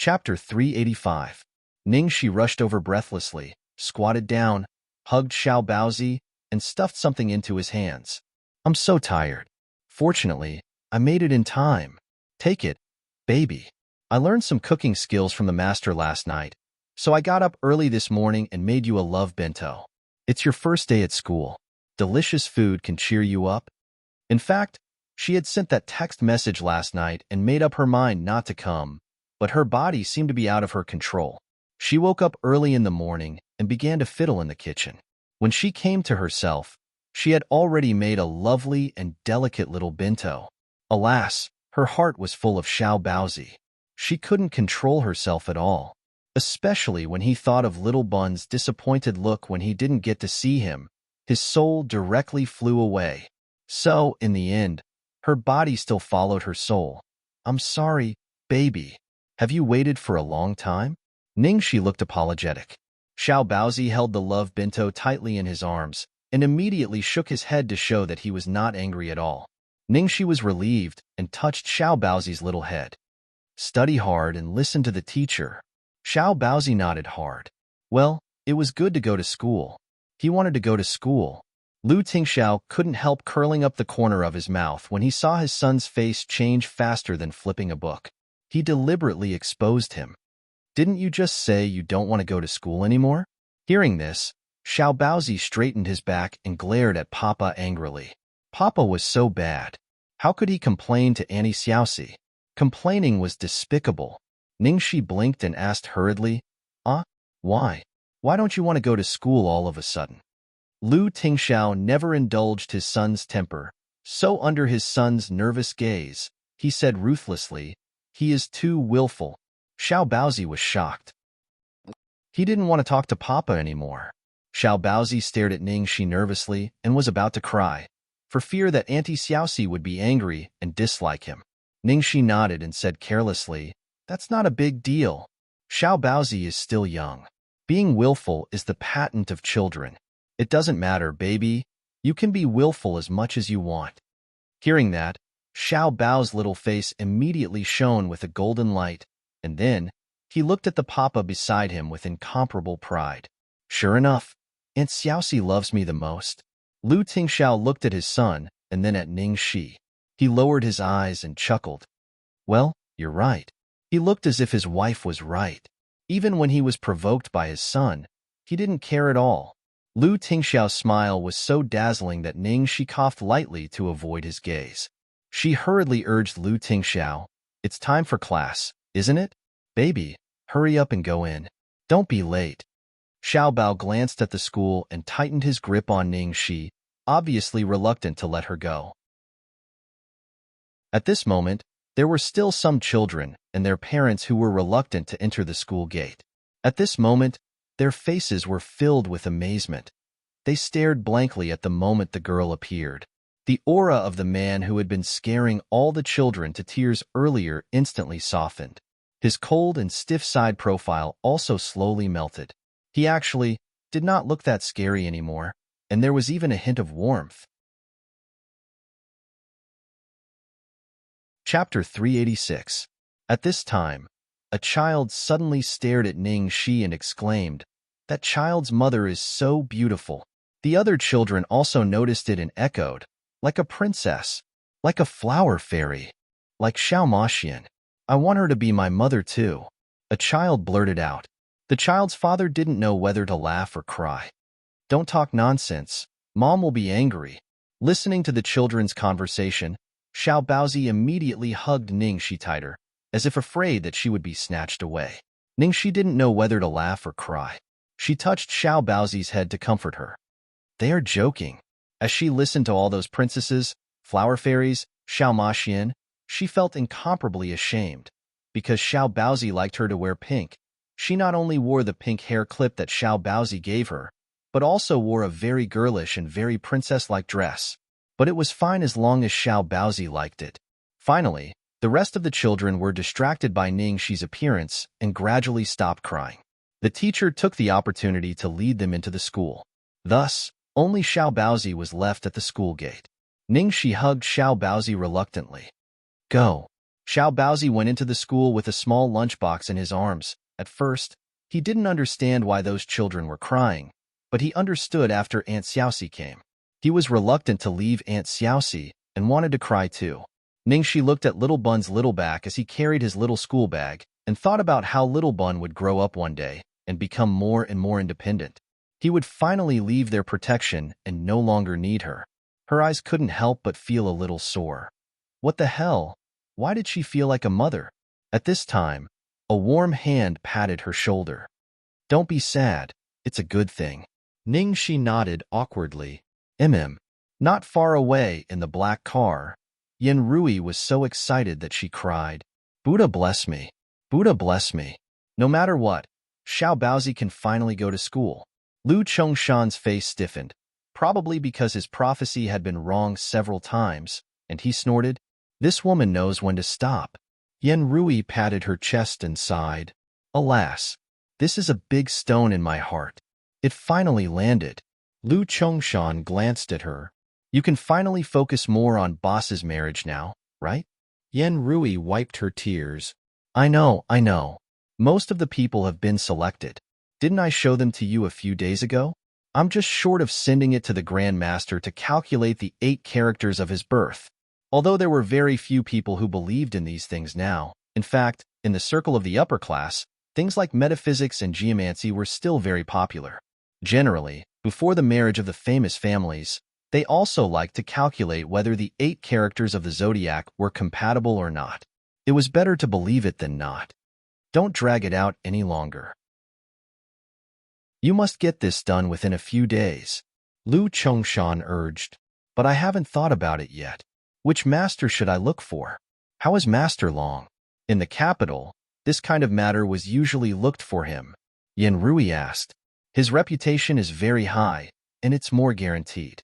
Chapter 385. Ningxi rushed over breathlessly, squatted down, hugged Xiao Baozi, and stuffed something into his hands. I'm so tired. Fortunately, I made it in time. Take it, baby. I learned some cooking skills from the master last night, so I got up early this morning and made you a love bento. It's your first day at school. Delicious food can cheer you up. In fact, she had sent that text message last night and made up her mind not to come, but her body seemed to be out of her control. She woke up early in the morning and began to fiddle in the kitchen. When she came to herself, she had already made a lovely and delicate little bento. Alas, her heart was full of Xiao Baozi. She couldn't control herself at all, especially when he thought of little Bun's disappointed look when he didn't get to see him. His soul directly flew away. So, in the end, her body still followed her soul. I'm sorry, baby. Have you waited for a long time? Ningxi looked apologetic. Xiao Baozi held the love bento tightly in his arms and immediately shook his head to show that he was not angry at all. Ningxi was relieved and touched Xiao Baozi's little head. Study hard and listen to the teacher. Xiao Baozi nodded hard. Well, it was good to go to school. He wanted to go to school. Lu Tingxiao couldn't help curling up the corner of his mouth when he saw his son's face change faster than flipping a book. He deliberately exposed him. Didn't you just say you don't want to go to school anymore? Hearing this, Xiao Baozi straightened his back and glared at Papa angrily. Papa was so bad. How could he complain to Auntie Xiaoxi? Complaining was despicable. Ningxi blinked and asked hurriedly, Why? Why don't you want to go to school all of a sudden? Lu Tingxiao never indulged his son's temper, so under his son's nervous gaze, he said ruthlessly, he is too willful. Xiao Baozi was shocked. He didn't want to talk to Papa anymore. Xiao Baozi stared at Ningxi nervously and was about to cry, for fear that Auntie Xiaoxi would be angry and dislike him. Ningxi nodded and said carelessly, That's not a big deal. Xiao Baozi is still young. Being willful is the patent of children. It doesn't matter, baby. You can be willful as much as you want. Hearing that, Xiao Bao's little face immediately shone with a golden light, and then he looked at the Papa beside him with incomparable pride. Sure enough, Aunt Xiaoxi loves me the most. Lu Tingxiao looked at his son and then at Ningxi. He lowered his eyes and chuckled. Well, you're right. He looked as if his wife was right. Even when he was provoked by his son, he didn't care at all. Lu Tingxiao's smile was so dazzling that Ningxi coughed lightly to avoid his gaze. She hurriedly urged Lu Tingxiao, It's time for class, isn't it? Baby, hurry up and go in. Don't be late. Xiao Bao glanced at the school and tightened his grip on Ningxi, obviously reluctant to let her go. At this moment, there were still some children and their parents who were reluctant to enter the school gate. At this moment, their faces were filled with amazement. They stared blankly at the moment the girl appeared. The aura of the man who had been scaring all the children to tears earlier instantly softened. His cold and stiff side profile also slowly melted. He actually did not look that scary anymore, and there was even a hint of warmth. Chapter 386. At this time, a child suddenly stared at Ningxi and exclaimed, That child's mother is so beautiful. The other children also noticed it and echoed, Like a princess, like a flower fairy, like Xiao Maxian. I want her to be my mother too. A child blurted out. The child's father didn't know whether to laugh or cry. Don't talk nonsense. Mom will be angry. Listening to the children's conversation, Xiao Baozi immediately hugged Ningxi tighter, as if afraid that she would be snatched away. Ningxi didn't know whether to laugh or cry. She touched Xiao Baozi's head to comfort her. They are joking. As she listened to all those princesses, flower fairies, Xiao Maxian, she felt incomparably ashamed. Because Xiao Baozi liked her to wear pink, she not only wore the pink hair clip that Xiao Baozi gave her, but also wore a very girlish and very princess-like dress. But it was fine as long as Xiao Baozi liked it. Finally, the rest of the children were distracted by Ningxi's appearance and gradually stopped crying. The teacher took the opportunity to lead them into the school. Thus, only Xiao Baozi was left at the school gate. Ningxi hugged Xiao Baozi reluctantly. Go. Xiao Baozi went into the school with a small lunchbox in his arms. At first, he didn't understand why those children were crying, but he understood after Aunt Xiaoxi came. He was reluctant to leave Aunt Xiaoxi and wanted to cry too. Ningxi looked at Little Bun's little back as he carried his little school bag and thought about how Little Bun would grow up one day and become more and more independent. He would finally leave their protection and no longer need her. Her eyes couldn't help but feel a little sore. What the hell? Why did she feel like a mother? At this time, a warm hand patted her shoulder. Don't be sad. It's a good thing. Ningxi nodded awkwardly. Not far away in the black car, Yen Rui was so excited that she cried, Buddha bless me. Buddha bless me. No matter what, Xiao Baozi can finally go to school. Lu Chongshan's face stiffened, probably because his prophecy had been wrong several times, and he snorted, This woman knows when to stop. Yen Rui patted her chest and sighed. Alas, this is a big stone in my heart. It finally landed. Lu Chongshan glanced at her. You can finally focus more on boss's marriage now, right? Yen Rui wiped her tears. I know. Most of the people have been selected. Didn't I show them to you a few days ago? I'm just short of sending it to the Grand Master to calculate the 8 characters of his birth. Although there were very few people who believed in these things now, in fact, in the circle of the upper class, things like metaphysics and geomancy were still very popular. Generally, before the marriage of the famous families, they also liked to calculate whether the 8 characters of the zodiac were compatible or not. It was better to believe it than not. Don't drag it out any longer. You must get this done within a few days, Lu Chongshan urged. But I haven't thought about it yet. Which master should I look for? How is Master Long? In the capital, this kind of matter was usually looked for him. Yen Rui asked. His reputation is very high, and it's more guaranteed.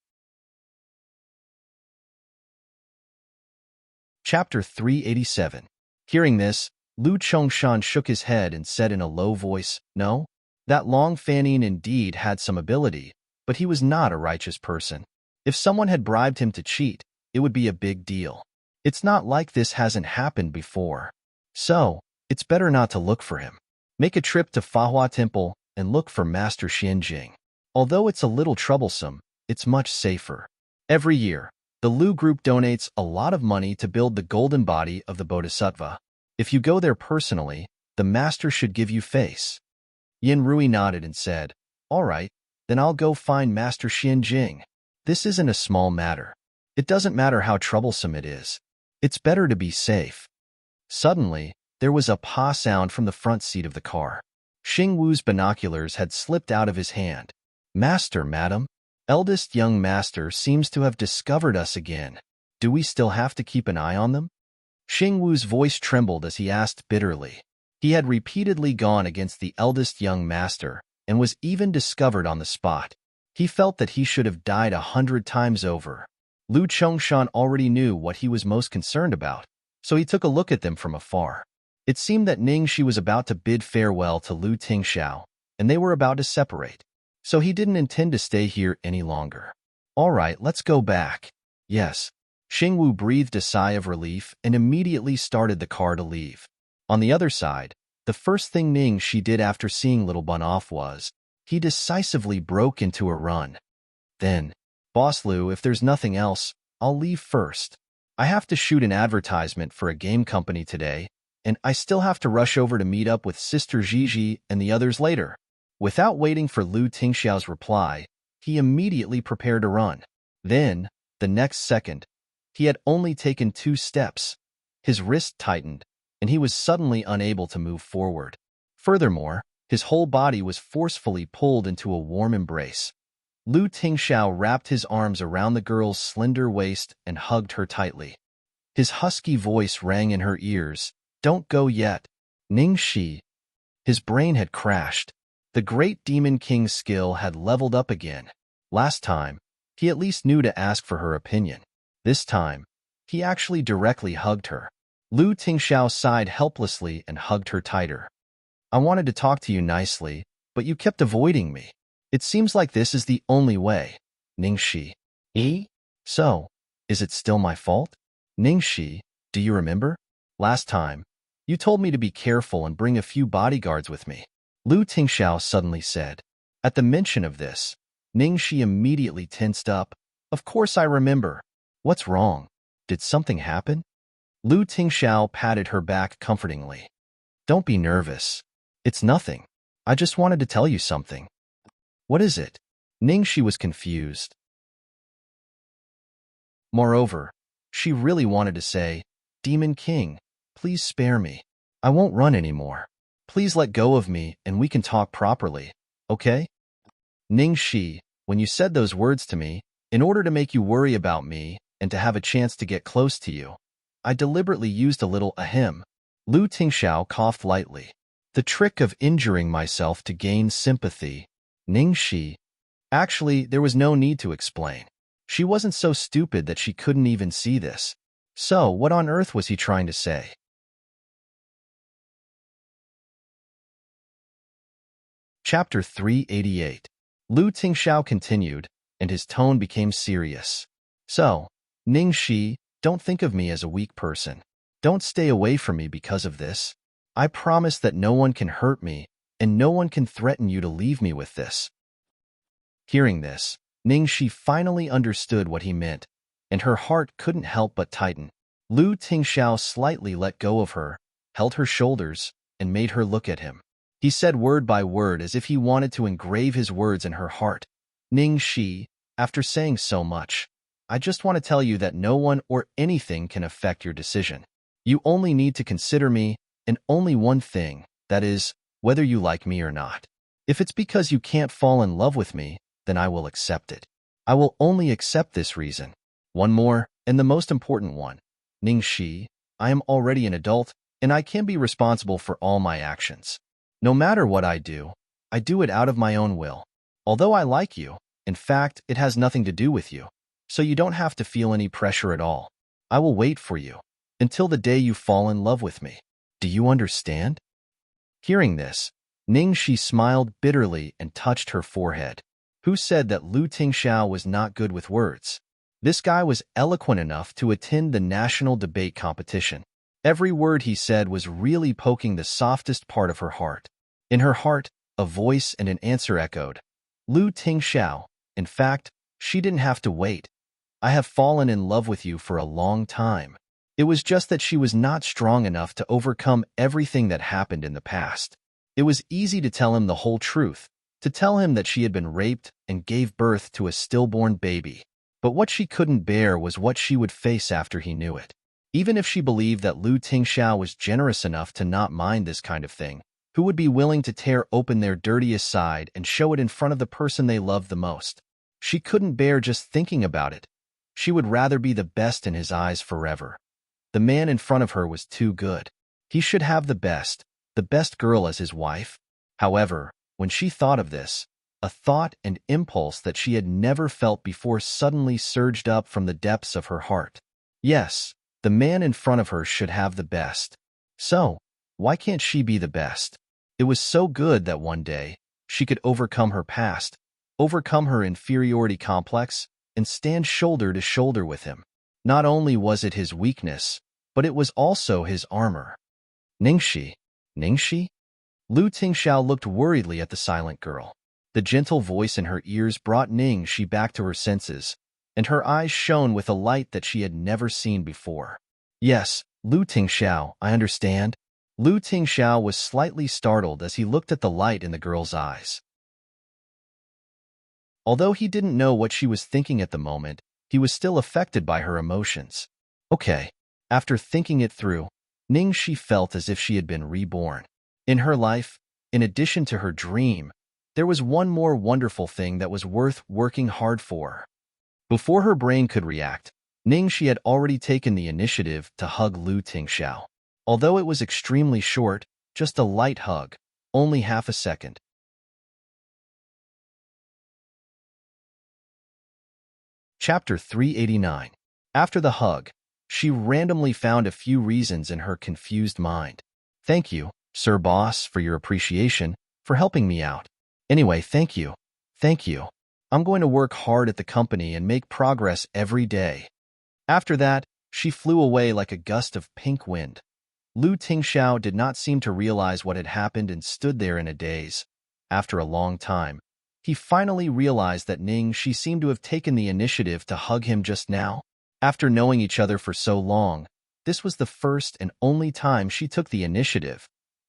Chapter 387. Hearing this, Lu Chongshan shook his head and said in a low voice, No, that Long Fanning indeed had some ability, but he was not a righteous person. If someone had bribed him to cheat, it would be a big deal. It's not like this hasn't happened before. So, it's better not to look for him. Make a trip to Fahua Temple and look for Master Xianjing. Although it's a little troublesome, it's much safer. Every year, the Lu Group donates a lot of money to build the golden body of the Bodhisattva. If you go there personally, the master should give you face. Yen Rui nodded and said, All right, then I'll go find Master Xianjing. This isn't a small matter. It doesn't matter how troublesome it is. It's better to be safe. Suddenly, there was a pa sound from the front seat of the car. Xing Wu's binoculars had slipped out of his hand. Master, madam, eldest young master seems to have discovered us again. Do we still have to keep an eye on them? Xing Wu's voice trembled as he asked bitterly. He had repeatedly gone against the eldest young master and was even discovered on the spot. He felt that he should have died 100 times over. Lu Chongshan already knew what he was most concerned about, so he took a look at them from afar. It seemed that Ningxi was about to bid farewell to Lu Tingxiao, and they were about to separate, so he didn't intend to stay here any longer. All right, let's go back. Yes. Xing Wu breathed a sigh of relief and immediately started the car to leave. On the other side, the first thing Ningxi did after seeing Little Bun off was, he decisively broke into a run. Then, Boss Lu, if there's nothing else, I'll leave first. I have to shoot an advertisement for a game company today, and I still have to rush over to meet up with Sister Gigi and the others later. Without waiting for Lu Tingxiao's reply, he immediately prepared to run. Then, the next second, he had only taken 2 steps. His wrist tightened, and he was suddenly unable to move forward. Furthermore, his whole body was forcefully pulled into a warm embrace. Lu Tingxiao wrapped his arms around the girl's slender waist and hugged her tightly. His husky voice rang in her ears, Don't go yet, Ningxi. His brain had crashed. The great Demon King's skill had leveled up again. Last time, he at least knew to ask for her opinion. This time, he actually directly hugged her. Lu Tingxiao sighed helplessly and hugged her tighter. I wanted to talk to you nicely, but you kept avoiding me. It seems like this is the only way, Ningxi. So, is it still my fault? Ningxi, do you remember? Last time, you told me to be careful and bring a few bodyguards with me, Lu Tingxiao suddenly said. At the mention of this, Ningxi immediately tensed up. Of course I remember. What's wrong? Did something happen? Lu Tingxiao patted her back comfortingly. Don't be nervous. It's nothing. I just wanted to tell you something. What is it? Ningxi was confused. Moreover, she really wanted to say, Demon King, please spare me. I won't run anymore. Please let go of me and we can talk properly, okay? Ningxi, when you said those words to me, in order to make you worry about me and to have a chance to get close to you, I deliberately used a little ahem. Lu Tingxiao coughed lightly. The trick of injuring myself to gain sympathy. Ningxi. Actually, there was no need to explain. She wasn't so stupid that she couldn't even see this. So, what on earth was he trying to say? Chapter 388. Lu Tingxiao continued, and his tone became serious. So, Ningxi, don't think of me as a weak person. Don't stay away from me because of this. I promise that no one can hurt me, and no one can threaten you to leave me with this. Hearing this, Ningxi finally understood what he meant, and her heart couldn't help but tighten. Lu Tingxiao slightly let go of her, held her shoulders, and made her look at him. He said word by word as if he wanted to engrave his words in her heart. Ningxi, after saying so much, I just want to tell you that no one or anything can affect your decision. You only need to consider me, and only one thing, that is, whether you like me or not. If it's because you can't fall in love with me, then I will accept it. I will only accept this reason. One more, and the most important one. Ningxi, I am already an adult, and I can be responsible for all my actions. No matter what I do it out of my own will. Although I like you, in fact, it has nothing to do with you, so you don't have to feel any pressure at all. I will wait for you, until the day you fall in love with me. Do you understand? Hearing this, Ningxi smiled bitterly and touched her forehead. Who said that Lu Tingxiao was not good with words? This guy was eloquent enough to attend the national debate competition. Every word he said was really poking the softest part of her heart. In her heart, a voice and an answer echoed. Lu Tingxiao, in fact, she didn't have to wait. I have fallen in love with you for a long time. It was just that she was not strong enough to overcome everything that happened in the past. It was easy to tell him the whole truth, to tell him that she had been raped and gave birth to a stillborn baby. But what she couldn't bear was what she would face after he knew it. Even if she believed that Lu Tingxiao was generous enough to not mind this kind of thing, who would be willing to tear open their dirtiest side and show it in front of the person they loved the most? She couldn't bear just thinking about it. She would rather be the best in his eyes forever. The man in front of her was too good. He should have the best girl as his wife. However, when she thought of this, a thought and impulse that she had never felt before suddenly surged up from the depths of her heart. Yes, the man in front of her should have the best. So, why can't she be the best? It was so good that one day, she could overcome her past, overcome her inferiority complex, and stand shoulder to shoulder with him. Not only was it his weakness, but it was also his armor. Ningxi? Ningxi? Lu Tingxiao looked worriedly at the silent girl. The gentle voice in her ears brought Ningxi back to her senses, and her eyes shone with a light that she had never seen before. Yes, Lu Tingxiao, I understand. Lu Tingxiao was slightly startled as he looked at the light in the girl's eyes. Although he didn't know what she was thinking at the moment, he was still affected by her emotions. Okay. After thinking it through, Ningxi felt as if she had been reborn. In her life, in addition to her dream, there was one more wonderful thing that was worth working hard for. Before her brain could react, Ningxi had already taken the initiative to hug Lu Tingxiao. Although it was extremely short, just a light hug, only half a second. Chapter 389. After the hug, she randomly found a few reasons in her confused mind. Thank you, Sir Boss, for your appreciation, for helping me out. Anyway, thank you. Thank you. I'm going to work hard at the company and make progress every day. After that, she flew away like a gust of pink wind. Lu Tingxiao did not seem to realize what had happened and stood there in a daze. After a long time, he finally realized that Ning Shi seemed to have taken the initiative to hug him just now. After knowing each other for so long, this was the first and only time she took the initiative.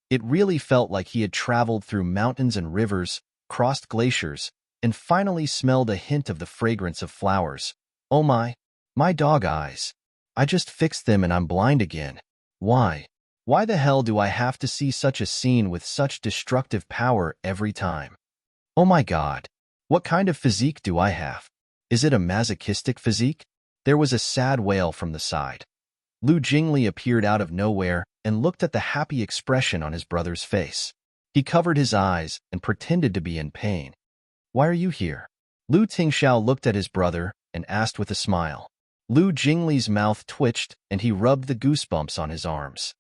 It really felt like he had traveled through mountains and rivers, crossed glaciers, and finally smelled a hint of the fragrance of flowers. Oh my dog eyes. I just fixed them and I'm blind again. Why? Why the hell do I have to see such a scene with such destructive power every time? Oh my God. What kind of physique do I have? Is it a masochistic physique? There was a sad wail from the side. Lu Jingli appeared out of nowhere and looked at the happy expression on his brother's face. He covered his eyes and pretended to be in pain. Why are you here? Lu Tingxiao looked at his brother and asked with a smile. Lu Jingli's mouth twitched and he rubbed the goosebumps on his arms.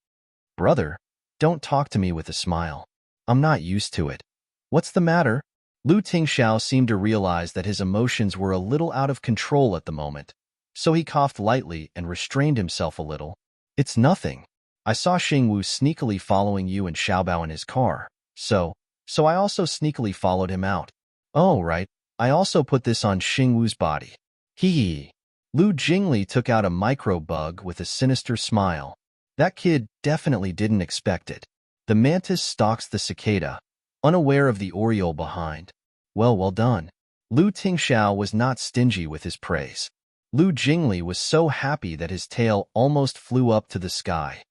Brother, don't talk to me with a smile. I'm not used to it. What's the matter? Lu Tingxiao seemed to realize that his emotions were a little out of control at the moment, so he coughed lightly and restrained himself a little. It's nothing. I saw Xingwu sneakily following you and Xiaobao in his car, so I also sneakily followed him out. Oh, right. I also put this on Xingwu's body. Hee hee. Lu Jingli took out a micro-bug with a sinister smile. That kid definitely didn't expect it. The mantis stalks the cicada, unaware of the oriole behind. Well done. Lu Tingxiao was not stingy with his praise. Lu Jingli was so happy that his tail almost flew up to the sky.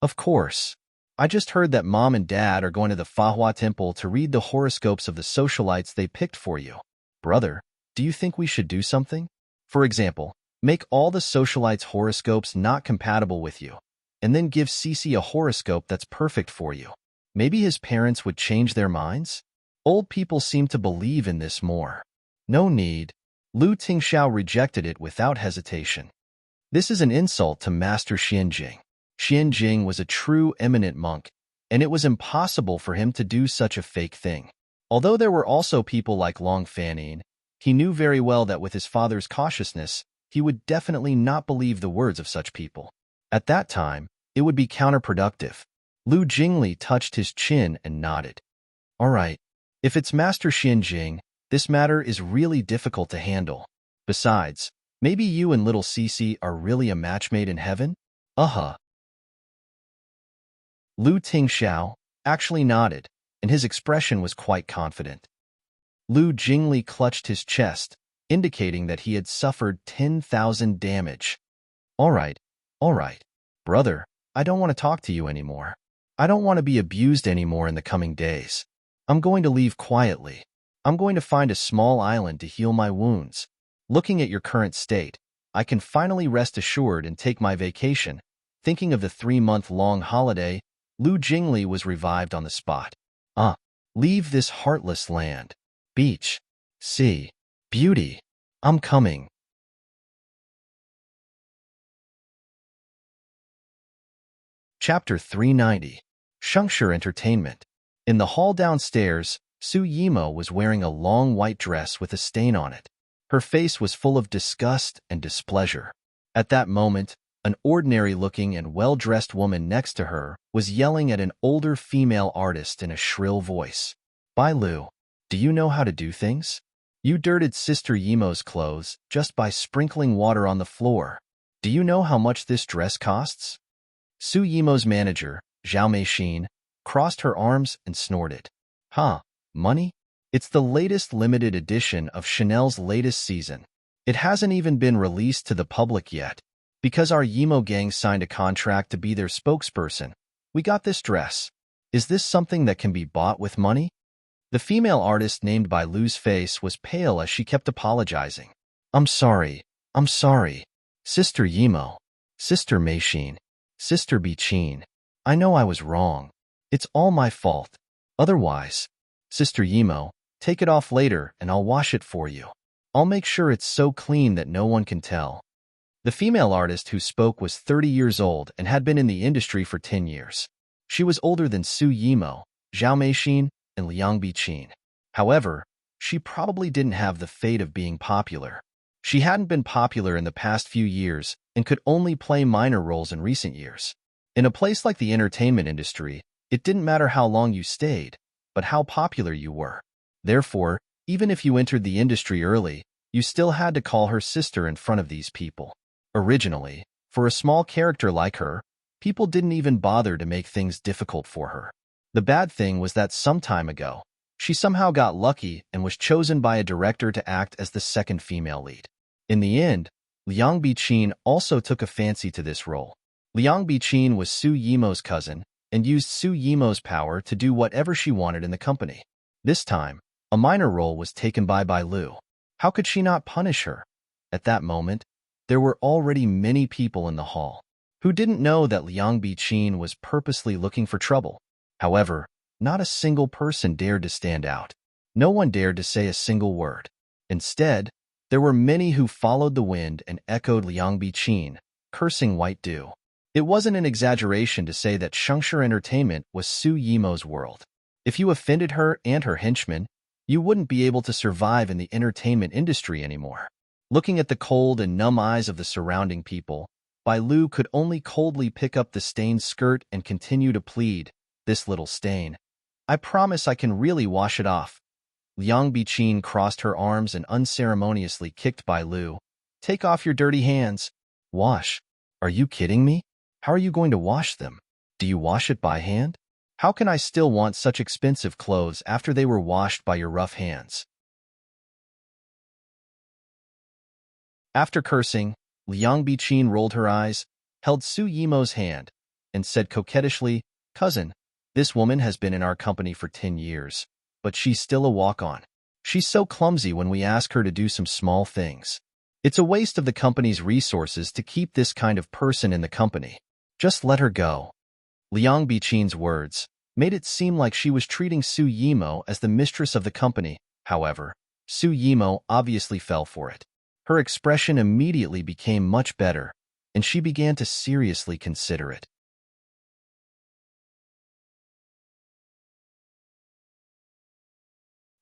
Of course. I just heard that Mom and Dad are going to the Fahua Temple to read the horoscopes of the socialites they picked for you. Brother, do you think we should do something? For example, make all the socialites' horoscopes not compatible with you, and then give Cici a horoscope that's perfect for you. Maybe his parents would change their minds? Old people seem to believe in this more. No need. Lu Tingxiao rejected it without hesitation. This is an insult to Master Xianjing. Xianjing was a true eminent monk, and it was impossible for him to do such a fake thing. Although there were also people like Long Fanning, he knew very well that with his father's cautiousness, he would definitely not believe the words of such people. At that time, it would be counterproductive. Lu Jingli touched his chin and nodded. All right. If it's Master Xianjing, this matter is really difficult to handle. Besides, maybe you and little Cici are really a match made in heaven? Lu Tingxiao actually nodded, and his expression was quite confident. Lu Jingli clutched his chest, indicating that he had suffered 10,000 damage. All right. Brother, I don't want to talk to you anymore. I don't want to be abused anymore in the coming days. I'm going to leave quietly. I'm going to find a small island to heal my wounds. Looking at your current state, I can finally rest assured and take my vacation. Thinking of the 3-month-long holiday, Lu Jingli was revived on the spot. Leave this heartless land. Beach. Sea. Beauty. I'm coming. Chapter 390. Shengshi Entertainment. In the hall downstairs, Su Yimo was wearing a long white dress with a stain on it. Her face was full of disgust and displeasure. At that moment, an ordinary-looking and well-dressed woman next to her was yelling at an older female artist in a shrill voice. Bai Lu, do you know how to do things? You dirted Sister Yimo's clothes just by sprinkling water on the floor. Do you know how much this dress costs? Su Yimo's manager, Zhao Meixin, crossed her arms and snorted. Money? It's the latest limited edition of Chanel's latest season. It hasn't even been released to the public yet. Because our Yimo gang signed a contract to be their spokesperson, we got this dress. Is this something that can be bought with money? The female artist named by Lu's face was pale as she kept apologizing. I'm sorry. Sister Yimo. Sister Meixin. Sister Bichin. I know I was wrong. It's all my fault. Otherwise, Sister Yimo, take it off later and I'll wash it for you. I'll make sure it's so clean that no one can tell. The female artist who spoke was 30 years old and had been in the industry for 10 years. She was older than Su Yimo, Zhao Meixin, and Liang Bichin. However, she probably didn't have the fate of being popular. She hadn't been popular in the past few years and could only play minor roles in recent years. In a place like the entertainment industry, it didn't matter how long you stayed, but how popular you were. Therefore, even if you entered the industry early, you still had to call her sister in front of these people. Originally, for a small character like her, people didn't even bother to make things difficult for her. The bad thing was that some time ago, she somehow got lucky and was chosen by a director to act as the second female lead. In the end, Liang Biqin also took a fancy to this role. Liang Biqin was Su Yimo's cousin and used Su Yimo's power to do whatever she wanted in the company. This time, a minor role was taken by Bai Lu. How could she not punish her? At that moment, there were already many people in the hall who didn't know that Liang Biqin was purposely looking for trouble. However, not a single person dared to stand out. No one dared to say a single word. Instead, there were many who followed the wind and echoed Liang Biqin, cursing White Dew. It wasn't an exaggeration to say that Shengshi Entertainment was Su Yimo's world. If you offended her and her henchmen, you wouldn't be able to survive in the entertainment industry anymore. Looking at the cold and numb eyes of the surrounding people, Bai Lu could only coldly pick up the stained skirt and continue to plead, "This little stain. I promise I can really wash it off." Liang Biqin crossed her arms and unceremoniously kicked Bai Lu. "Take off your dirty hands." "Wash? Are you kidding me? How are you going to wash them? Do you wash it by hand? How can I still want such expensive clothes after they were washed by your rough hands?" After cursing, Liang Biqin rolled her eyes, held Su Yimo's hand, and said coquettishly, "Cousin, this woman has been in our company for 10 years, but she's still a walk-on. She's so clumsy when we ask her to do some small things. It's a waste of the company's resources to keep this kind of person in the company. Just let her go." Liang Biqin's words made it seem like she was treating Su Yimo as the mistress of the company. However, Su Yimo obviously fell for it. Her expression immediately became much better, and she began to seriously consider it.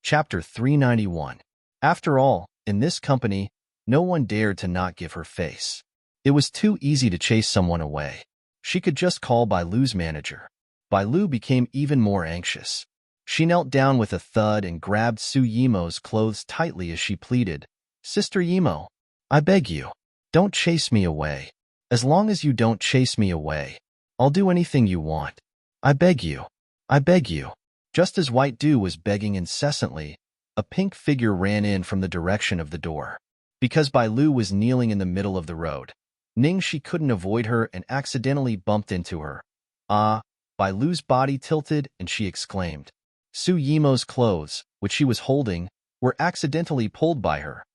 Chapter 391. After all, in this company, no one dared to not give her face. It was too easy to chase someone away. She could just call Bai Lu's manager. Bai Lu became even more anxious. She knelt down with a thud and grabbed Su Yimo's clothes tightly as she pleaded, "Sister Yimo, I beg you, don't chase me away. As long as you don't chase me away, I'll do anything you want. I beg you. I beg you." Just as White Dew was begging incessantly, a pink figure ran in from the direction of the door. Because Bai Lu was kneeling in the middle of the road, Ningxi couldn't avoid her and accidentally bumped into her. "Ah!" Bai Lu's body tilted and she exclaimed. Su Yimo's clothes, which she was holding, were accidentally pulled by her.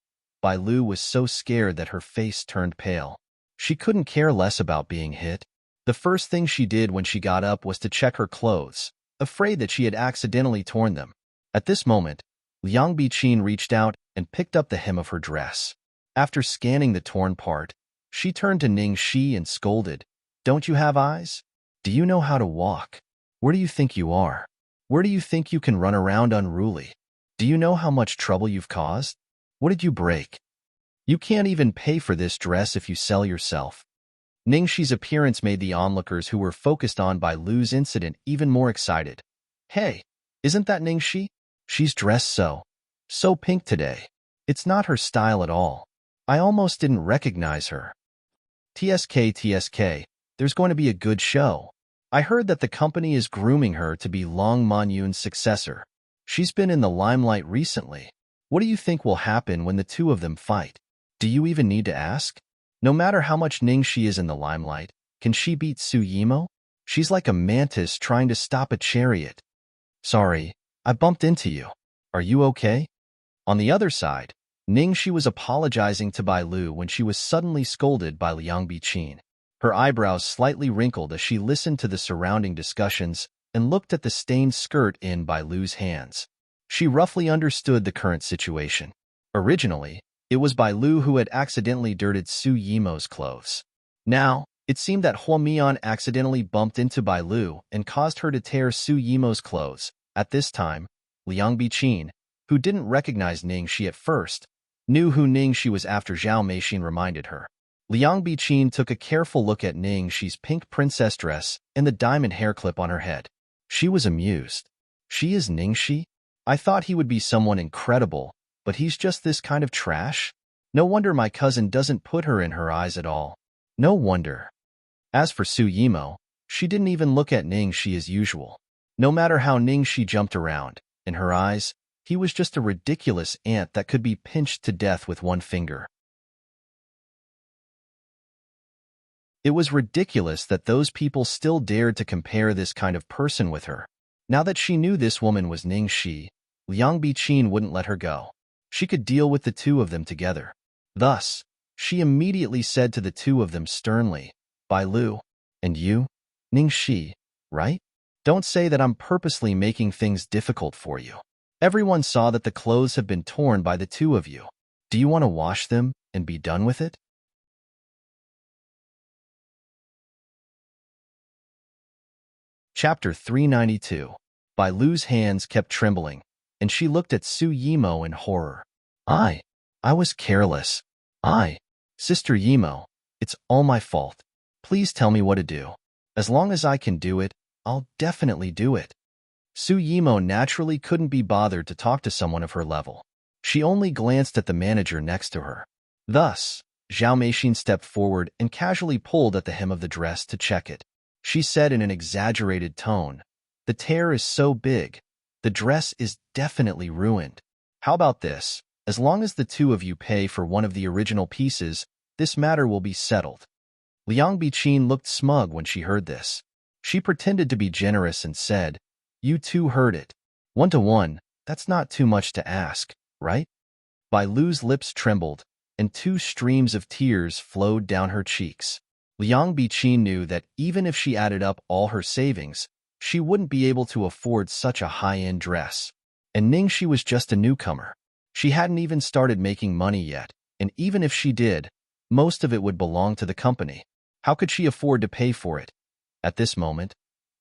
Bai Lu was so scared that her face turned pale. She couldn't care less about being hit. The first thing she did when she got up was to check her clothes, afraid that she had accidentally torn them. At this moment, Liang Biqin reached out and picked up the hem of her dress. After scanning the torn part, she turned to Ningxi and scolded, "Don't you have eyes? Do you know how to walk? Where do you think you are? Where do you think you can run around unruly? Do you know how much trouble you've caused? What did you break? You can't even pay for this dress if you sell yourself." Ningxi's appearance made the onlookers who were focused on Bai Lu's incident even more excited. "Hey, isn't that Ningxi? She's dressed so pink today. It's not her style at all. I almost didn't recognize her." TSK, there's going to be a good show. I heard that the company is grooming her to be Long Monyun's successor. She's been in the limelight recently. What do you think will happen when the two of them fight? Do you even need to ask? No matter how much Ningxi is in the limelight, can she beat Su Yimo? She's like a mantis trying to stop a chariot. "Sorry, I bumped into you. Are you okay?" On the other side, Ningxi was apologizing to Bai Lu when she was suddenly scolded by Liang Biqin. Her eyebrows slightly wrinkled as she listened to the surrounding discussions and looked at the stained skirt in Bai Lu's hands. She roughly understood the current situation. Originally, it was Bai Lu who had accidentally dirted Su Yimo's clothes. Now, it seemed that Hua Mian accidentally bumped into Bai Lu and caused her to tear Su Yimo's clothes. At this time, Liang Biqin, who didn't recognize Ningxi at first, knew who Ningxi was after Zhao Meixin reminded her. Liang Biqin took a careful look at Ningxi's pink princess dress and the diamond hair clip on her head. She was amused. She is Ningxi? I thought he would be someone incredible, but he's just this kind of trash? No wonder my cousin doesn't put her in her eyes at all. No wonder. As for Su Yimo, she didn't even look at Ningxi as usual. No matter how Ningxi jumped around, in her eyes, he was just a ridiculous ant that could be pinched to death with one finger. It was ridiculous that those people still dared to compare this kind of person with her. Now that she knew this woman was Ningxi, Liang Biqin wouldn't let her go. She could deal with the two of them together. Thus, she immediately said to the two of them sternly, "Bai Lu, and you, Ningxi, right? Don't say that I'm purposely making things difficult for you. Everyone saw that the clothes have been torn by the two of you. Do you want to wash them and be done with it?" Chapter 392. Bai Lu's hands kept trembling, and she looked at Su Yimo in horror. I was careless. Sister Yimo, it's all my fault. Please tell me what to do. As long as I can do it, I'll definitely do it. Su Yimo naturally couldn't be bothered to talk to someone of her level. She only glanced at the manager next to her. Thus, Zhao Meixin stepped forward and casually pulled at the hem of the dress to check it. She said in an exaggerated tone, "The tear is so big. The dress is definitely ruined. How about this? As long as the two of you pay for one of the original pieces, this matter will be settled." Liang Biqin looked smug when she heard this. She pretended to be generous and said, "You two heard it. 1-to-1, that's not too much to ask, right?" Bai Lu's lips trembled, and 2 streams of tears flowed down her cheeks. Liang Biqin knew that even if she added up all her savings, she wouldn't be able to afford such a high-end dress. And Ningxi was just a newcomer. She hadn't even started making money yet, and even if she did, most of it would belong to the company. How could she afford to pay for it? At this moment,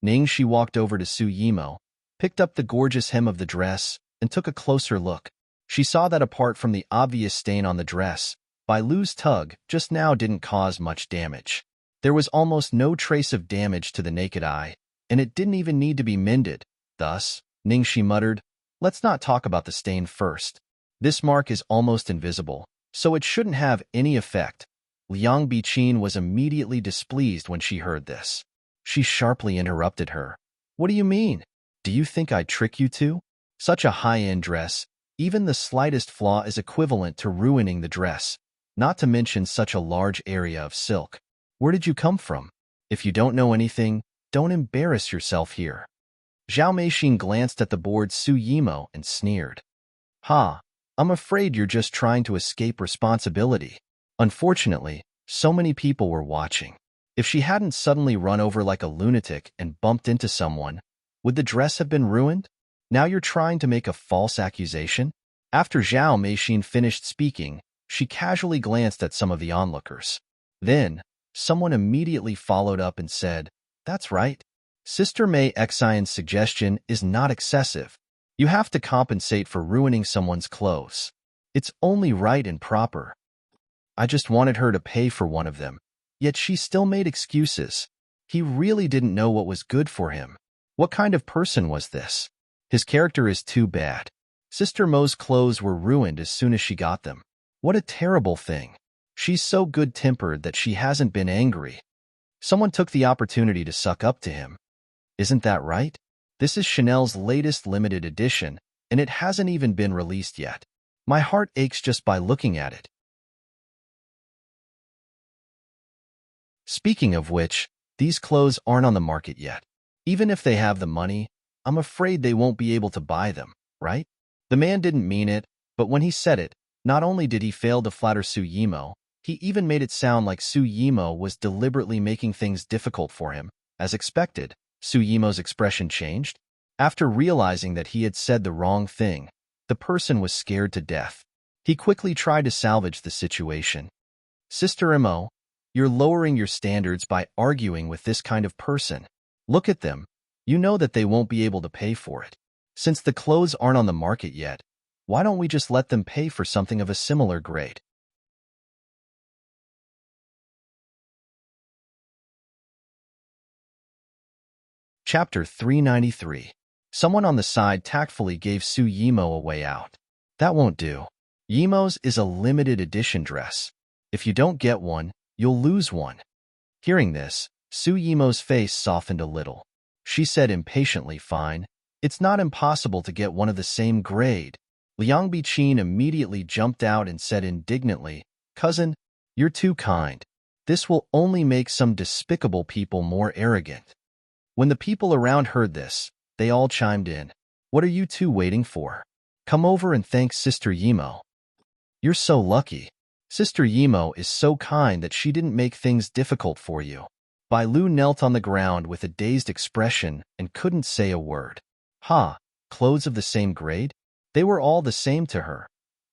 Ningxi walked over to Su Yimo, picked up the gorgeous hem of the dress, and took a closer look. She saw that apart from the obvious stain on the dress, Bai Lu's tug just now didn't cause much damage. There was almost no trace of damage to the naked eye, and it didn't even need to be mended. Thus, Ningxi muttered, "Let's not talk about the stain first. This mark is almost invisible, so it shouldn't have any effect." Liang Biqin was immediately displeased when she heard this. She sharply interrupted her. "What do you mean? Do you think I'd trick you two? Such a high-end dress, even the slightest flaw is equivalent to ruining the dress, not to mention such a large area of silk. Where did you come from? If you don't know anything, don't embarrass yourself here." Zhao Meixin glanced at the bored Su Yimo and sneered. "Ha, I'm afraid you're just trying to escape responsibility." Unfortunately, so many people were watching. If she hadn't suddenly run over like a lunatic and bumped into someone, would the dress have been ruined? Now you're trying to make a false accusation? After Zhao Meixin finished speaking, she casually glanced at some of the onlookers. Then, someone immediately followed up and said, "That's right. Sister Mei Xian's suggestion is not excessive. You have to compensate for ruining someone's clothes. It's only right and proper. I just wanted her to pay for one of them, yet she still made excuses. He really didn't know what was good for him. What kind of person was this? His character is too bad. Sister Mo's clothes were ruined as soon as she got them. What a terrible thing. She's so good-tempered that she hasn't been angry. Someone took the opportunity to suck up to him. Isn't that right? This is Chanel's latest limited edition, and it hasn't even been released yet. My heart aches just by looking at it." Speaking of which, these clothes aren't on the market yet. Even if they have the money, I'm afraid they won't be able to buy them, right? The man didn't mean it, but when he said it, not only did he fail to flatter Su Yimo, he even made it sound like Su Yimo was deliberately making things difficult for him. As expected, Su Yimo's expression changed. After realizing that he had said the wrong thing, the person was scared to death. He quickly tried to salvage the situation. "Sister Mo, you're lowering your standards by arguing with this kind of person. Look at them. You know that they won't be able to pay for it. Since the clothes aren't on the market yet, why don't we just let them pay for something of a similar grade?" Chapter 393. Someone on the side tactfully gave Su Yimo a way out. That won't do. Yimo's is a limited edition dress. If you don't get one, you'll lose one. Hearing this, Su Yimo's face softened a little. She said impatiently, fine. It's not impossible to get one of the same grade. Liang Bichin immediately jumped out and said indignantly, Cousin, you're too kind. This will only make some despicable people more arrogant. When the people around heard this, they all chimed in. What are you two waiting for? Come over and thank Sister Yimo. You're so lucky. Sister Yimo is so kind that she didn't make things difficult for you. Bai Lu knelt on the ground with a dazed expression and couldn't say a word. Ha, clothes of the same grade? They were all the same to her.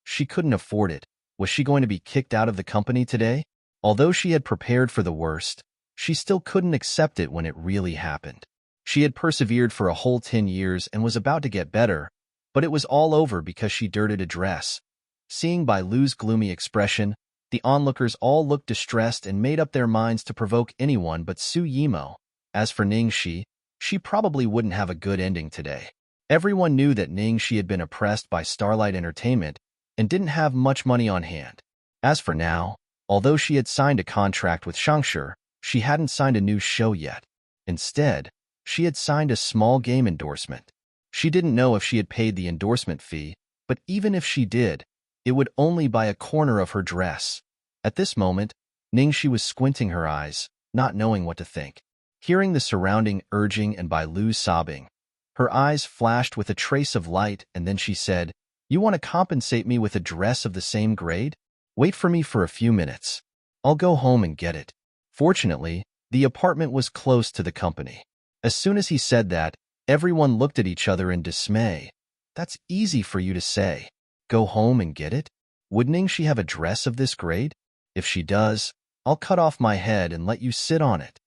She couldn't afford it. Was she going to be kicked out of the company today? Although she had prepared for the worst, she still couldn't accept it when it really happened. She had persevered for a whole 10 years and was about to get better, but it was all over because she dirtied a dress. Seeing Bai Lu's gloomy expression, the onlookers all looked distressed and made up their minds to provoke anyone but Su Yimo. As for Ningxi, she probably wouldn't have a good ending today. Everyone knew that Ningxi had been oppressed by Starlight Entertainment and didn't have much money on hand. As for now, although she had signed a contract with Shangshi, she hadn't signed a new show yet. Instead, she had signed a small game endorsement. She didn't know if she had paid the endorsement fee, but even if she did, it would only buy a corner of her dress. At this moment, Ningxi was squinting her eyes, not knowing what to think. Hearing the surrounding urging and Bai Lu's sobbing, her eyes flashed with a trace of light, and then she said, You want to compensate me with a dress of the same grade? Wait for me for a few minutes. I'll go home and get it. Fortunately, the apartment was close to the company. As soon as he said that, everyone looked at each other in dismay. That's easy for you to say. Go home and get it? Would Ningxi have a dress of this grade? If she does, I'll cut off my head and let you sit on it.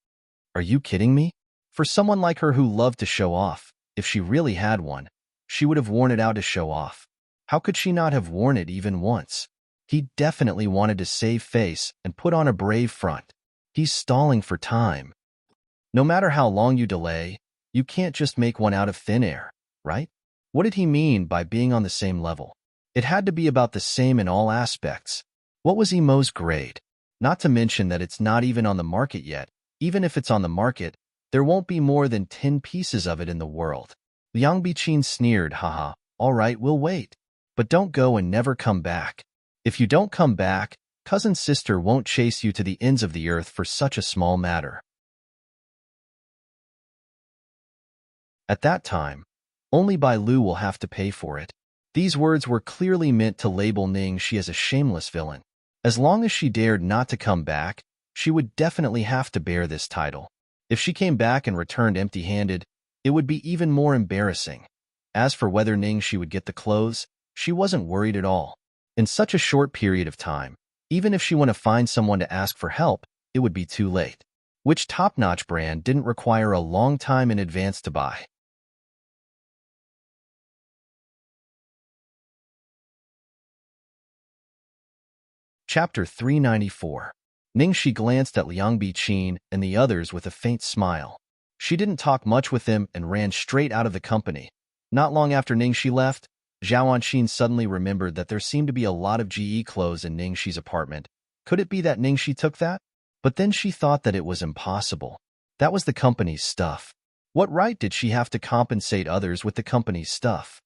Are you kidding me? For someone like her who loved to show off, if she really had one, she would have worn it out to show off. How could she not have worn it even once? He definitely wanted to save face and put on a brave front. He's stalling for time. No matter how long you delay, you can't just make one out of thin air, right? What did he mean by being on the same level? It had to be about the same in all aspects. What was Imo's grade? Not to mention that it's not even on the market yet. Even if it's on the market, there won't be more than 10 pieces of it in the world. Liang Bichin sneered, haha, all right, we'll wait. But don't go and never come back. If you don't come back, cousin sister won't chase you to the ends of the earth for such a small matter. At that time, only Bai Lu will have to pay for it. These words were clearly meant to label Ningxi as a shameless villain. As long as she dared not to come back, she would definitely have to bear this title. If she came back and returned empty-handed, it would be even more embarrassing. As for whether Ningxi would get the clothes, she wasn't worried at all. In such a short period of time, even if she wanted to find someone to ask for help, it would be too late. Which top-notch brand didn't require a long time in advance to buy? Chapter 394. Ningxi glanced at Liang Bichin and the others with a faint smile. She didn't talk much with them and ran straight out of the company. Not long after Ningxi left, Zhao Anqin suddenly remembered that there seemed to be a lot of GE clothes in Ningxi's apartment. Could it be that Ningxi took that? But then she thought that it was impossible. That was the company's stuff. What right did she have to compensate others with the company's stuff?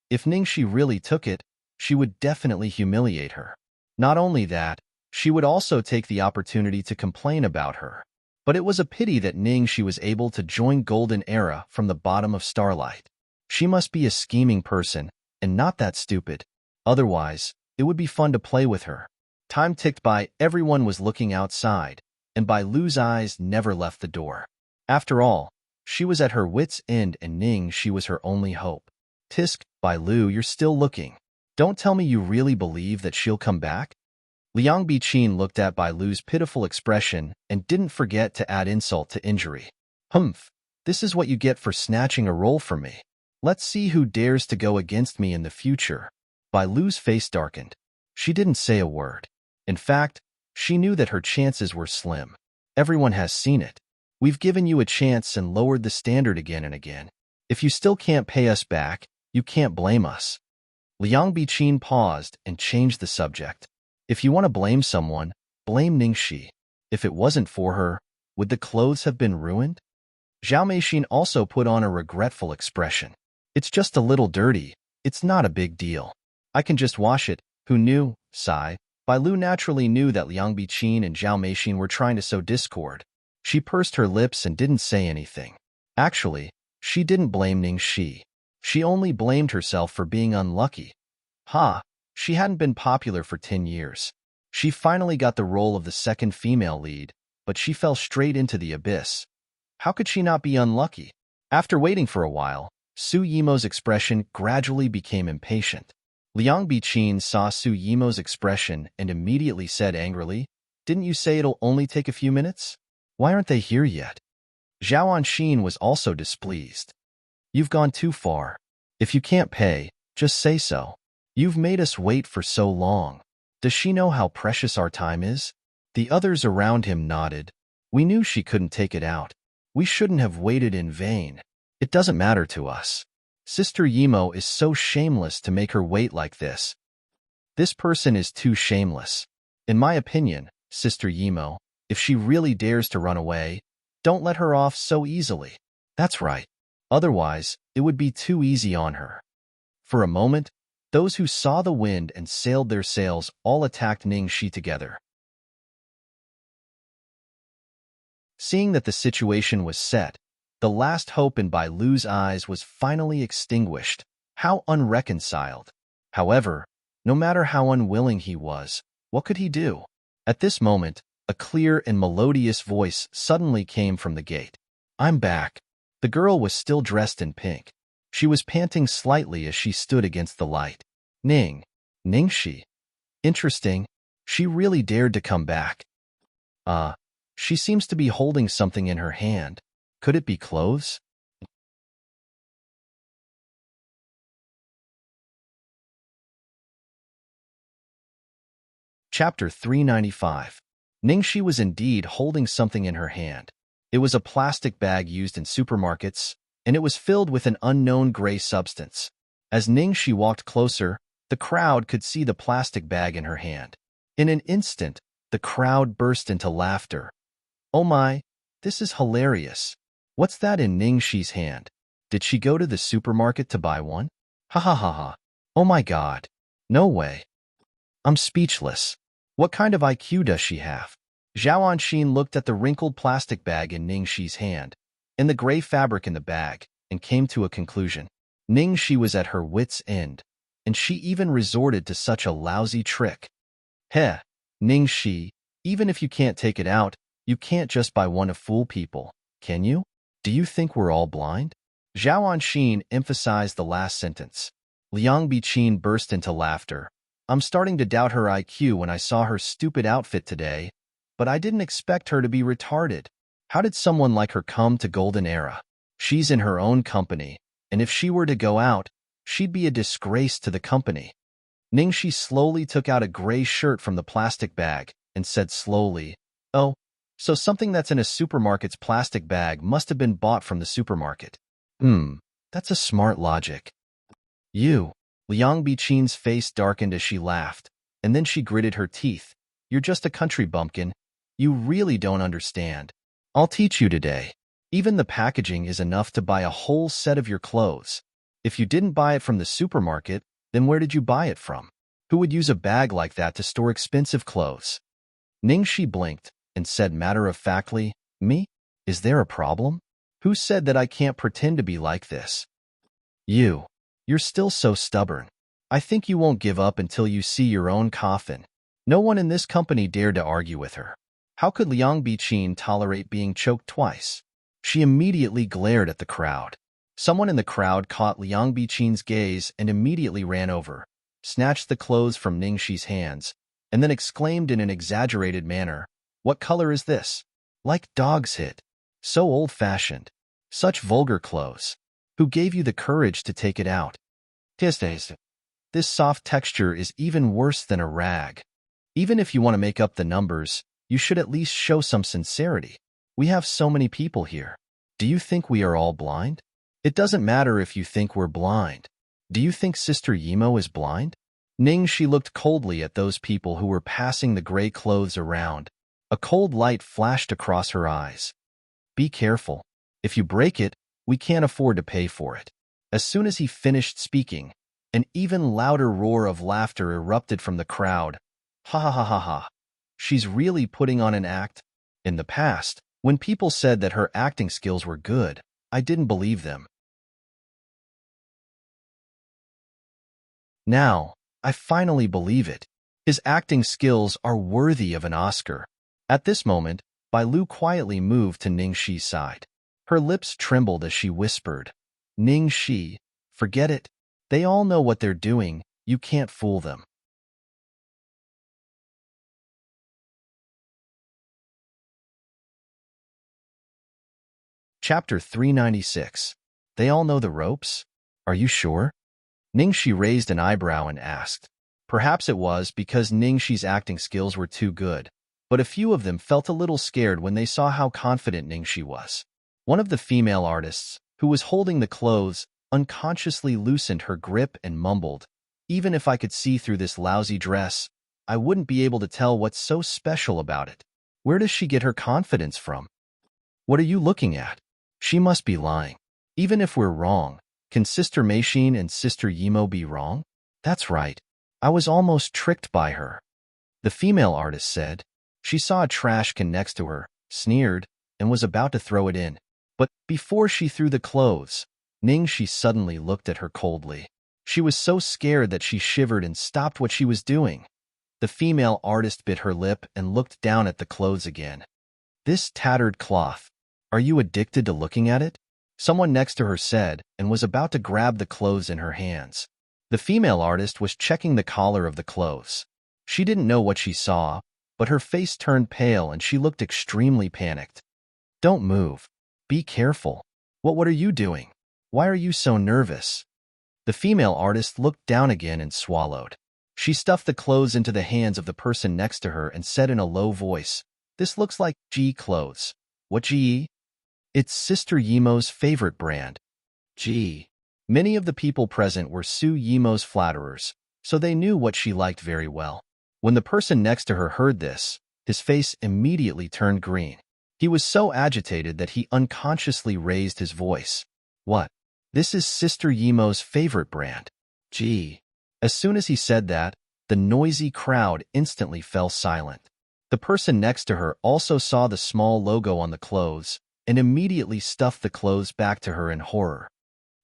If Ningxi really took it, she would definitely humiliate her. Not only that, she would also take the opportunity to complain about her. But it was a pity that Ningxi was able to join Golden Era from the bottom of Starlight. She must be a scheming person, and not that stupid. Otherwise, it would be fun to play with her. Time ticked by, everyone was looking outside, and Bai Lu's eyes never left the door. After all, she was at her wit's end and Ningxi was her only hope. Tisk, Bai Lu, you're still looking. Don't tell me you really believe that she'll come back? Liang Bichin looked at Bai Lu's pitiful expression and didn't forget to add insult to injury. Humph, this is what you get for snatching a role from me. Let's see who dares to go against me in the future. Bai Lu's face darkened. She didn't say a word. In fact, she knew that her chances were slim. Everyone has seen it. We've given you a chance and lowered the standard again and again. If you still can't pay us back, you can't blame us. Liang Biqin paused and changed the subject. If you want to blame someone, blame Ningxi. If it wasn't for her, would the clothes have been ruined? Zhao Meixin also put on a regretful expression. It's just a little dirty. It's not a big deal. I can just wash it. Who knew? Sigh. Bai Lu naturally knew that Liang Biqin and Zhao Meixin were trying to sow discord. She pursed her lips and didn't say anything. Actually, she didn't blame Ningxi. She only blamed herself for being unlucky. She hadn't been popular for 10 years. She finally got the role of the second female lead, but she fell straight into the abyss. How could she not be unlucky? After waiting for a while, Su Yimo's expression gradually became impatient. Liang Biqin saw Su Yimo's expression and immediately said angrily, "Didn't you say it'll only take a few minutes? Why aren't they here yet?" Zhao Anxin was also displeased. "You've gone too far. If you can't pay, just say so. You've made us wait for so long. Does she know how precious our time is?" The others around him nodded. "We knew she couldn't take it out. We shouldn't have waited in vain. It doesn't matter to us. Sister Yimo is so shameless to make her wait like this. This person is too shameless. In my opinion, Sister Yimo, if she really dares to run away, don't let her off so easily." "That's right. Otherwise, it would be too easy on her." For a moment, those who saw the wind and sailed their sails all attacked Ningxi together. Seeing that the situation was set, the last hope in Bai Lu's eyes was finally extinguished. How unreconciled. However, no matter how unwilling he was, what could he do? At this moment, a clear and melodious voice suddenly came from the gate. "I'm back." The girl was still dressed in pink. She was panting slightly as she stood against the light. Ningxi. Interesting. She really dared to come back. She seems to be holding something in her hand. Could it be clothes? Chapter 395. Ningxi was indeed holding something in her hand. It was a plastic bag used in supermarkets, and it was filled with an unknown gray substance. As Ningxi walked closer, the crowd could see the plastic bag in her hand. In an instant, the crowd burst into laughter. "Oh my, this is hilarious. What's that in Ningxi's hand? Did she go to the supermarket to buy one? Ha ha ha ha. Oh my god. No way. I'm speechless. What kind of IQ does she have?" Zhao Anxin looked at the wrinkled plastic bag in Ningxi's hand, and the gray fabric in the bag, and came to a conclusion. Ningxi was at her wit's end, and she even resorted to such a lousy trick. "Heh, Ningxi, even if you can't take it out, you can't just buy one to fool people, can you? Do you think we're all blind?" Zhao Anxin emphasized the last sentence. Liang Biqin burst into laughter. "I'm starting to doubt her IQ when I saw her stupid outfit today, but I didn't expect her to be retarded. How did someone like her come to Golden Era? She's in her own company, and if she were to go out, she'd be a disgrace to the company." Ningxi slowly took out a gray shirt from the plastic bag and said slowly, "Oh, so something that's in a supermarket's plastic bag must have been bought from the supermarket. That's a smart logic." "You." Liang Biqin's face darkened as she laughed, and then she gritted her teeth. "You're just a country bumpkin. You really don't understand. I'll teach you today. Even the packaging is enough to buy a whole set of your clothes. If you didn't buy it from the supermarket, then where did you buy it from? Who would use a bag like that to store expensive clothes?" Ningxi blinked and said matter-of-factly, "Me? Is there a problem? Who said that I can't pretend to be like this?" You're still so stubborn. I think you won't give up until you see your own coffin." No one in this company dared to argue with her. How could Liang Biqin tolerate being choked twice? She immediately glared at the crowd. Someone in the crowd caught Liang Biqin's gaze and immediately ran over, snatched the clothes from Ningxi's hands, and then exclaimed in an exaggerated manner, "What color is this? Like dog's hit. So old-fashioned. Such vulgar clothes. Who gave you the courage to take it out? This soft texture is even worse than a rag. Even if you want to make up the numbers, you should at least show some sincerity. We have so many people here. Do you think we are all blind? It doesn't matter if you think we're blind. Do you think Sister Yimo is blind? Ning, she looked coldly at those people who were passing the gray clothes around. A cold light flashed across her eyes. Be careful. If you break it, we can't afford to pay for it. As soon as he finished speaking, an even louder roar of laughter erupted from the crowd. Ha ha ha ha ha. She's really putting on an act? In the past, when people said that her acting skills were good, I didn't believe them. Now, I finally believe it. His acting skills are worthy of an Oscar. At this moment, Bai Lu quietly moved to Ning Shi's side. Her lips trembled as she whispered, Ning Shi, forget it. They all know what they're doing. You can't fool them. Chapter 396. They all know the ropes? Are you sure? Ning Shi raised an eyebrow and asked. Perhaps it was because Ning Shi's acting skills were too good, but a few of them felt a little scared when they saw how confident Ning Shi was. One of the female artists, who was holding the clothes, unconsciously loosened her grip and mumbled, Even if I could see through this lousy dress, I wouldn't be able to tell what's so special about it. Where does she get her confidence from? What are you looking at? She must be lying. Even if we're wrong, can Sister Meishin and Sister Yimo be wrong? That's right. I was almost tricked by her. The female artist said. She saw a trash can next to her, sneered, and was about to throw it in. But before she threw the clothes, Ning Shi suddenly looked at her coldly. She was so scared that she shivered and stopped what she was doing. The female artist bit her lip and looked down at the clothes again. This tattered cloth. Are you addicted to looking at it? Someone next to her said, and was about to grab the clothes in her hands. The female artist was checking the collar of the clothes. She didn't know what she saw, but her face turned pale and she looked extremely panicked. Don't move. Be careful. What are you doing? Why are you so nervous? The female artist looked down again and swallowed. She stuffed the clothes into the hands of the person next to her and said in a low voice, This looks like G clothes. What G? It's Sister Yimo's favorite brand. G. Many of the people present were Su Yimo's flatterers, so they knew what she liked very well. When the person next to her heard this, his face immediately turned green. He was so agitated that he unconsciously raised his voice. What? This is Sister Yimo's favorite brand. Gee. As soon as he said that, the noisy crowd instantly fell silent. The person next to her also saw the small logo on the clothes and immediately stuffed the clothes back to her in horror.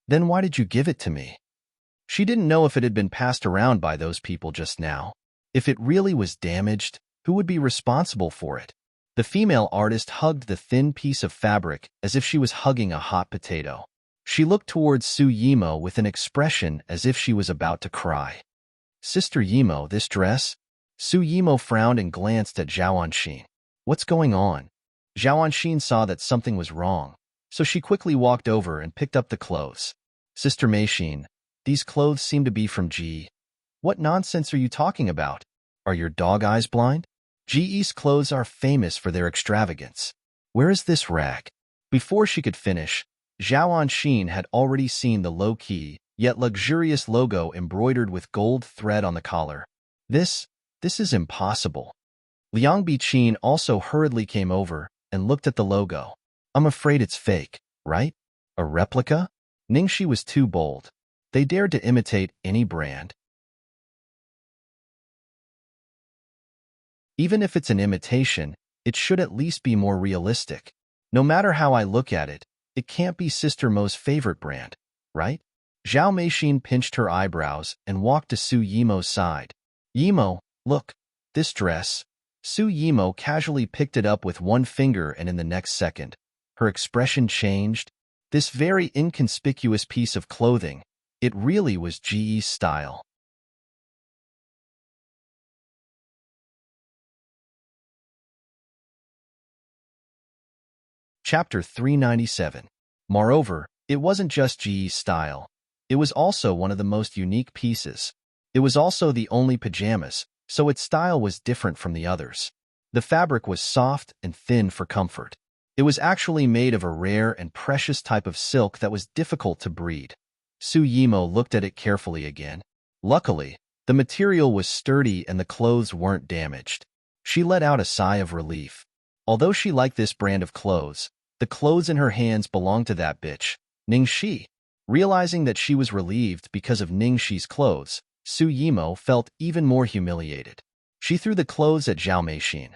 Then why did you give it to me? She didn't know if it had been passed around by those people just now. If it really was damaged, who would be responsible for it? The female artist hugged the thin piece of fabric as if she was hugging a hot potato. She looked towards Su Yimo with an expression as if she was about to cry. Sister Yimo, this dress? Su Yimo frowned and glanced at Zhao Anxin. What's going on? Zhao Anxin saw that something was wrong, so she quickly walked over and picked up the clothes. Sister Meishin, these clothes seem to be from Ji. What nonsense are you talking about? Are your dog eyes blind? Ji's clothes are famous for their extravagance. Where is this rag? Before she could finish, Zhao Anxin had already seen the low-key, yet luxurious logo embroidered with gold thread on the collar. This is impossible. Liang Biqin also hurriedly came over and looked at the logo. I'm afraid it's fake, right? A replica? Ningxi was too bold. They dared to imitate any brand. Even if it's an imitation, it should at least be more realistic. No matter how I look at it, it can't be Sister Mo's favorite brand, right? Zhao Meishin pinched her eyebrows and walked to Su Yimo's side. Yimo, look, this dress. Su Yimo casually picked it up with one finger and in the next second, her expression changed. This very inconspicuous piece of clothing, it really was Ji's style. Chapter 397. Moreover, it wasn't just Ji's style. It was also one of the most unique pieces. It was also the only pajamas, so its style was different from the others. The fabric was soft and thin for comfort. It was actually made of a rare and precious type of silk that was difficult to breed. Su Yimo looked at it carefully again. Luckily, the material was sturdy and the clothes weren't damaged. She let out a sigh of relief. Although she liked this brand of clothes, the clothes in her hands belonged to that bitch, Ningxi. Realizing that she was relieved because of Ningxi's clothes, Su Yimo felt even more humiliated. She threw the clothes at Zhao Meixin.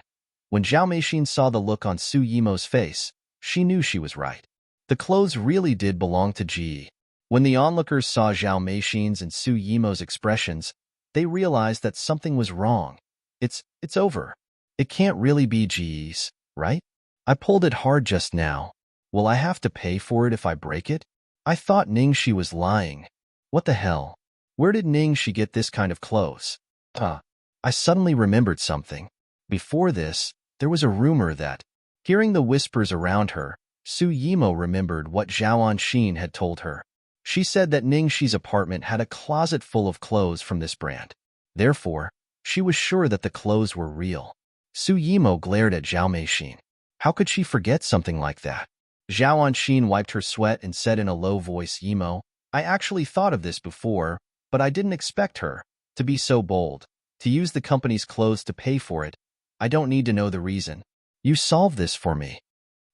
When Zhao Meixin saw the look on Su Yimo's face, she knew she was right. The clothes really did belong to Ji. When the onlookers saw Zhao Meixin's and Su Yimo's expressions, they realized that something was wrong. It's over. It can't really be Ji's, right? I pulled it hard just now. Will I have to pay for it if I break it? I thought Ningxi was lying. What the hell? Where did Ningxi get this kind of clothes? I suddenly remembered something. Before this, there was a rumor that, hearing the whispers around her, Su Yimo remembered what Zhao Anxin had told her. She said that Ningxi's apartment had a closet full of clothes from this brand. Therefore, she was sure that the clothes were real. Su Yimo glared at Zhao Meixin. How could she forget something like that? Zhao Anxin wiped her sweat and said in a low voice, Yimo, I actually thought of this before, but I didn't expect her to be so bold, to use the company's clothes to pay for it. I don't need to know the reason. You solve this for me.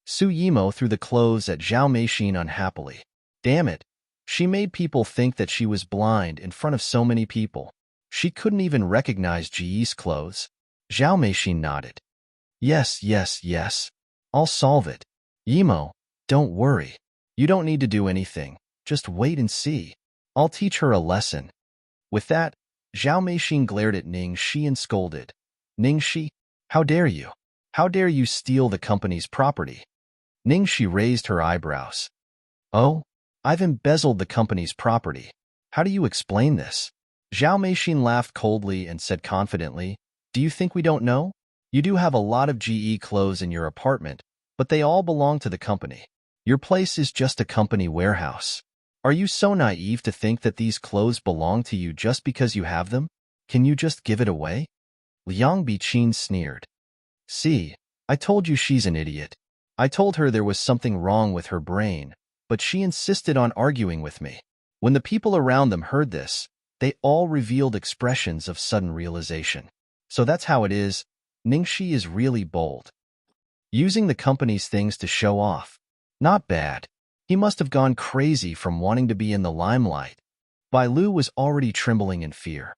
Su Yimo threw the clothes at Zhao Meixin unhappily. Damn it. She made people think that she was blind in front of so many people. She couldn't even recognize Ji's clothes. Zhao Meixin nodded. Yes. I'll solve it. Yimo, don't worry. You don't need to do anything. Just wait and see. I'll teach her a lesson. With that, Zhao Meixin glared at Ningxi and scolded. Ningxi, how dare you? How dare you steal the company's property? Ningxi raised her eyebrows. Oh, I've embezzled the company's property. How do you explain this? Zhao Meixin laughed coldly and said confidently, Do you think we don't know? You do have a lot of GE clothes in your apartment, but they all belong to the company. Your place is just a company warehouse. Are you so naive to think that these clothes belong to you just because you have them? Can you just give it away? Liang Biqin sneered. See, I told you she's an idiot. I told her there was something wrong with her brain, but she insisted on arguing with me. When the people around them heard this, they all revealed expressions of sudden realization. So that's how it is. Ningxi is really bold. Using the company's things to show off. Not bad. He must have gone crazy from wanting to be in the limelight. Bai Lu was already trembling in fear.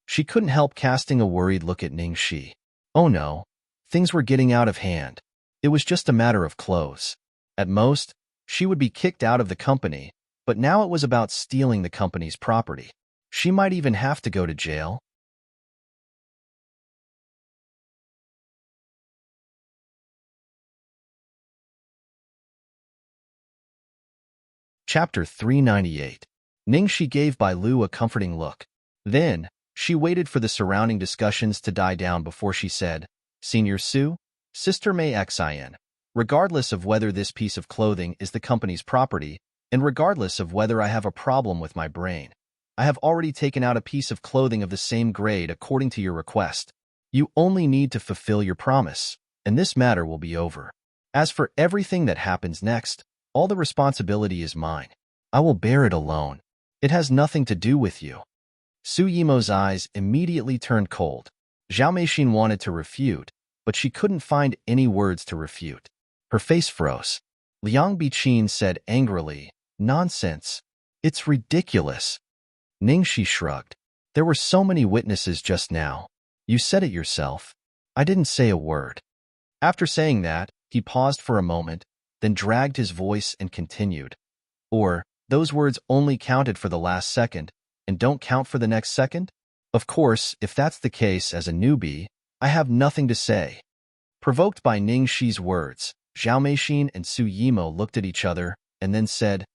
She couldn't help casting a worried look at Ningxi. Oh no, things were getting out of hand. It was just a matter of clothes. At most, she would be kicked out of the company, but now it was about stealing the company's property. She might even have to go to jail. Chapter 398. Ningxi gave Bai Lu a comforting look. Then, she waited for the surrounding discussions to die down before she said, Senior Su, Sister Mei Xin, regardless of whether this piece of clothing is the company's property, and regardless of whether I have a problem with my brain, I have already taken out a piece of clothing of the same grade according to your request. You only need to fulfill your promise, and this matter will be over. As for everything that happens next, all the responsibility is mine. I will bear it alone. It has nothing to do with you. Su Yimo's eyes immediately turned cold. Zhao Meixin wanted to refute, but she couldn't find any words to refute. Her face froze. Liang Biqin said angrily, Nonsense. It's ridiculous. Ningxi shrugged. There were so many witnesses just now. You said it yourself. I didn't say a word. After saying that, he paused for a moment, then dragged his voice and continued. Or, those words only counted for the last second, and don't count for the next second? Of course, if that's the case as a newbie, I have nothing to say. Provoked by Ningxi's words, Zhao Meixin and Su Yimo looked at each other and then said,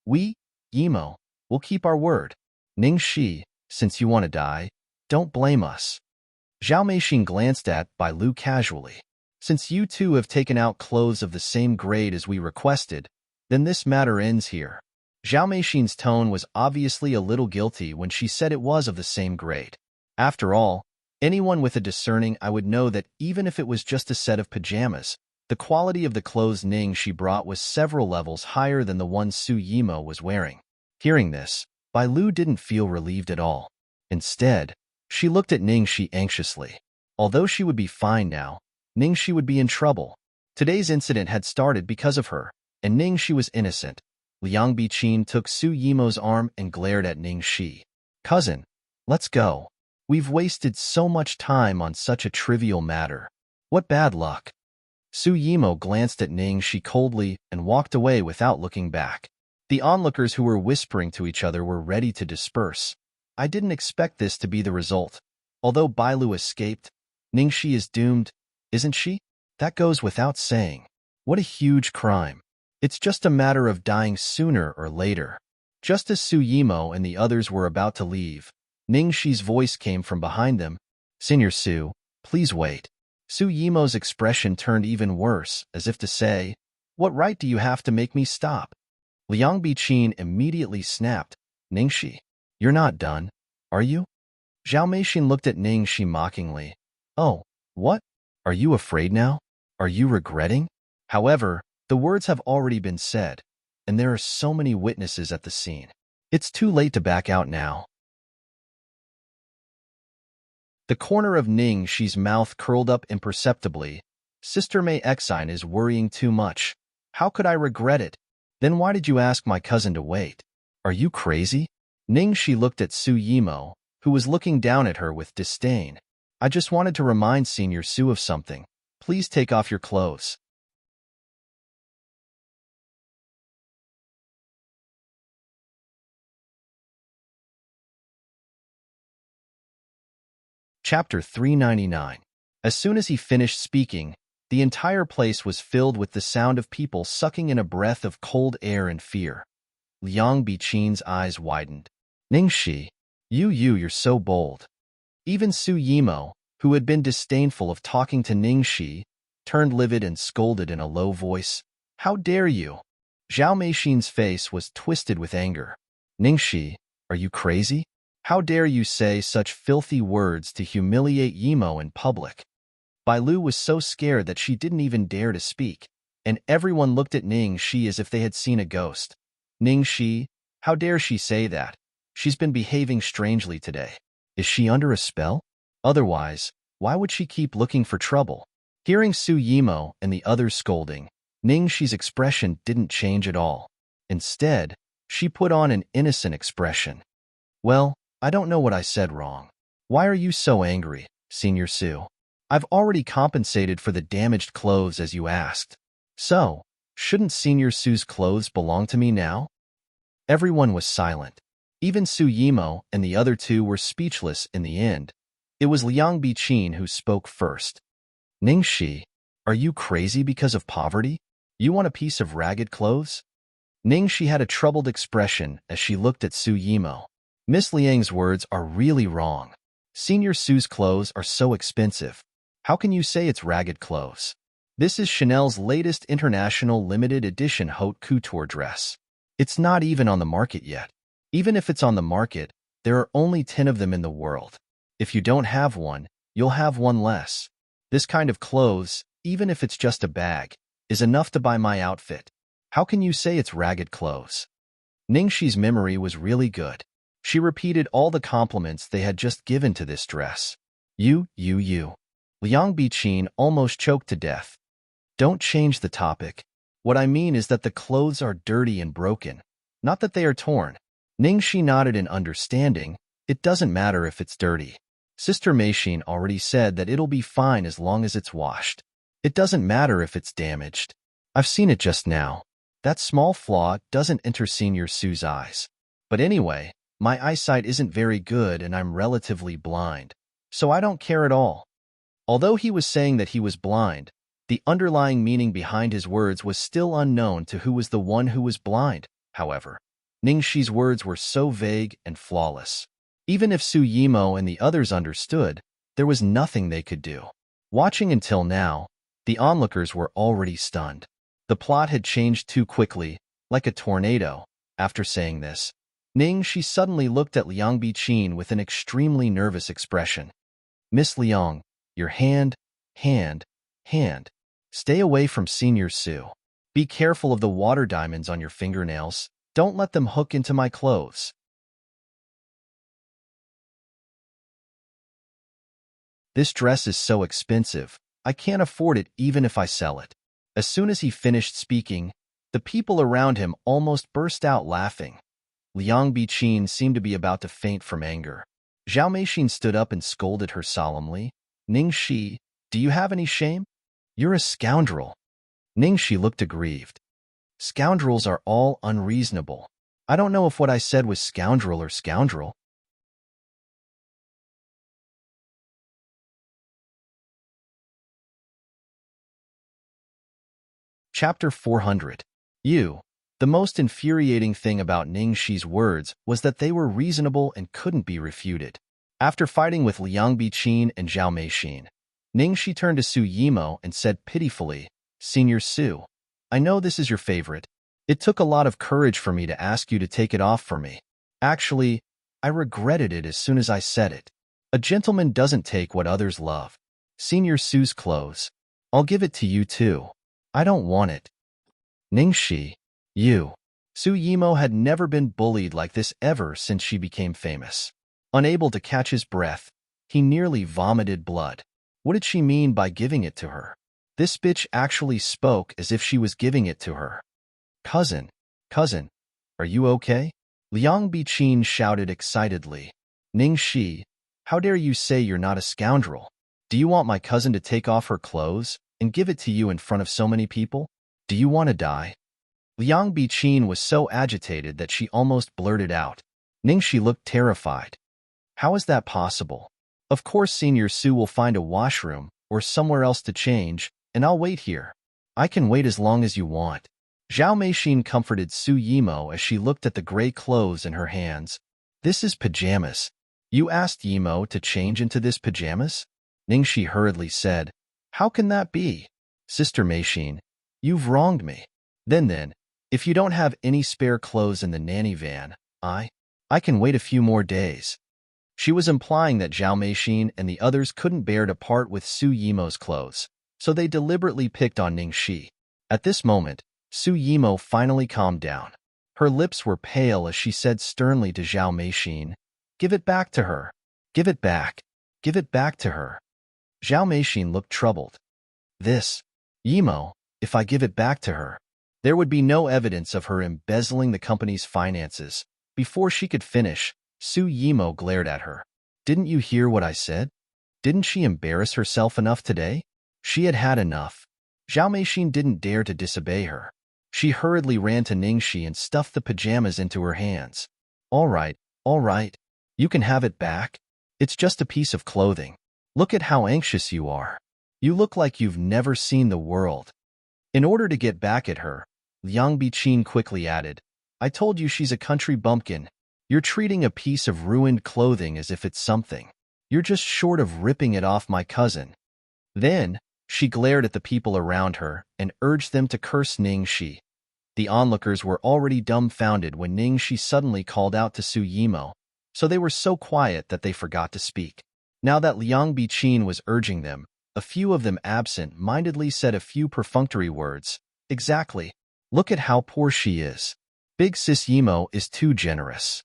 We, Yimo, will keep our word. Ningxi, since you want to die, don't blame us. Zhao Meixin glanced at Bai Lu casually. Since you two have taken out clothes of the same grade as we requested, then this matter ends here. Zhao Meixin's tone was obviously a little guilty when she said it was of the same grade. After all, Anyone with a discerning eye would know that even if it was just a set of pajamas, the quality of the clothes Ningxi brought was several levels higher than the one Su Yimo was wearing. Hearing this, Bai Lu didn't feel relieved at all. Instead, she looked at Ningxi anxiously. Although she would be fine now, Ningxi would be in trouble. Today's incident had started because of her, and Ningxi was innocent. Liang Biqin took Su Yimo's arm and glared at Ningxi. "Cousin, let's go. We've wasted so much time on such a trivial matter. What bad luck." Su Yimo glanced at Ningxi coldly and walked away without looking back. The onlookers who were whispering to each other were ready to disperse. I didn't expect this to be the result. Although Bai Lu escaped, Ningxi is doomed, isn't she? That goes without saying. What a huge crime. It's just a matter of dying sooner or later. Just as Su Yimo and the others were about to leave, Ningxi's voice came from behind them. "Senior Su, please wait." Su Yimo's expression turned even worse, as if to say, "What right do you have to make me stop?" Liang Biqin immediately snapped, "Ningxi, you're not done, are you?" Zhao Meixin looked at Ningxi mockingly. "Oh, what? Are you afraid now? Are you regretting?" However, the words have already been said, and there are so many witnesses at the scene. It's too late to back out now. The corner of Ningxi's mouth curled up imperceptibly. Sister Mei Xine is worrying too much. How could I regret it? Then why did you ask my cousin to wait? Are you crazy? Ningxi looked at Su Yimo, who was looking down at her with disdain. I just wanted to remind Senior Su of something. Please take off your clothes. Chapter 399. As soon as he finished speaking, the entire place was filled with the sound of people sucking in a breath of cold air and fear. Liang Biqin's eyes widened. Ningxi, you're so bold. Even Su Yimo, who had been disdainful of talking to Ningxi, turned livid and scolded in a low voice. How dare you? Zhao Meixin's face was twisted with anger. Ningxi, are you crazy? How dare you say such filthy words to humiliate Yimo in public? Bai Lu was so scared that she didn't even dare to speak, and everyone looked at Ningxi as if they had seen a ghost. Ningxi, how dare she say that? She's been behaving strangely today. Is she under a spell? Otherwise, why would she keep looking for trouble? Hearing Su Yimo and the others scolding, Ningxi's expression didn't change at all. Instead, she put on an innocent expression. Well, I don't know what I said wrong. Why are you so angry, Senior Su? I've already compensated for the damaged clothes as you asked. So, shouldn't Senior Su's clothes belong to me now? Everyone was silent. Even Su Yimo and the other two were speechless in the end. It was Liang Biqin who spoke first. Ningxi, are you crazy because of poverty? You want a piece of ragged clothes? Ningxi had a troubled expression as she looked at Su Yimo. Miss Liang's words are really wrong. Senior Su's clothes are so expensive. How can you say it's ragged clothes? This is Chanel's latest international limited edition haute couture dress. It's not even on the market yet. Even if it's on the market, there are only 10 of them in the world. If you don't have one, you'll have one less. This kind of clothes, even if it's just a bag, is enough to buy my outfit. How can you say it's ragged clothes? Ningxi's memory was really good. She repeated all the compliments they had just given to this dress. You. Liang Biqin almost choked to death. Don't change the topic. What I mean is that the clothes are dirty and broken, not that they are torn. Ningxi nodded in understanding. It doesn't matter if it's dirty. Sister Meixin already said that it'll be fine as long as it's washed. It doesn't matter if it's damaged. I've seen it just now. That small flaw doesn't enter Senior Su's eyes. But anyway, my eyesight isn't very good and I'm relatively blind, so I don't care at all. Although he was saying that he was blind, the underlying meaning behind his words was still unknown to who was the one who was blind, however. Ningxi's words were so vague and flawless. Even if Su Yimo and the others understood, there was nothing they could do. Watching until now, the onlookers were already stunned. The plot had changed too quickly, like a tornado. After saying this, Ningxi suddenly looked at Liang Biqin with an extremely nervous expression. Miss Liang, your hand, hand, hand. Stay away from Senior Su. Be careful of the water diamonds on your fingernails. Don't let them hook into my clothes. This dress is so expensive. I can't afford it even if I sell it. As soon as he finished speaking, the people around him almost burst out laughing. Liang Biqin seemed to be about to faint from anger. Zhao Meixin stood up and scolded her solemnly. Ningxi, do you have any shame? You're a scoundrel. Ningxi looked aggrieved. Scoundrels are all unreasonable. I don't know if what I said was scoundrel or scoundrel. Chapter 400. The most infuriating thing about Ningxi's words was that they were reasonable and couldn't be refuted. After fighting with Liang Biqin and Zhao Meixin, Ningxi turned to Su Yimo and said pitifully, Senior Su, I know this is your favorite. It took a lot of courage for me to ask you to take it off for me. Actually, I regretted it as soon as I said it. A gentleman doesn't take what others love. Senior Su's clothes. I'll give it to you too. I don't want it. Ningxi, you. Su Yimo had never been bullied like this ever since she became famous. Unable to catch his breath, he nearly vomited blood. What did she mean by giving it to her? This bitch actually spoke as if she was giving it to her. Cousin, are you okay? Liang Biqin shouted excitedly. Ningxi, how dare you say you're not a scoundrel? Do you want my cousin to take off her clothes and give it to you in front of so many people? Do you want to die? Liang Biqin was so agitated that she almost blurted out. Ningxi looked terrified. How is that possible? Of course Senior Su will find a washroom or somewhere else to change, and I'll wait here. I can wait as long as you want. Zhao Meixin comforted Su Yimo as she looked at the gray clothes in her hands. This is pajamas. You asked Yimo to change into this pajamas? Ningxi hurriedly said. How can that be? Sister Meixin, you've wronged me. Then, if you don't have any spare clothes in the nanny van, I can wait a few more days. She was implying that Zhao Meixin and the others couldn't bear to part with Su Yimo's clothes, so they deliberately picked on Ningxi. At this moment, Su Yimo finally calmed down. Her lips were pale as she said sternly to Zhao Meixin, Give it back to her. Give it back. Give it back to her. Zhao Meixin looked troubled. Yimo, if I give it back to her, there would be no evidence of her embezzling the company's finances. Before she could finish, Su Yimo glared at her. Didn't you hear what I said? Didn't she embarrass herself enough today? She had had enough. Zhao Meixin didn't dare to disobey her. She hurriedly ran to Ningxi and stuffed the pajamas into her hands. All right. You can have it back. It's just a piece of clothing. Look at how anxious you are. You look like you've never seen the world. In order to get back at her, Liang Biqin quickly added, I told you she's a country bumpkin. You're treating a piece of ruined clothing as if it's something. You're just short of ripping it off my cousin. Then, she glared at the people around her and urged them to curse Ningxi. The onlookers were already dumbfounded when Ningxi suddenly called out to Su Yimo, so they were so quiet that they forgot to speak. Now that Liang Biqin was urging them, a few of them absent-mindedly said a few perfunctory words. Exactly. Look at how poor she is. Big Sis Yimo is too generous.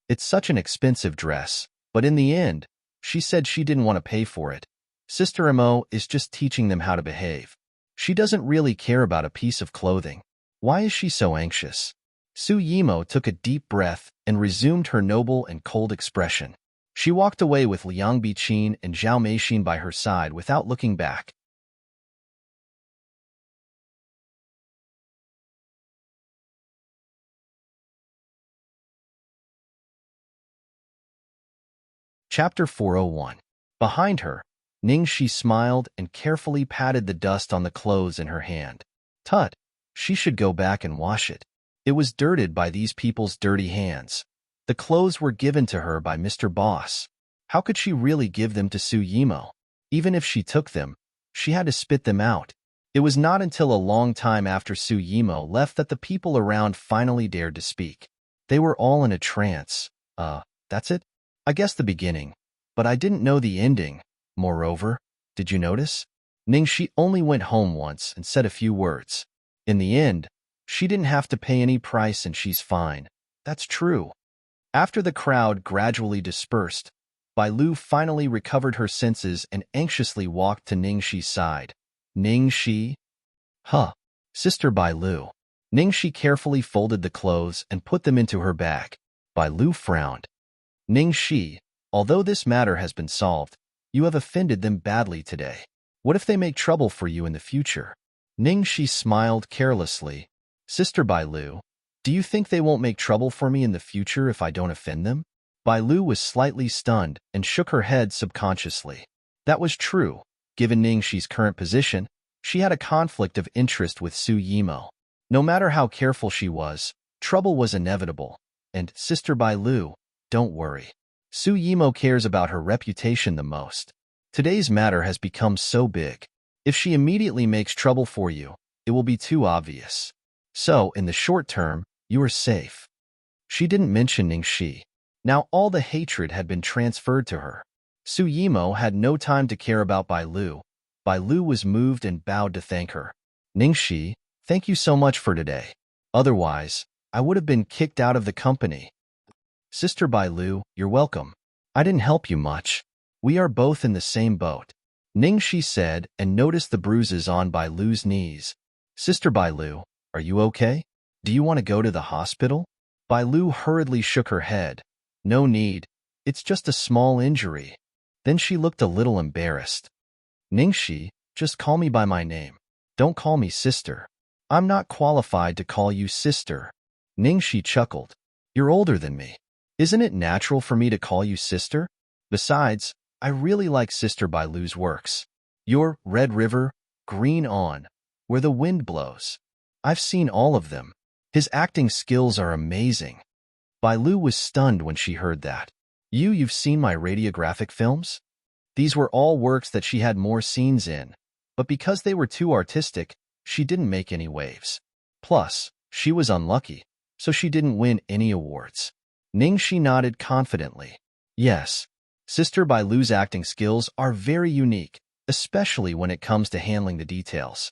It's such an expensive dress, but in the end, she said she didn't want to pay for it. Sister Mo is just teaching them how to behave. She doesn't really care about a piece of clothing. Why is she so anxious? Su Yimo took a deep breath and resumed her noble and cold expression. She walked away with Liang Biqin and Zhao Meixin by her side without looking back. Chapter 401. Behind her, Ningxi smiled and carefully patted the dust on the clothes in her hand. Tut, she should go back and wash it. It was dirted by these people's dirty hands. The clothes were given to her by Mr. Boss. How could she really give them to Su Yimo? Even if she took them, she had to spit them out. It was not until a long time after Su Yimo left that the people around finally dared to speak. They were all in a trance. That's it? I guess the beginning. But I didn't know the ending. Moreover, did you notice? Ningxi only went home once and said a few words. In the end, she didn't have to pay any price and she's fine. That's true. After the crowd gradually dispersed, Bai Lu finally recovered her senses and anxiously walked to Ningxi's side. Ningxi? Huh. Sister Bai Lu. Ningxi carefully folded the clothes and put them into her bag. Bai Lu frowned. Ningxi, although this matter has been solved, you have offended them badly today. What if they make trouble for you in the future? Ningxi smiled carelessly. Sister Bai Lu, do you think they won't make trouble for me in the future if I don't offend them? Bai Lu was slightly stunned and shook her head subconsciously. That was true. Given Ningxi's current position, she had a conflict of interest with Su Yimo. No matter how careful she was, trouble was inevitable. And, Sister Bai Lu, don't worry. Su Yimo cares about her reputation the most. Today's matter has become so big. If she immediately makes trouble for you, it will be too obvious. So, in the short term, you are safe. She didn't mention Ningxi. Now all the hatred had been transferred to her. Su Yimo had no time to care about Bai Lu. Bai Lu was moved and bowed to thank her. Ningxi, thank you so much for today. Otherwise, I would have been kicked out of the company. Sister Bai Lu, you're welcome. I didn't help you much. We are both in the same boat. Ningxi said and noticed the bruises on Bai Lu's knees. Sister Bai Lu, are you okay? Do you want to go to the hospital? Bai Lu hurriedly shook her head. No need. It's just a small injury. Then she looked a little embarrassed. Ningxi, just call me by my name. Don't call me sister. I'm not qualified to call you sister. Ningxi chuckled. You're older than me. Isn't it natural for me to call you sister? Besides, I really like Sister Bai Lu's works. Your Red River, Green On, Where the Wind Blows. I've seen all of them. His acting skills are amazing. Bai Lu was stunned when she heard that. You've seen my radiographic films? These were all works that she had more scenes in, but because they were too artistic, she didn't make any waves. Plus, she was unlucky, so she didn't win any awards. Ningxi nodded confidently. Yes, Sister Bai Lu's acting skills are very unique, especially when it comes to handling the details.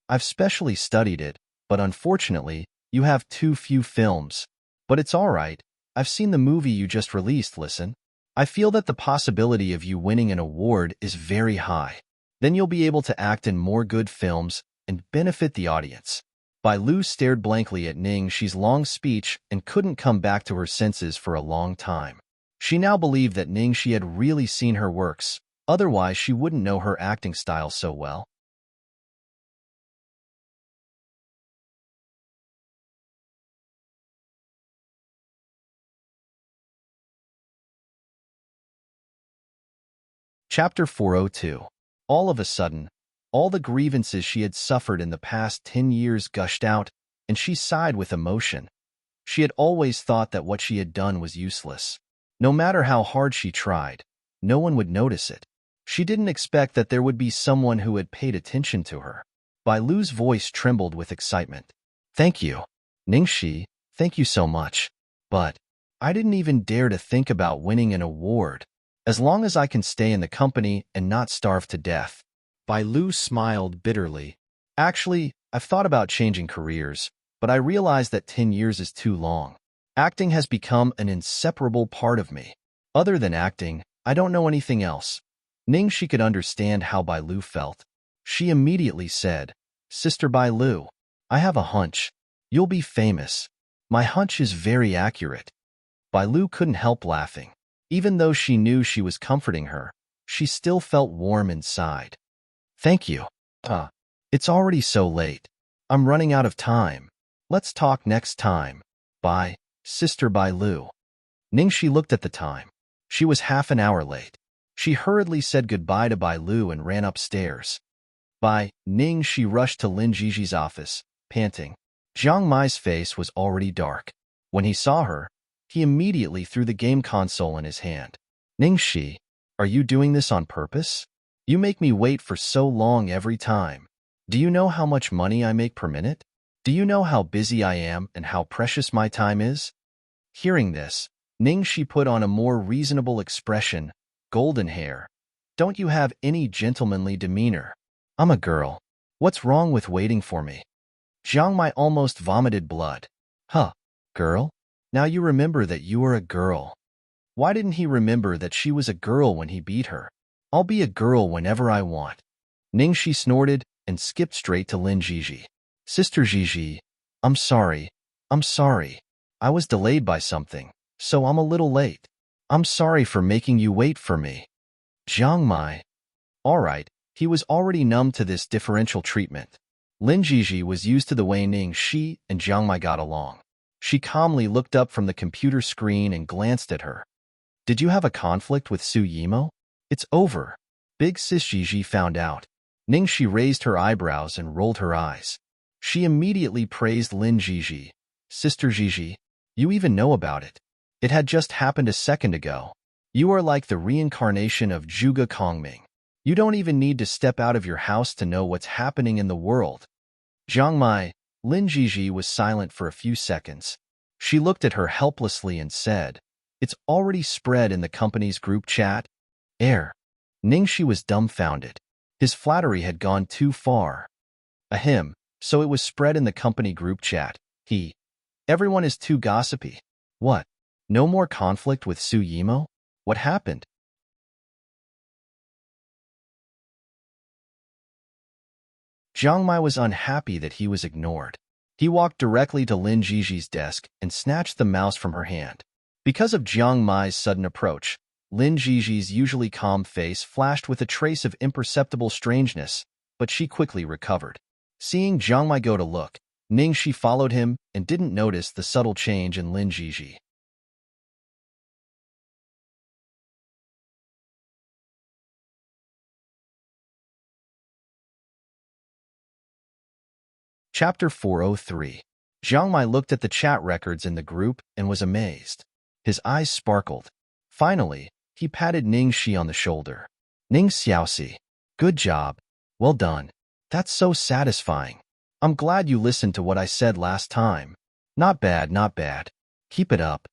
I've specially studied it, but unfortunately, you have too few films. But it's all right. I've seen the movie you just released, listen. I feel that the possibility of you winning an award is very high. Then you'll be able to act in more good films and benefit the audience. Bai Lu stared blankly at Ningxi's long speech and couldn't come back to her senses for a long time. She now believed that Ningxi had really seen her works, otherwise she wouldn't know her acting style so well. Chapter 402. All of a sudden, all the grievances she had suffered in the past 10 years gushed out, and she sighed with emotion. She had always thought that what she had done was useless. No matter how hard she tried, no one would notice it. She didn't expect that there would be someone who had paid attention to her. Bai Lu's voice trembled with excitement. Thank you. Ningxi, thank you so much. But I didn't even dare to think about winning an award. As long as I can stay in the company and not starve to death. Bai Lu smiled bitterly. Actually, I've thought about changing careers, but I realize that 10 years is too long. Acting has become an inseparable part of me. Other than acting, I don't know anything else. Ningxi could understand how Bai Lu felt. She immediately said, Sister Bai Lu, I have a hunch. You'll be famous. My hunch is very accurate. Bai Lu couldn't help laughing. Even though she knew she was comforting her, she still felt warm inside. Thank you. It's already so late. I'm running out of time. Let's talk next time. Bye, Sister Bai Lu. Ningxi looked at the time. She was half an hour late. She hurriedly said goodbye to Bai Lu and ran upstairs. Bai Ningxi rushed to Lin Jiji's office, panting. Jiang Mai's face was already dark. When he saw her, he immediately threw the game console in his hand. Ningxi, are you doing this on purpose? You make me wait for so long every time. Do you know how much money I make per minute? Do you know how busy I am and how precious my time is? Hearing this, Ningxi put on a more reasonable expression, golden hair. Don't you have any gentlemanly demeanor? I'm a girl. What's wrong with waiting for me? Jiang Mai almost vomited blood. Huh, girl? Now you remember that you are a girl. Why didn't he remember that she was a girl when he beat her? I'll be a girl whenever I want. Ningxi snorted and skipped straight to Lin Jiji. Sister Jiji, I'm sorry. I was delayed by something, so I'm a little late. I'm sorry for making you wait for me. Jiang Mai. All right, he was already numb to this differential treatment. Lin Jiji was used to the way Ningxi and Jiang Mai got along. She calmly looked up from the computer screen and glanced at her. Did you have a conflict with Su Yimo? It's over. Big Sis Jiji found out. Ningxi raised her eyebrows and rolled her eyes. She immediately praised Lin Jiji. Sister Jiji, you even know about it. It had just happened a second ago. You are like the reincarnation of Zhuge Kongming. You don't even need to step out of your house to know what's happening in the world. Jiang Mai, Lin Jiji was silent for a few seconds. She looked at her helplessly and said, It's already spread in the company's group chat. Ningxi was dumbfounded. His flattery had gone too far. Ahem, so it was spread in the company group chat. Everyone is too gossipy. What? No more conflict with Su Yimo? What happened? Jiang Mai was unhappy that he was ignored. He walked directly to Lin Jiji's desk and snatched the mouse from her hand. Because of Jiang Mai's sudden approach, Lin Jiji's usually calm face flashed with a trace of imperceptible strangeness, but she quickly recovered. Seeing Jiang Mai go to look, Ningxi followed him and didn't notice the subtle change in Lin Jiji. Chapter 403. Jiang Mai looked at the chat records in the group and was amazed. His eyes sparkled. Finally, he patted Ningxi on the shoulder. Ning Xiaoxi, good job. Well done. That's so satisfying. I'm glad you listened to what I said last time. Not bad, not bad. Keep it up.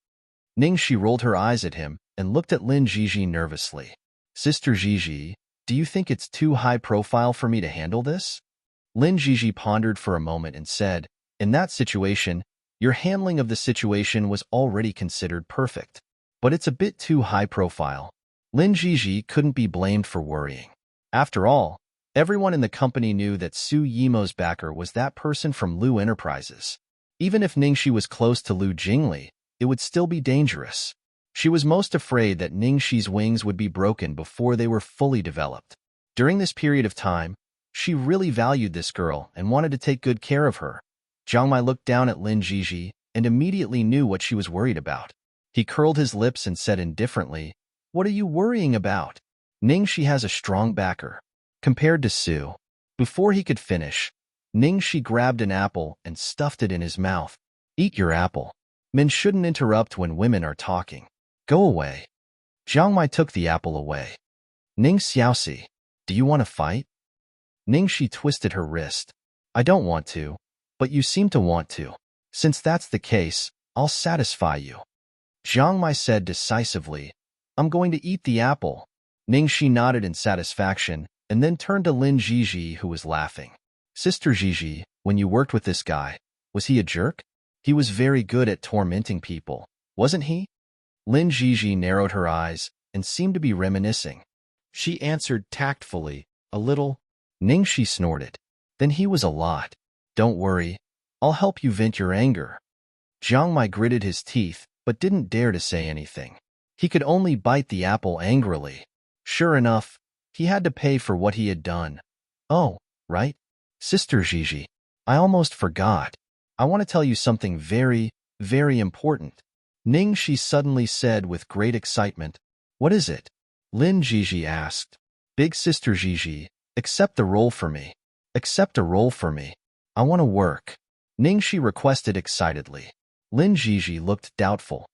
Ningxi rolled her eyes at him and looked at Lin Jiji nervously. Sister Jiji, do you think it's too high profile for me to handle this? Lin Jiji pondered for a moment and said, In that situation, your handling of the situation was already considered perfect. But it's a bit too high profile. Lin Jiji couldn't be blamed for worrying. After all, everyone in the company knew that Su Yimo's backer was that person from Lu Enterprises. Even if Ningxi was close to Lu Jingli, it would still be dangerous. She was most afraid that Ningxi's wings would be broken before they were fully developed. During this period of time, she really valued this girl and wanted to take good care of her. Jiang Mai looked down at Lin Jiji and immediately knew what she was worried about. He curled his lips and said indifferently, What are you worrying about? Ningxi has a strong backer. Compared to Su. Before he could finish, Ningxi grabbed an apple and stuffed it in his mouth. Eat your apple. Men shouldn't interrupt when women are talking. Go away. Jiang Mai took the apple away. Ning Xiaoxi, do you want to fight? Ningxi twisted her wrist. I don't want to, but you seem to want to. Since that's the case, I'll satisfy you. Jiang Mai said decisively, I'm going to eat the apple. Ningxi nodded in satisfaction and then turned to Lin Jiji, who was laughing. Sister Jiji, when you worked with this guy, was he a jerk? He was very good at tormenting people, wasn't he? Lin Jiji narrowed her eyes and seemed to be reminiscing. She answered tactfully, a little. Ningxi snorted. Then he was a lot. Don't worry, I'll help you vent your anger. Jiang Mai gritted his teeth, but didn't dare to say anything. He could only bite the apple angrily. Sure enough, he had to pay for what he had done. Oh, right. Sister Jiji, I almost forgot. I want to tell you something very, very important. Ningxi suddenly said with great excitement. What is it? Lin Jiji asked. Big Sister Jiji, accept the role for me. Accept a role for me. I want to work. Ningxi requested excitedly. Lin Jiji looked doubtful.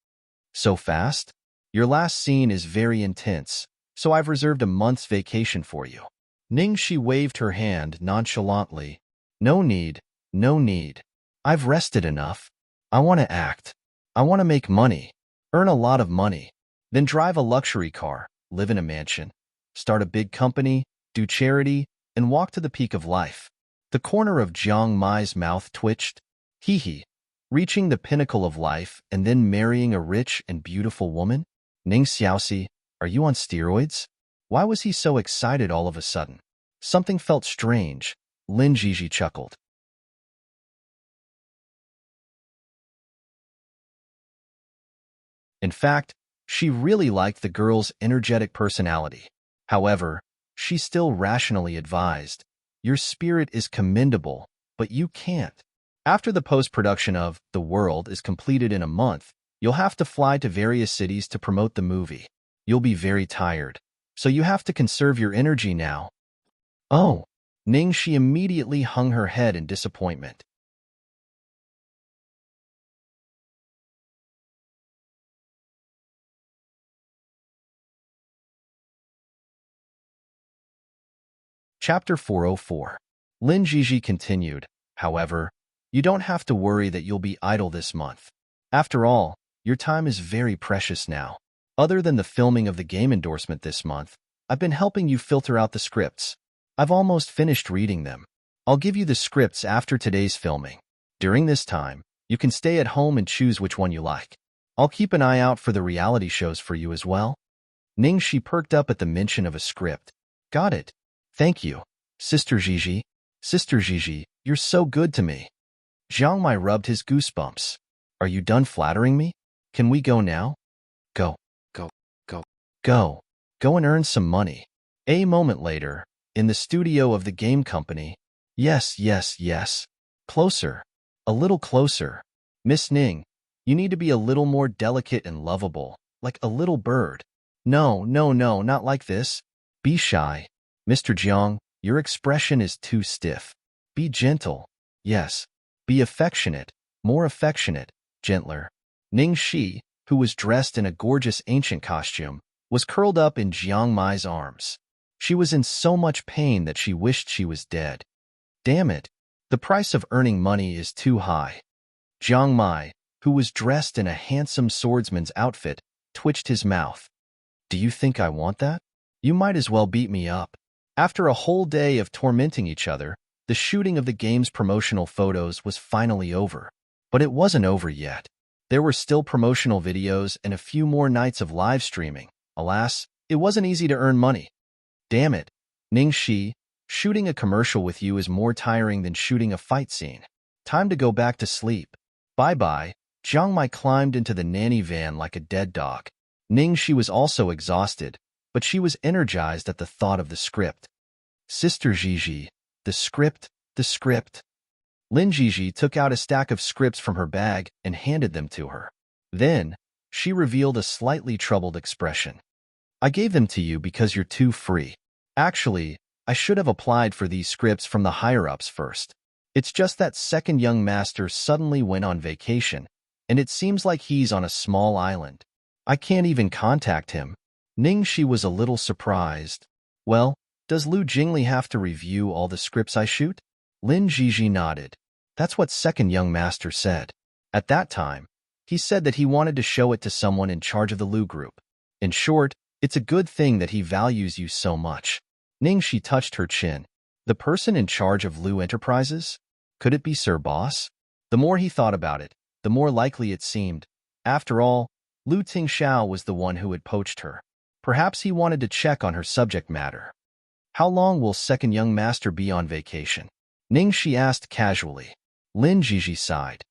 So fast? Your last scene is very intense, so I've reserved a month's vacation for you. Ningxi waved her hand nonchalantly. No need, no need. I've rested enough. I want to act. I want to make money, earn a lot of money, then drive a luxury car, live in a mansion, start a big company, do charity, and walk to the peak of life. The corner of Jiang Mai's mouth twitched. Hee hee. Reaching the pinnacle of life and then marrying a rich and beautiful woman? Ning Xiaoxi, are you on steroids? Why was he so excited all of a sudden? Something felt strange. Lin Jiji chuckled. In fact, she really liked the girl's energetic personality. However, she still rationally advised, your spirit is commendable, but you can't. After the post-production of The World is completed in a month, you'll have to fly to various cities to promote the movie. You'll be very tired, so you have to conserve your energy now. Oh, Ning Shi immediately hung her head in disappointment. Chapter 404. Lin Jiji continued, however, you don't have to worry that you'll be idle this month. After all, your time is very precious now. Other than the filming of the game endorsement this month, I've been helping you filter out the scripts. I've almost finished reading them. I'll give you the scripts after today's filming. During this time, you can stay at home and choose which one you like. I'll keep an eye out for the reality shows for you as well. Ning Shi perked up at the mention of a script. Got it. Thank you, Sister Jiji. Sister Jiji, you're so good to me. Jiang Mai rubbed his goosebumps. Are you done flattering me? Can we go now? Go, go, go, go. Go and earn some money. A moment later, in the studio of the game company. Yes, yes, yes. Closer. A little closer. Miss Ning, you need to be a little more delicate and lovable, like a little bird. No, no, no, not like this. Be shy. Mr. Jiang, your expression is too stiff. Be gentle. Yes. Be affectionate, more affectionate, gentler. Ning Shi, who was dressed in a gorgeous ancient costume, was curled up in Jiang Mai's arms. She was in so much pain that she wished she was dead. Damn it, the price of earning money is too high. Jiang Mai, who was dressed in a handsome swordsman's outfit, twitched his mouth. Do you think I want that? You might as well beat me up. After a whole day of tormenting each other, the shooting of the game's promotional photos was finally over. But it wasn't over yet. There were still promotional videos and a few more nights of live streaming. Alas, it wasn't easy to earn money. Damn it, Ning Shi, shooting a commercial with you is more tiring than shooting a fight scene. Time to go back to sleep. Bye-bye. Jiang Mai climbed into the nanny van like a dead dog. Ning Shi was also exhausted, but she was energized at the thought of the script. Sister Jiji, the script, the script. Lin Jiji took out a stack of scripts from her bag and handed them to her. Then, she revealed a slightly troubled expression. I gave them to you because you're too free. Actually, I should have applied for these scripts from the higher-ups first. It's just that second young master suddenly went on vacation, and it seems like he's on a small island. I can't even contact him. Ning Shi was a little surprised. Well, does Lu Jingli have to review all the scripts I shoot? Lin Jiji nodded. That's what second young master said. At that time, he said that he wanted to show it to someone in charge of the Lu group. In short, it's a good thing that he values you so much. Ning Shi touched her chin. The person in charge of Lu Enterprises? Could it be Sir Boss? The more he thought about it, the more likely it seemed. After all, Lu Tingxiao was the one who had poached her. Perhaps he wanted to check on her subject matter. How long will second young master be on vacation? Ning Shi asked casually. Lin Jiji sighed.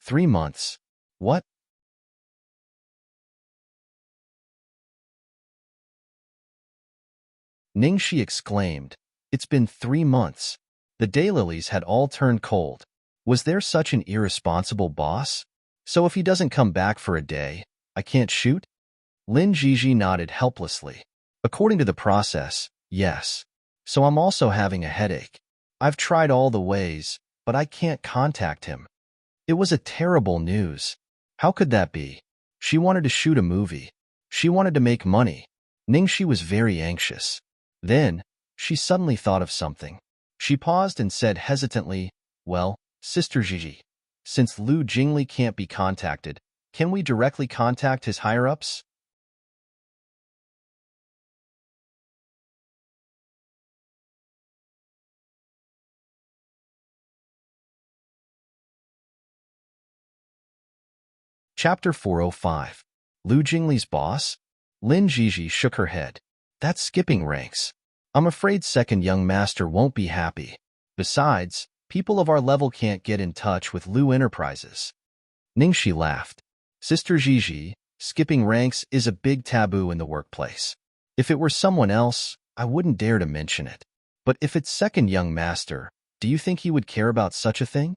3 months. What? Ning Shi exclaimed. It's been 3 months. The daylilies had all turned cold. Was there such an irresponsible boss? So if he doesn't come back for a day, I can't shoot? Lin Jiji nodded helplessly. According to the process, yes. So I'm also having a headache. I've tried all the ways, but I can't contact him. It was a terrible news. How could that be? She wanted to shoot a movie. She wanted to make money. Ning Shi was very anxious. Then, she suddenly thought of something. She paused and said hesitantly, well, Sister Jiji, since Lu Jingli can't be contacted, can we directly contact his higher-ups? Chapter 405. Lu Jingli's boss? Lin Jiji shook her head. That's skipping ranks. I'm afraid second young master won't be happy. Besides, people of our level can't get in touch with Lu Enterprises. Ningxi laughed. Sister Jiji, skipping ranks is a big taboo in the workplace. If it were someone else, I wouldn't dare to mention it. But if it's second young master, do you think he would care about such a thing?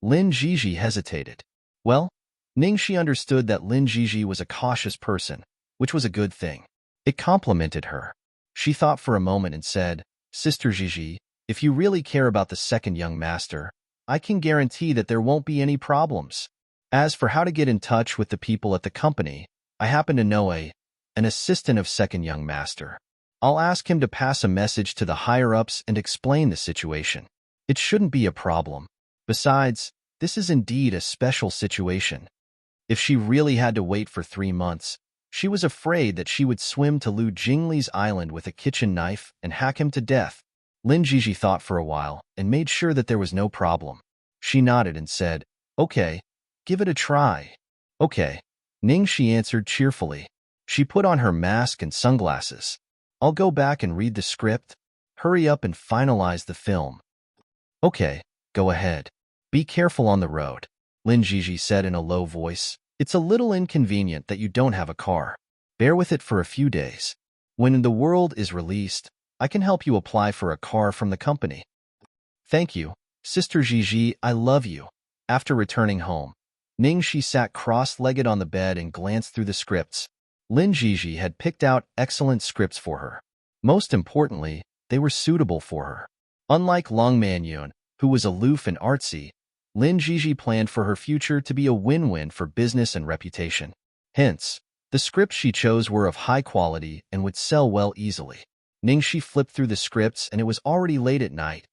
Lin Jiji hesitated. Well, Ningxi understood that Lin Jiji was a cautious person, which was a good thing. It complimented her. She thought for a moment and said, Sister Jiji, if you really care about the second young master, I can guarantee that there won't be any problems. As for how to get in touch with the people at the company, I happen to know an assistant of second young master. I'll ask him to pass a message to the higher-ups and explain the situation. It shouldn't be a problem. Besides, this is indeed a special situation. If she really had to wait for 3 months, she was afraid that she would swim to Lu Jingli's island with a kitchen knife and hack him to death. Lin Jiji thought for a while and made sure that there was no problem. She nodded and said, Okay, give it a try. Okay, Ningxi answered cheerfully. She put on her mask and sunglasses. I'll go back and read the script. Hurry up and finalize the film. Okay, go ahead. Be careful on the road, Lin Jiji said in a low voice. It's a little inconvenient that you don't have a car. Bear with it for a few days. When the world is released, I can help you apply for a car from the company. Thank you, Sister Jiji, I love you. After returning home, Ningxi sat cross-legged on the bed and glanced through the scripts. Lin Jiji had picked out excellent scripts for her. Most importantly, they were suitable for her. Unlike Long Manyun, who was aloof and artsy, Lin Jiji planned for her future to be a win-win for business and reputation. Hence, the scripts she chose were of high quality and would sell well easily. Ningxi flipped through the scripts and it was already late at night.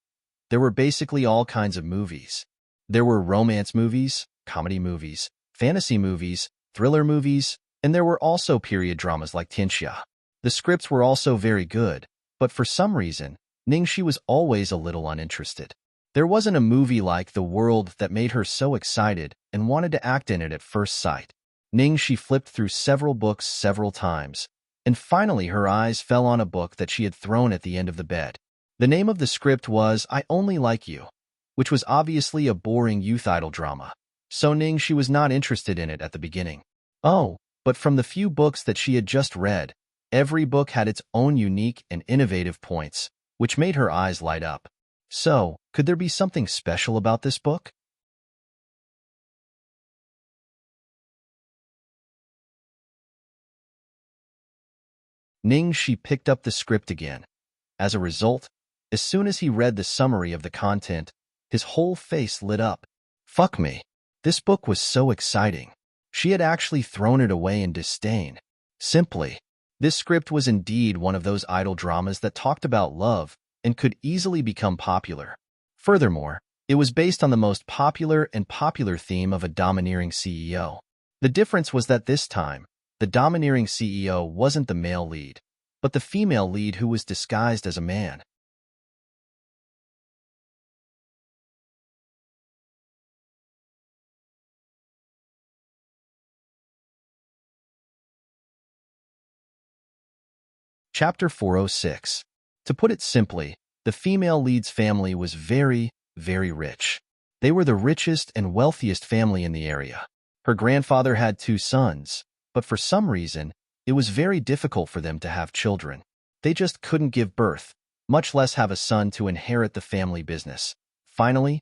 There were basically all kinds of movies. There were romance movies, comedy movies, fantasy movies, thriller movies, and there were also period dramas like Tianxia. The scripts were also very good, but for some reason, Ningxi was always a little uninterested. There wasn't a movie like The World that made her so excited and wanted to act in it at first sight. Ningxi flipped through several books several times, and finally her eyes fell on a book that she had thrown at the end of the bed. The name of the script was I Only Like You, which was obviously a boring youth idol drama. So Ningxi was not interested in it at the beginning. Oh, but from the few books that she had just read, every book had its own unique and innovative points, which made her eyes light up. So, could there be something special about this book? Ningxi picked up the script again. As a result, as soon as he read the summary of the content, his whole face lit up. Fuck me. This book was so exciting. She had actually thrown it away in disdain. Simply, this script was indeed one of those idol dramas that talked about love and could easily become popular. Furthermore, it was based on the most popular theme of a domineering CEO. The difference was that this time, the domineering CEO wasn't the male lead, but the female lead who was disguised as a man. Chapter 406. To put it simply, the female lead's family was very, very rich. They were the richest and wealthiest family in the area. Her grandfather had 2 sons, but for some reason, it was very difficult for them to have children. They just couldn't give birth, much less have a son to inherit the family business. Finally,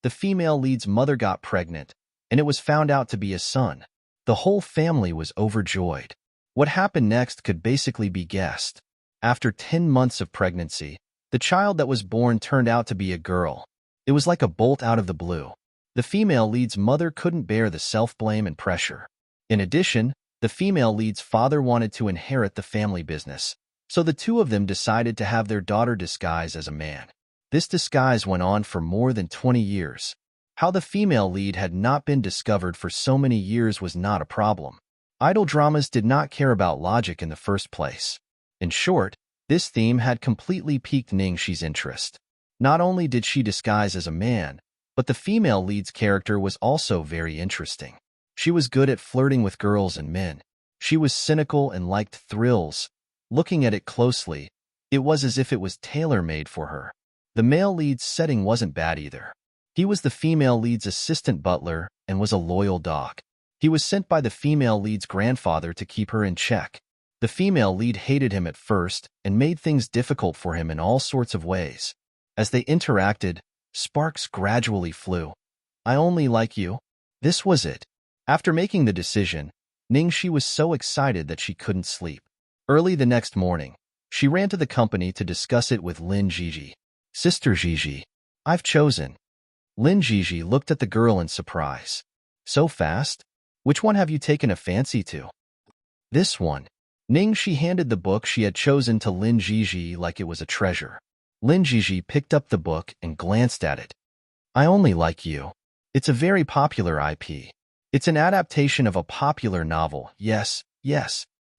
the female lead's mother got pregnant, and it was found out to be a son. The whole family was overjoyed. What happened next could basically be guessed. After 10 months of pregnancy, the child that was born turned out to be a girl. It was like a bolt out of the blue. The female lead's mother couldn't bear the self-blame and pressure. In addition, the female lead's father wanted to inherit the family business, so the two of them decided to have their daughter disguised as a man. This disguise went on for more than 20 years. How the female lead had not been discovered for so many years was not a problem. Idol dramas did not care about logic in the first place. In short, this theme had completely piqued Ningxi's interest. Not only did she disguise as a man, but the female lead's character was also very interesting. She was good at flirting with girls and men. She was cynical and liked thrills. Looking at it closely, it was as if it was tailor-made for her. The male lead's setting wasn't bad either. He was the female lead's assistant butler and was a loyal dog. He was sent by the female lead's grandfather to keep her in check. The female lead hated him at first and made things difficult for him in all sorts of ways. As they interacted, sparks gradually flew. I only like you. This was it. After making the decision, Ningxi was so excited that she couldn't sleep. Early the next morning, she ran to the company to discuss it with Lin Jiji. Sister Jiji, I've chosen. Lin Jiji looked at the girl in surprise. So fast? Which one have you taken a fancy to? This one. Ningxi handed the book she had chosen to Lin Jiji like it was a treasure. Lin Jiji picked up the book and glanced at it. I only like you. It's a very popular IP. It's an adaptation of a popular novel. Yes,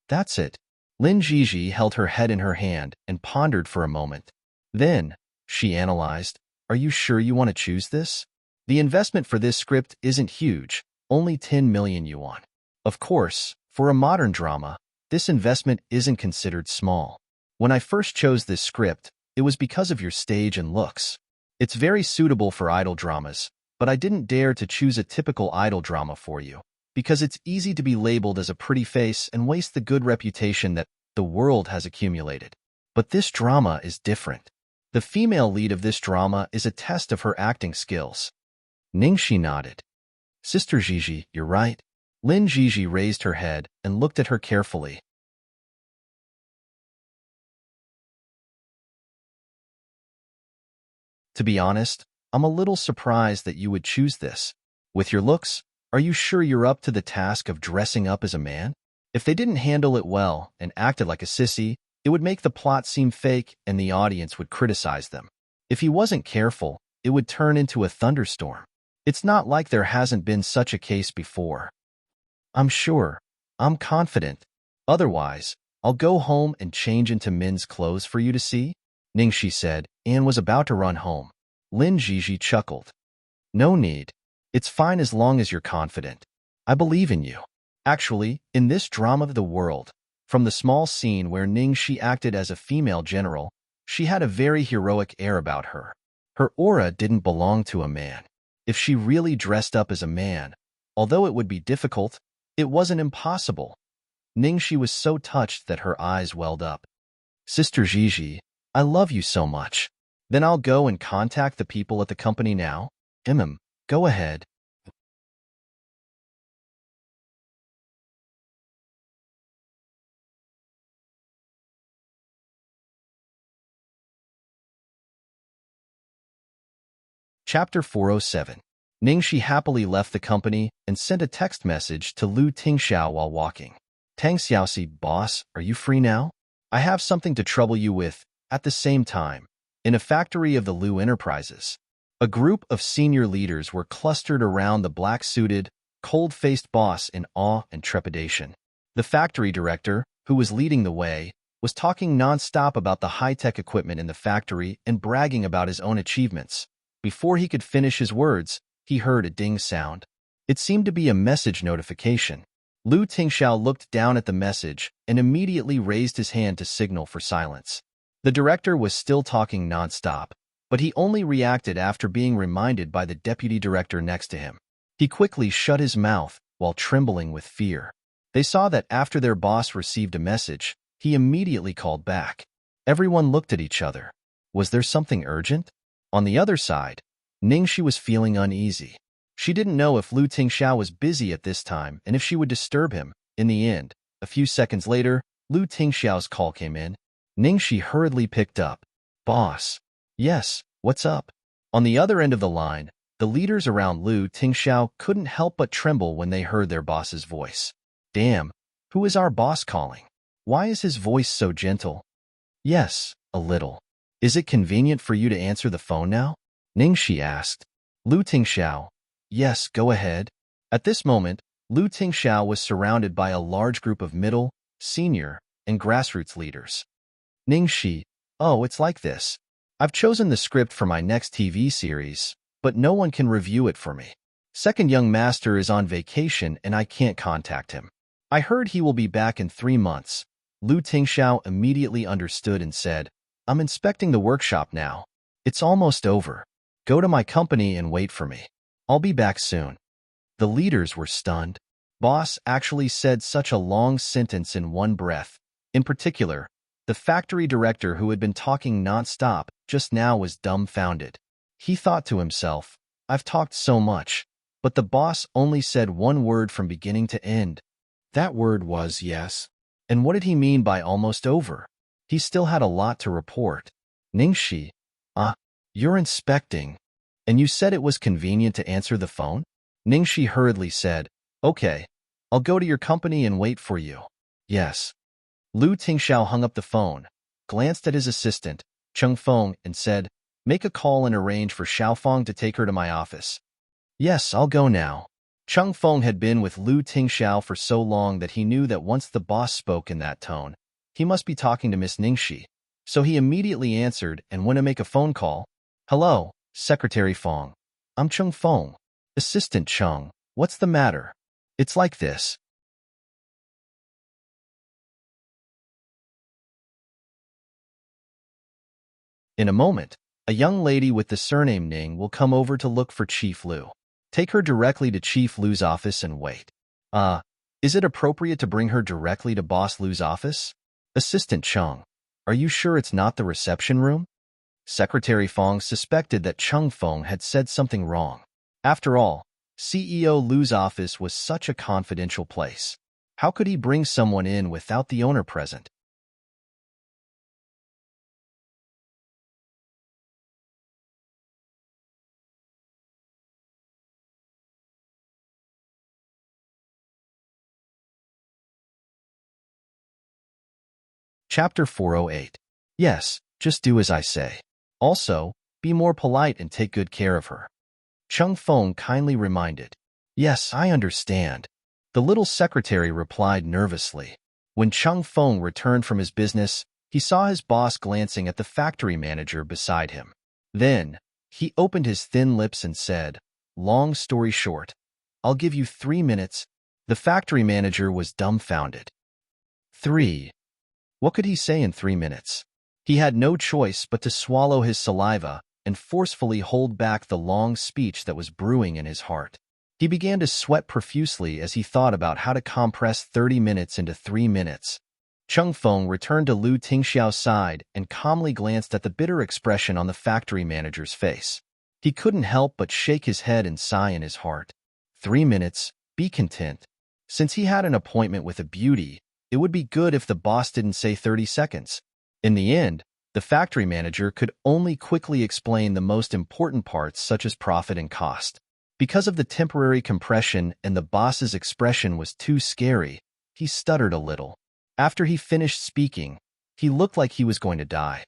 that's it. Lin Jiji held her head in her hand and pondered for a moment. Then, she analyzed, are you sure you want to choose this? The investment for this script isn't huge, only 10 million yuan. Of course, for a modern drama, this investment isn't considered small. When I first chose this script, it was because of your stage and looks. It's very suitable for idol dramas, but I didn't dare to choose a typical idol drama for you, because it's easy to be labeled as a pretty face and waste the good reputation that the world has accumulated. But this drama is different. The female lead of this drama is a test of her acting skills. Ningxi nodded. Sister Jiji, you're right. Lin Jiji raised her head and looked at her carefully. To be honest, I'm a little surprised that you would choose this. With your looks, are you sure you're up to the task of dressing up as a man? If they didn't handle it well and acted like a sissy, it would make the plot seem fake and the audience would criticize them. If he wasn't careful, it would turn into a thunderstorm. It's not like there hasn't been such a case before. I'm sure. I'm confident. Otherwise, I'll go home and change into men's clothes for you to see, Ningxi said, and was about to run home. Lin Jiji chuckled. No need. It's fine as long as you're confident. I believe in you. Actually, in this drama of the world, from the small scene where Ningxi acted as a female general, she had a very heroic air about her. Her aura didn't belong to a man. If she really dressed up as a man, although it would be difficult, it wasn't impossible. Ningxi was so touched that her eyes welled up. Sister Jiji, I love you so much. Then I'll go and contact the people at the company now. Go ahead. Chapter 407. Ningxi happily left the company and sent a text message to Lu Tingxiao while walking. Tang Xiaoxi, boss, are you free now? I have something to trouble you with. At the same time, in a factory of the Lu Enterprises, a group of senior leaders were clustered around the black-suited, cold-faced boss in awe and trepidation. The factory director, who was leading the way, was talking non-stop about the high-tech equipment in the factory and bragging about his own achievements. Before he could finish his words, he heard a ding sound. It seemed to be a message notification. Lu Tingxiao looked down at the message and immediately raised his hand to signal for silence. The director was still talking non-stop, but he only reacted after being reminded by the deputy director next to him. He quickly shut his mouth while trembling with fear. They saw that after their boss received a message, he immediately called back. Everyone looked at each other. Was there something urgent? On the other side, Ningxi was feeling uneasy. She didn't know if Lu Tingxiao was busy at this time and if she would disturb him. In the end, a few seconds later, Lu Tingxiao's call came in. Ningxi hurriedly picked up. Boss. Yes, what's up? On the other end of the line, the leaders around Lu Tingxiao couldn't help but tremble when they heard their boss's voice. Damn, who is our boss calling? Why is his voice so gentle? Yes, a little. Is it convenient for you to answer the phone now? Ningxi asked. Lu Tingxiao, Yes, go ahead. At this moment, Lu Tingxiao was surrounded by a large group of middle, senior, and grassroots leaders. Ningxi, oh, it's like this. I've chosen the script for my next TV series, but no one can review it for me. Second young master is on vacation and I can't contact him. I heard he will be back in 3 months. Lu Tingxiao immediately understood and said, I'm inspecting the workshop now. It's almost over. Go to my company and wait for me. I'll be back soon. The leaders were stunned. Boss actually said such a long sentence in one breath. In particular, the factory director who had been talking nonstop just now was dumbfounded. He thought to himself, I've talked so much, but the boss only said one word from beginning to end. That word was yes. And what did he mean by almost over? He still had a lot to report. Ningxi, you're inspecting. And you said it was convenient to answer the phone? Ningxi hurriedly said, Okay, I'll go to your company and wait for you. Yes. Lu Tingxiao hung up the phone, glanced at his assistant, Cheng Feng, and said, Make a call and arrange for Xiaofang to take her to my office. Yes, I'll go now. Cheng Feng had been with Lu Tingxiao for so long that he knew that once the boss spoke in that tone, he must be talking to Miss Ningxi. So he immediately answered and went to make a phone call. Hello, Secretary Feng. I'm Cheng Feng. Assistant Cheng, what's the matter? It's like this. In a moment, a young lady with the surname Ning will come over to look for Chief Lu. Take her directly to Chief Lu's office and wait. Is it appropriate to bring her directly to Boss Lu's office? Assistant Cheng, are you sure it's not the reception room? Secretary Feng suspected that Cheng Feng had said something wrong. After all, CEO Lu's office was such a confidential place. How could he bring someone in without the owner present? Chapter 408. Yes, just do as I say. Also, be more polite and take good care of her. Cheng Feng kindly reminded. Yes, I understand. The little secretary replied nervously. When Cheng Feng returned from his business, he saw his boss glancing at the factory manager beside him. Then, he opened his thin lips and said, Long story short, I'll give you 3 minutes. The factory manager was dumbfounded. 3. What could he say in 3 minutes? He had no choice but to swallow his saliva and forcefully hold back the long speech that was brewing in his heart. He began to sweat profusely as he thought about how to compress 30 minutes into 3 minutes. Cheng Feng returned to Lu Tingxiao's side and calmly glanced at the bitter expression on the factory manager's face. He couldn't help but shake his head and sigh in his heart. 3 minutes, be content. Since he had an appointment with a beauty, it would be good if the boss didn't say 30 seconds. In the end, the factory manager could only quickly explain the most important parts such as profit and cost. Because of the temporary compression and the boss's expression was too scary, he stuttered a little. After he finished speaking, he looked like he was going to die.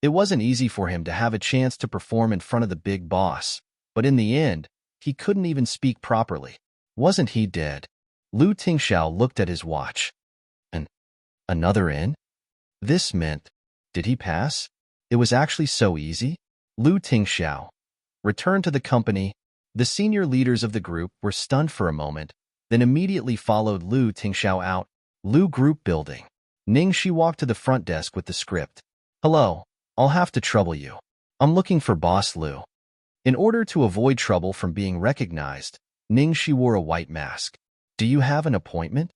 It wasn't easy for him to have a chance to perform in front of the big boss, but in the end, he couldn't even speak properly. Wasn't he dead? Lu Tingxiao looked at his watch. Another in? This meant, did he pass? It was actually so easy? Lu Tingxiao returned to the company. The senior leaders of the group were stunned for a moment, then immediately followed Lu Tingxiao out. Lu Group Building. Ningxi walked to the front desk with the script. Hello, I'll have to trouble you. I'm looking for Boss Lu. In order to avoid trouble from being recognized, Ningxi wore a white mask. Do you have an appointment?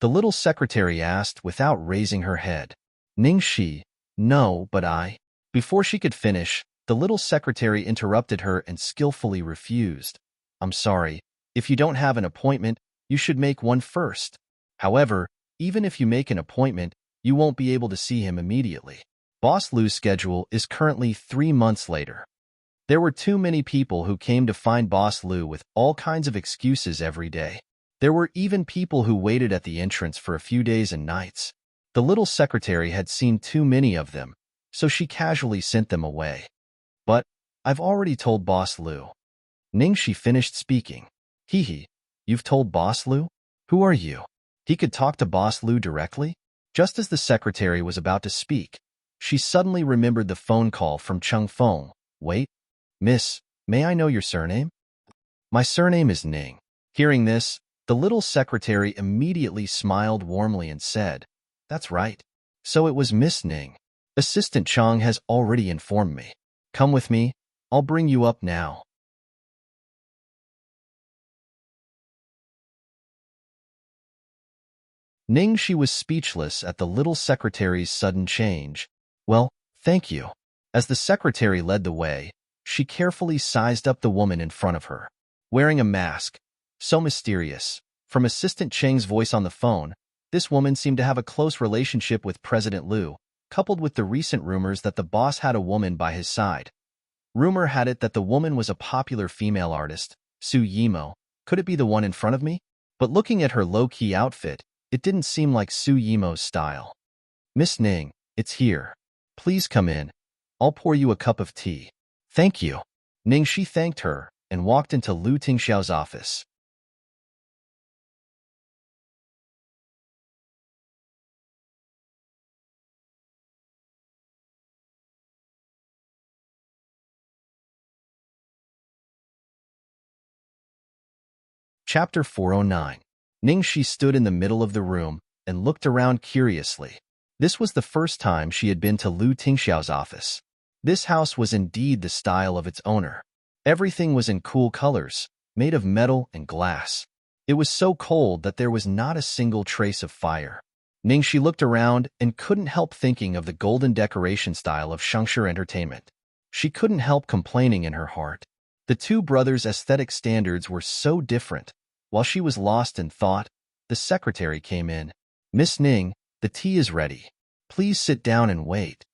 The little secretary asked without raising her head. Ningxi, no, but I. Before she could finish, the little secretary interrupted her and skillfully refused. I'm sorry, if you don't have an appointment, you should make one first. However, even if you make an appointment, you won't be able to see him immediately. Boss Lu's schedule is currently 3 months later. There were too many people who came to find Boss Lu with all kinds of excuses every day. There were even people who waited at the entrance for a few days and nights. The little secretary had seen too many of them, so she casually sent them away. But I've already told Boss Lu. Ningxi finished speaking. Hee, you've told Boss Lu? Who are you? He could talk to Boss Lu directly? Just as the secretary was about to speak, she suddenly remembered the phone call from Chung Feng. Wait, miss, may I know your surname? My surname is Ning. Hearing this, the little secretary immediately smiled warmly and said, That's right. So it was Miss Ning. Assistant Chang has already informed me. Come with me, I'll bring you up now. Ningxi was speechless at the little secretary's sudden change. Well, thank you. As the secretary led the way, she carefully sized up the woman in front of her. Wearing a mask, so mysterious. From Assistant Cheng's voice on the phone, this woman seemed to have a close relationship with President Liu, coupled with the recent rumors that the boss had a woman by his side. Rumor had it that the woman was a popular female artist, Su Yimo. Could it be the one in front of me? But looking at her low-key outfit, it didn't seem like Su Yimo's style. Miss Ning, it's here. Please come in. I'll pour you a cup of tea. Thank you. Ningxi thanked her and walked into Lu Tingxiao's office. Chapter 409. Ningxi stood in the middle of the room and looked around curiously. This was the first time she had been to Lu Tingxiao's office. This house was indeed the style of its owner. Everything was in cool colors, made of metal and glass. It was so cold that there was not a single trace of fire. Ningxi looked around and couldn't help thinking of the golden decoration style of Shengshi Entertainment. She couldn't help complaining in her heart. The two brothers' aesthetic standards were so different. While she was lost in thought, the secretary came in. Miss Ning, the tea is ready. Please sit down and wait.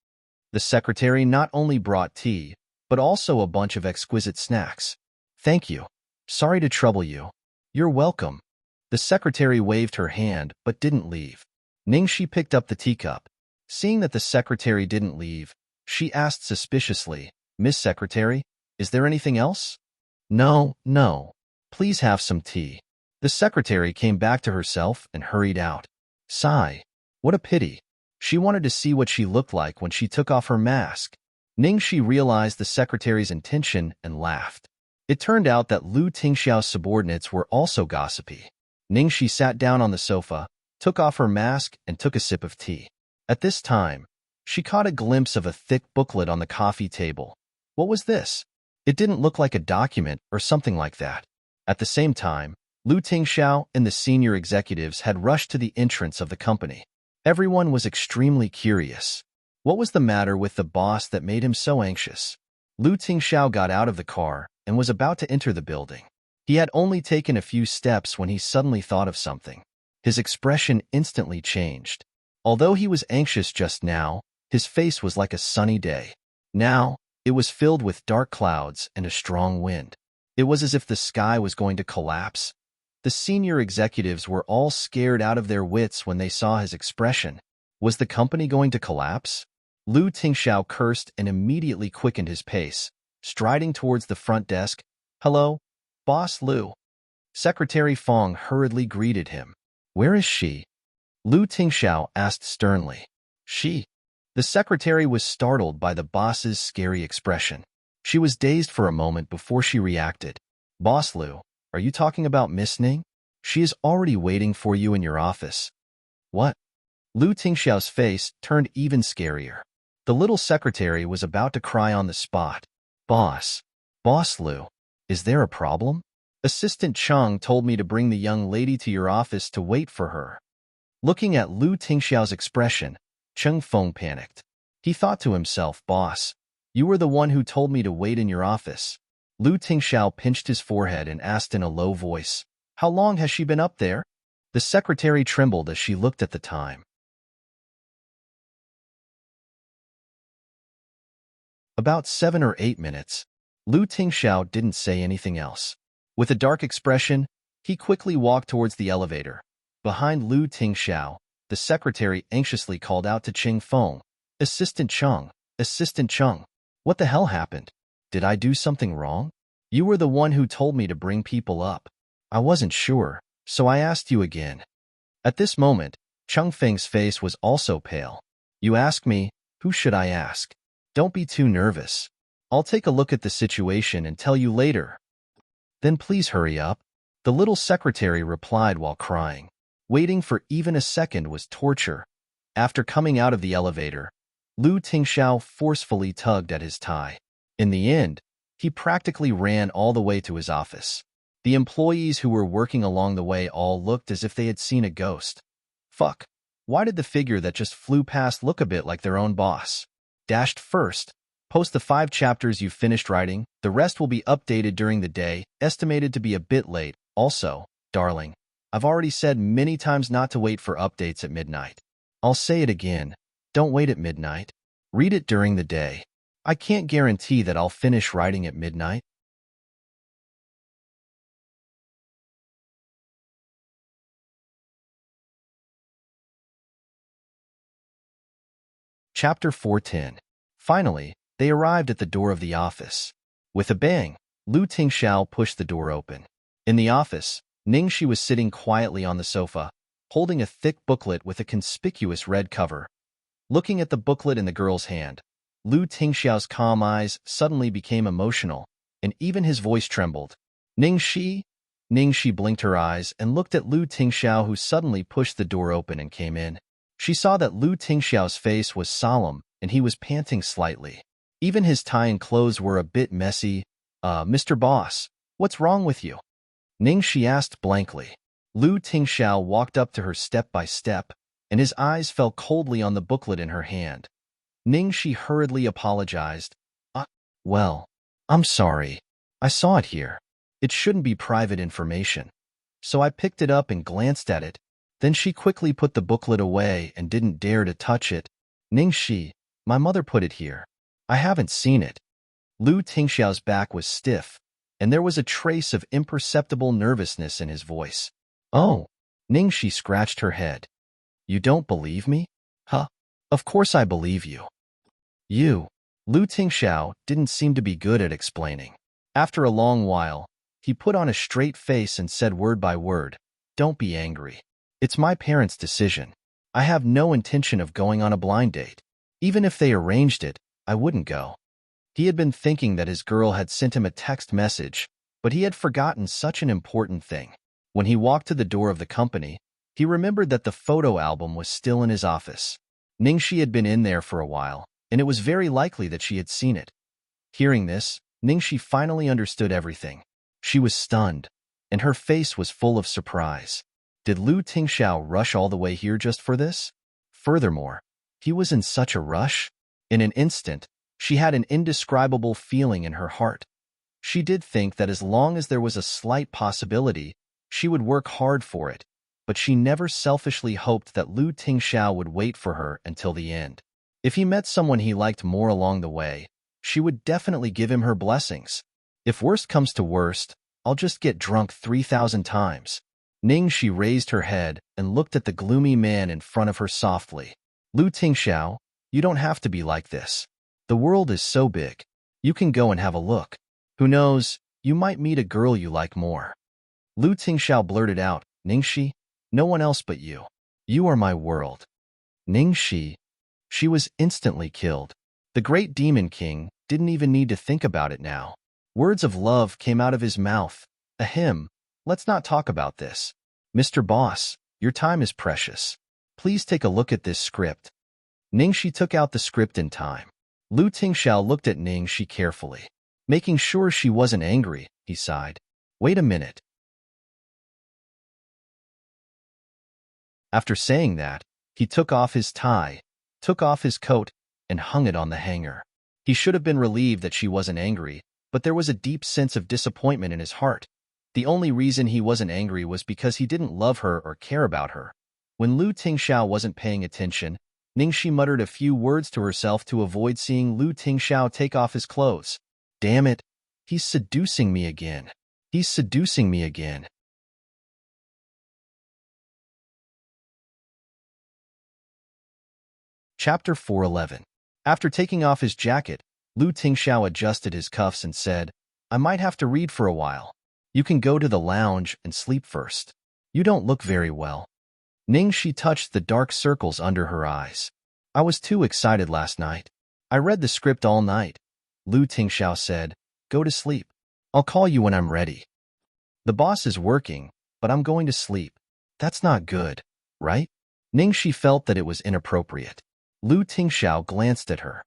The secretary not only brought tea, but also a bunch of exquisite snacks. Thank you. Sorry to trouble you. You're welcome. The secretary waved her hand but didn't leave. Ningxi picked up the teacup. Seeing that the secretary didn't leave, she asked suspiciously, Miss Secretary, is there anything else? No. Please have some tea. The secretary came back to herself and hurried out. Sigh. What a pity. She wanted to see what she looked like when she took off her mask. Ningxi realized the secretary's intention and laughed. It turned out that Lu Tingxiao's subordinates were also gossipy. Ningxi sat down on the sofa, took off her mask, and took a sip of tea. At this time, she caught a glimpse of a thick booklet on the coffee table. What was this? It didn't look like a document or something like that. At the same time, Lu Tingxiao and the senior executives had rushed to the entrance of the company. Everyone was extremely curious. What was the matter with the boss that made him so anxious? Lu Tingxiao got out of the car and was about to enter the building. He had only taken a few steps when he suddenly thought of something. His expression instantly changed. Although he was anxious just now, his face was like a sunny day. Now, it was filled with dark clouds and a strong wind. It was as if the sky was going to collapse. The senior executives were all scared out of their wits when they saw his expression. Was the company going to collapse? Lu Tingxiao cursed and immediately quickened his pace, striding towards the front desk. Hello, Boss Lu. Secretary Fong hurriedly greeted him. Where is she? Lu Tingxiao asked sternly. She? The secretary was startled by the boss's scary expression. She was dazed for a moment before she reacted. Boss Lu, are you talking about Miss Ning? She is already waiting for you in your office. What? Lu Tingxiao's face turned even scarier. The little secretary was about to cry on the spot. Boss Lu, is there a problem? Assistant Chang told me to bring the young lady to your office to wait for her. Looking at Lu Tingxiao's expression, Cheng Feng panicked. He thought to himself, Boss, you were the one who told me to wait in your office. Lu Tingxiao pinched his forehead and asked in a low voice, How long has she been up there? The secretary trembled as she looked at the time. About 7 or 8 minutes. Lu Tingxiao didn't say anything else. With a dark expression, he quickly walked towards the elevator. Behind Lu Tingxiao, the secretary anxiously called out to Cheng Feng, Assistant Cheng, what the hell happened? Did I do something wrong? You were the one who told me to bring people up. I wasn't sure, so I asked you again. At this moment, Changfeng's face was also pale. You ask me, who should I ask? Don't be too nervous. I'll take a look at the situation and tell you later. Then please hurry up. The little secretary replied while crying. Waiting for even a second was torture. After coming out of the elevator, Lu Tingxiao forcefully tugged at his tie. In the end, he practically ran all the way to his office. The employees who were working along the way all looked as if they had seen a ghost. Fuck. Why did the figure that just flew past look a bit like their own boss? First, post the 5 chapters you've finished writing. The rest will be updated during the day, estimated to be a bit late. Also, darling, I've already said many times not to wait for updates at midnight. I'll say it again. Don't wait at midnight. Read it during the day. I can't guarantee that I'll finish writing at midnight. Chapter 410. Finally, they arrived at the door of the office. With a bang, Lu Tingxiao pushed the door open. In the office, Ningxi was sitting quietly on the sofa, holding a thick booklet with a conspicuous red cover. Looking at the booklet in the girl's hand, Lu Tingxiao's calm eyes suddenly became emotional, and even his voice trembled. Ningxi? Ningxi blinked her eyes and looked at Lu Tingxiao, who suddenly pushed the door open and came in. She saw that Lu Tingxiao's face was solemn, and he was panting slightly. Even his tie and clothes were a bit messy. Mr. Boss, what's wrong with you? Ningxi asked blankly. Lu Tingxiao walked up to her step by step, and his eyes fell coldly on the booklet in her hand. Ningxi hurriedly apologized. Well, I'm sorry. I saw it here. It shouldn't be private information. So I picked it up and glanced at it. Then she quickly put the booklet away and didn't dare to touch it. Ningxi, my mother put it here. I haven't seen it. Lu Tingxiao's back was stiff, and there was a trace of imperceptible nervousness in his voice. Oh, Ningxi scratched her head. You don't believe me? Huh? Of course I believe you. Lu Tingxiao didn't seem to be good at explaining. After a long while, he put on a straight face and said word by word, Don't be angry. It's my parents' decision. I have no intention of going on a blind date. Even if they arranged it, I wouldn't go. He had been thinking that his girl had sent him a text message, but he had forgotten such an important thing. When he walked to the door of the company, he remembered that the photo album was still in his office. Ningxi had been in there for a while, and it was very likely that she had seen it. Hearing this, Ningxi finally understood everything. She was stunned, and her face was full of surprise. Did Lu Tingxiao rush all the way here just for this? Furthermore, he was in such a rush. In an instant, she had an indescribable feeling in her heart. She did think that as long as there was a slight possibility, she would work hard for it, but she never selfishly hoped that Lu Tingxiao would wait for her until the end. If he met someone he liked more along the way, she would definitely give him her blessings. If worst comes to worst, I'll just get drunk 3,000 times. Ningxi raised her head and looked at the gloomy man in front of her softly. Lu Tingxiao, you don't have to be like this. The world is so big. You can go and have a look. Who knows, you might meet a girl you like more. Lu Tingxiao blurted out, Ningxi, no one else but you. You are my world. Ningxi. She was instantly killed. The great demon king didn't even need to think about it now. Words of love came out of his mouth. Ahem. Let's not talk about this. Mr. Boss, your time is precious. Please take a look at this script. Ningxi took out the script in time. Lu Tingxiao looked at Ningxi carefully. Making sure she wasn't angry, he sighed. Wait a minute. After saying that, he took off his tie, took off his coat, and hung it on the hanger. He should have been relieved that she wasn't angry, but there was a deep sense of disappointment in his heart. The only reason he wasn't angry was because he didn't love her or care about her. When Lu Tingxiao wasn't paying attention, Ningxi muttered a few words to herself to avoid seeing Lu Tingxiao take off his clothes. Damn it, he's seducing me again. He's seducing me again. Chapter 411. After taking off his jacket, Lu Tingxiao adjusted his cuffs and said, I might have to read for a while. You can go to the lounge and sleep first. You don't look very well. Ningxi touched the dark circles under her eyes. I was too excited last night. I read the script all night. Lu Tingxiao said, go to sleep. I'll call you when I'm ready. The boss is working, but I'm going to sleep. That's not good, right? Ningxi felt that it was inappropriate. Lu Tingxiao glanced at her.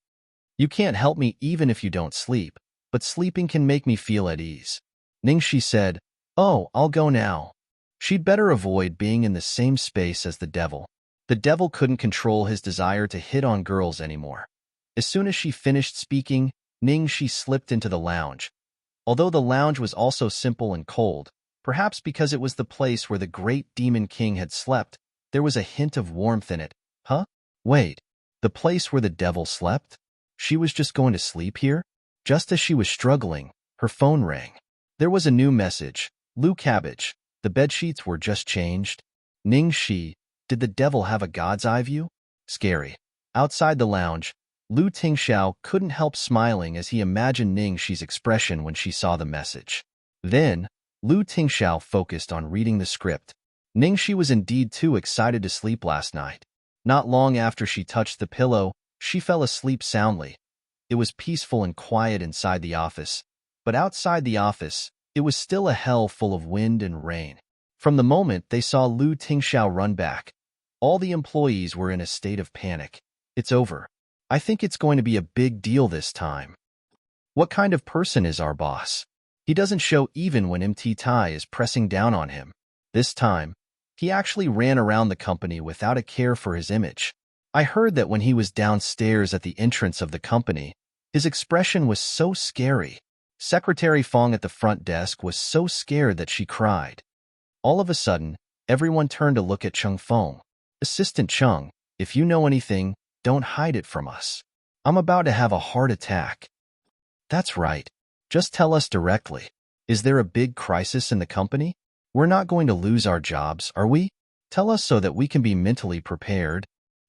You can't help me even if you don't sleep, but sleeping can make me feel at ease. Ningxi said, oh, I'll go now. She'd better avoid being in the same space as the devil. The devil couldn't control his desire to hit on girls anymore. As soon as she finished speaking, Ningxi slipped into the lounge. Although the lounge was also simple and cold, perhaps because it was the place where the great demon king had slept, there was a hint of warmth in it. Huh? Wait, the place where the devil slept? She was just going to sleep here? Just as she was struggling, her phone rang. There was a new message. Lu Cabbage, the bedsheets were just changed. Ningxi, did the devil have a god's eye view? Scary. Outside the lounge, Lu Tingxiao couldn't help smiling as he imagined Ningxi's expression when she saw the message. Then, Lu Tingxiao focused on reading the script. Ningxi was indeed too excited to sleep last night. Not long after she touched the pillow, she fell asleep soundly. It was peaceful and quiet inside the office, but outside the office, it was still a hell full of wind and rain. From the moment they saw Lu Tingxiao run back, all the employees were in a state of panic. It's over. I think it's going to be a big deal this time. What kind of person is our boss? He doesn't show even when MT Tai is pressing down on him. This time, he actually ran around the company without a care for his image. I heard that when he was downstairs at the entrance of the company, his expression was so scary. Secretary Fong at the front desk was so scared that she cried. All of a sudden, everyone turned to look at Chung Fong. Assistant Chung, if you know anything, don't hide it from us. I'm about to have a heart attack. That's right. Just tell us directly. Is there a big crisis in the company? We're not going to lose our jobs, are we? Tell us so that we can be mentally prepared.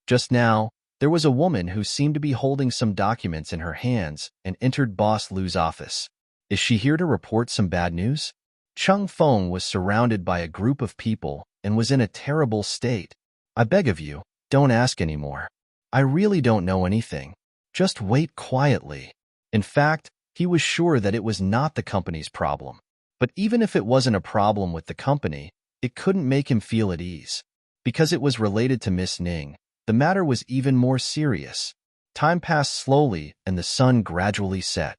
Just now, there was a woman who seemed to be holding some documents in her hands and entered Boss Lu's office. Is she here to report some bad news? Chung Fong was surrounded by a group of people and was in a terrible state. I beg of you, don't ask anymore. I really don't know anything. Just wait quietly. In fact, he was sure that it was not the company's problem. But even if it wasn't a problem with the company, it couldn't make him feel at ease. Because it was related to Miss Ning, the matter was even more serious. Time passed slowly and the sun gradually set.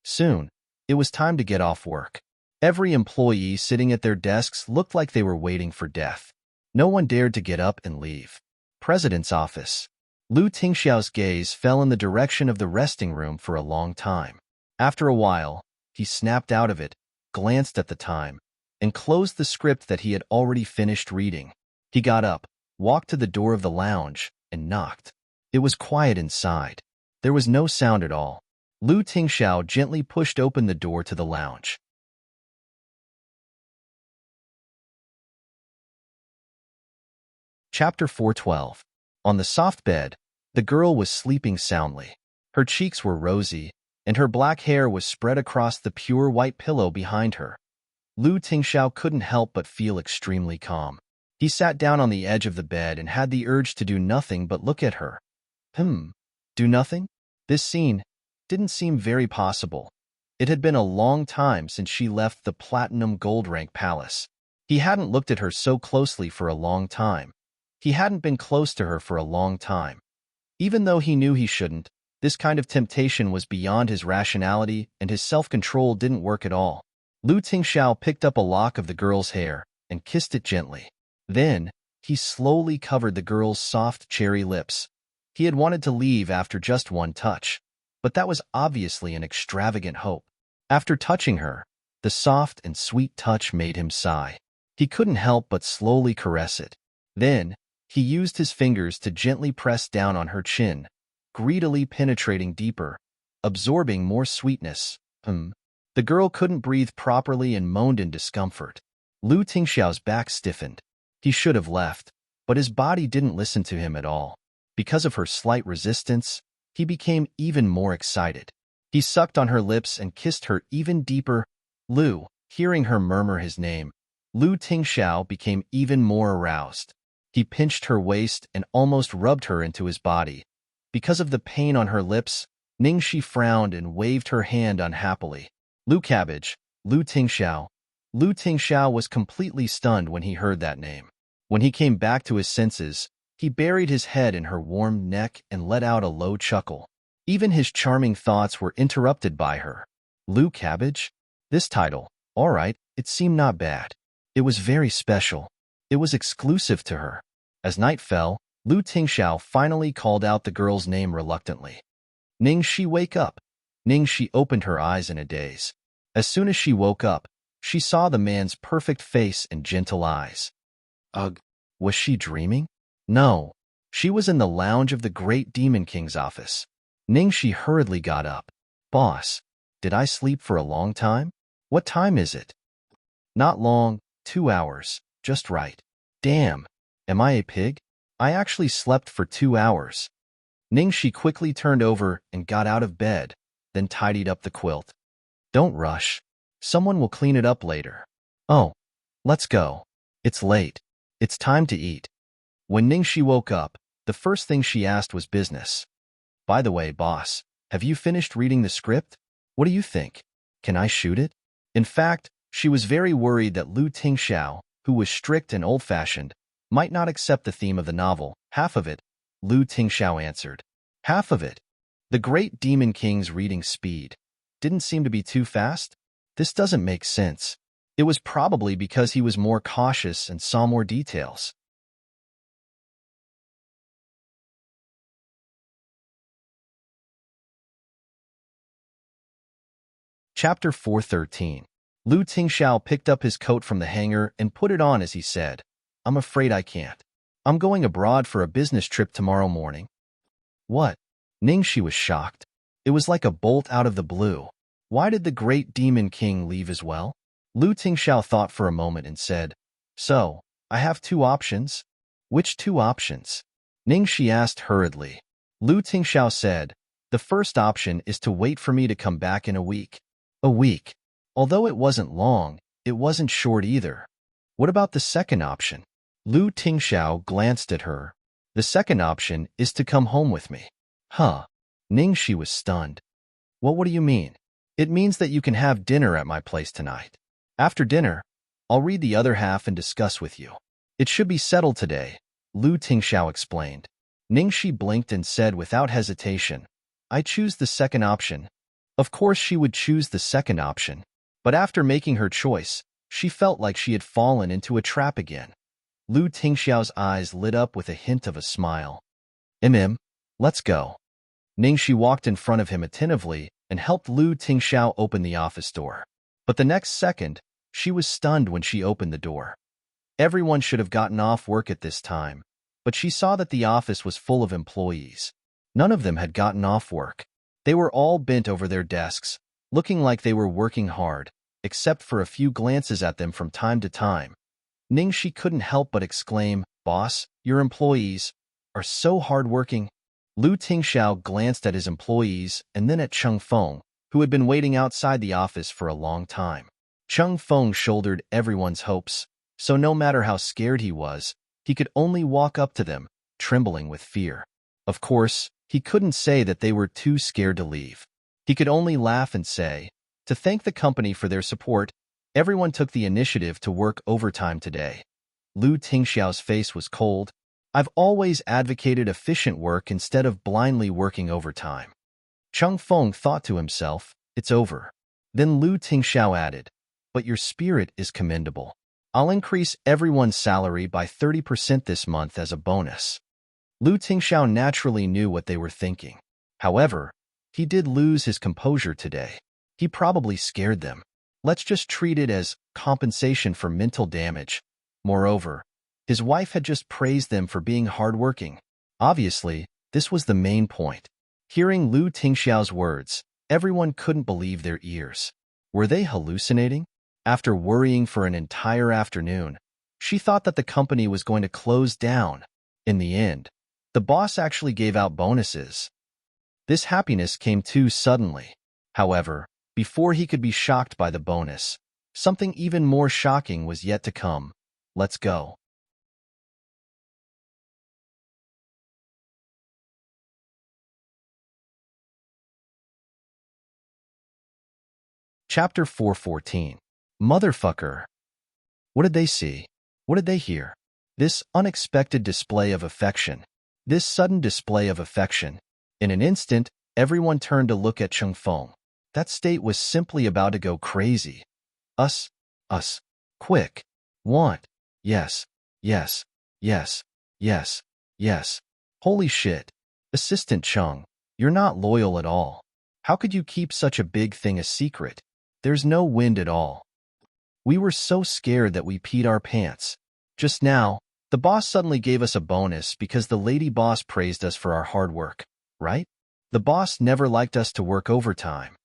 Soon, it was time to get off work. Every employee sitting at their desks looked like they were waiting for death. No one dared to get up and leave. President's office. Lu Tingxiao's gaze fell in the direction of the resting room for a long time. After a while, he snapped out of it, glanced at the time, and closed the script that he had already finished reading. He got up, walked to the door of the lounge, and knocked. It was quiet inside. There was no sound at all. Lu Tingxiao gently pushed open the door to the lounge. Chapter 412. On the soft bed, the girl was sleeping soundly. Her cheeks were rosy, and her black hair was spread across the pure white pillow behind her. Lu Tingxiao couldn't help but feel extremely calm. He sat down on the edge of the bed and had the urge to do nothing but look at her. Do nothing? This scene didn't seem very possible. It had been a long time since she left the Platinum Gold Rank Palace. He hadn't looked at her so closely for a long time. He hadn't been close to her for a long time. Even though he knew he shouldn't, this kind of temptation was beyond his rationality and his self-control didn't work at all. Lu Tingxiao picked up a lock of the girl's hair and kissed it gently. Then, he slowly covered the girl's soft cherry lips. He had wanted to leave after just one touch, but that was obviously an extravagant hope. After touching her, the soft and sweet touch made him sigh. He couldn't help but slowly caress it. Then, he used his fingers to gently press down on her chin, greedily penetrating deeper, absorbing more sweetness. The girl couldn't breathe properly and moaned in discomfort. Lu Tingxiao's back stiffened. He should have left, but his body didn't listen to him at all. Because of her slight resistance, he became even more excited. He sucked on her lips and kissed her even deeper. Lu, hearing her murmur his name, Lu Tingxiao became even more aroused. He pinched her waist and almost rubbed her into his body. Because of the pain on her lips, Ningxi frowned and waved her hand unhappily. Lu Cabbage, Lu Tingxiao. Lu Tingxiao was completely stunned when he heard that name. When he came back to his senses, he buried his head in her warm neck and let out a low chuckle. Even his charming thoughts were interrupted by her. Lu Cabbage? This title, all right, it seemed not bad. It was very special. It was exclusive to her. As night fell, Lu Tingxiao finally called out the girl's name reluctantly. Ningxi, wake up. Ningxi opened her eyes in a daze. As soon as she woke up, she saw the man's perfect face and gentle eyes. Ugh, was she dreaming? No, she was in the lounge of the Great Demon King's office. Ningxi hurriedly got up. Boss, did I sleep for a long time? What time is it? Not long, 2 hours, just right. Damn, am I a pig? I actually slept for 2 hours. Ningxi quickly turned over and got out of bed, then tidied up the quilt. Don't rush. Someone will clean it up later. Oh, let's go. It's late. It's time to eat. When Ningxi woke up, the first thing she asked was business. By the way, boss, have you finished reading the script? What do you think? Can I shoot it? In fact, she was very worried that Lu Tingxiao, who was strict and old-fashioned, might not accept the theme of the novel. Half of it, Lu Tingxiao answered. Half of it. The Great Demon King's reading speed didn't seem to be too fast. This doesn't make sense. It was probably because he was more cautious and saw more details. Chapter 413. Lu Tingxiao picked up his coat from the hanger and put it on as he said, I'm afraid I can't. I'm going abroad for a business trip tomorrow morning. What? Ningxi was shocked. It was like a bolt out of the blue. Why did the Great Demon King leave as well? Lu Tingxiao thought for a moment and said, So, I have 2 options. Which 2 options? Ningxi asked hurriedly. Lu Tingxiao said, The first option is to wait for me to come back in a week. A week. Although it wasn't long, it wasn't short either. What about the second option? Lu Tingxiao glanced at her. The second option is to come home with me. Huh. Ningxi was stunned. Well, what do you mean? It means that you can have dinner at my place tonight. After dinner, I'll read the other half and discuss with you. It should be settled today, Lu Tingxiao explained. Ningxi blinked and said without hesitation, I choose the second option. Of course she would choose the second option, but after making her choice, she felt like she had fallen into a trap again. Lu Tingxiao's eyes lit up with a hint of a smile. Let's go. Ningxi walked in front of him attentively and helped Lu Tingxiao open the office door. But the next second, she was stunned when she opened the door. Everyone should have gotten off work at this time, but she saw that the office was full of employees. None of them had gotten off work. They were all bent over their desks, looking like they were working hard, except for a few glances at them from time to time. Ningxi couldn't help but exclaim, Boss, your employees are so hard-working. Lu Tingxiao glanced at his employees and then at Cheng Feng, who had been waiting outside the office for a long time. Cheng Feng shouldered everyone's hopes, so no matter how scared he was, he could only walk up to them, trembling with fear. Of course, he couldn't say that they were too scared to leave. He could only laugh and say, to thank the company for their support, everyone took the initiative to work overtime today. Lu Tingxiao's face was cold. I've always advocated efficient work instead of blindly working overtime. Cheng Feng thought to himself, it's over. Then Lu Tingxiao added, but your spirit is commendable. I'll increase everyone's salary by 30% this month as a bonus. Lu Tingxiao naturally knew what they were thinking. However, he did lose his composure today. He probably scared them. Let's just treat it as compensation for mental damage. Moreover, his wife had just praised them for being hardworking. Obviously, this was the main point. Hearing Lu Tingxiao's words, everyone couldn't believe their ears. Were they hallucinating? After worrying for an entire afternoon, she thought that the company was going to close down. In the end, the boss actually gave out bonuses. This happiness came too suddenly. However, before he could be shocked by the bonus, something even more shocking was yet to come. Let's go. Chapter 414. Motherfucker. What did they see? What did they hear? This unexpected display of affection. This sudden display of affection. In an instant, everyone turned to look at Cheng Feng. That state was simply about to go crazy. Us. Quick. Want. Yes. Yes. Yes. Yes. Yes. Holy shit. Assistant Cheng, you're not loyal at all. How could you keep such a big thing a secret? There's no wind at all. We were so scared that we peed our pants. Just now, the boss suddenly gave us a bonus because the lady boss praised us for our hard work, right? The boss never liked us to work overtime.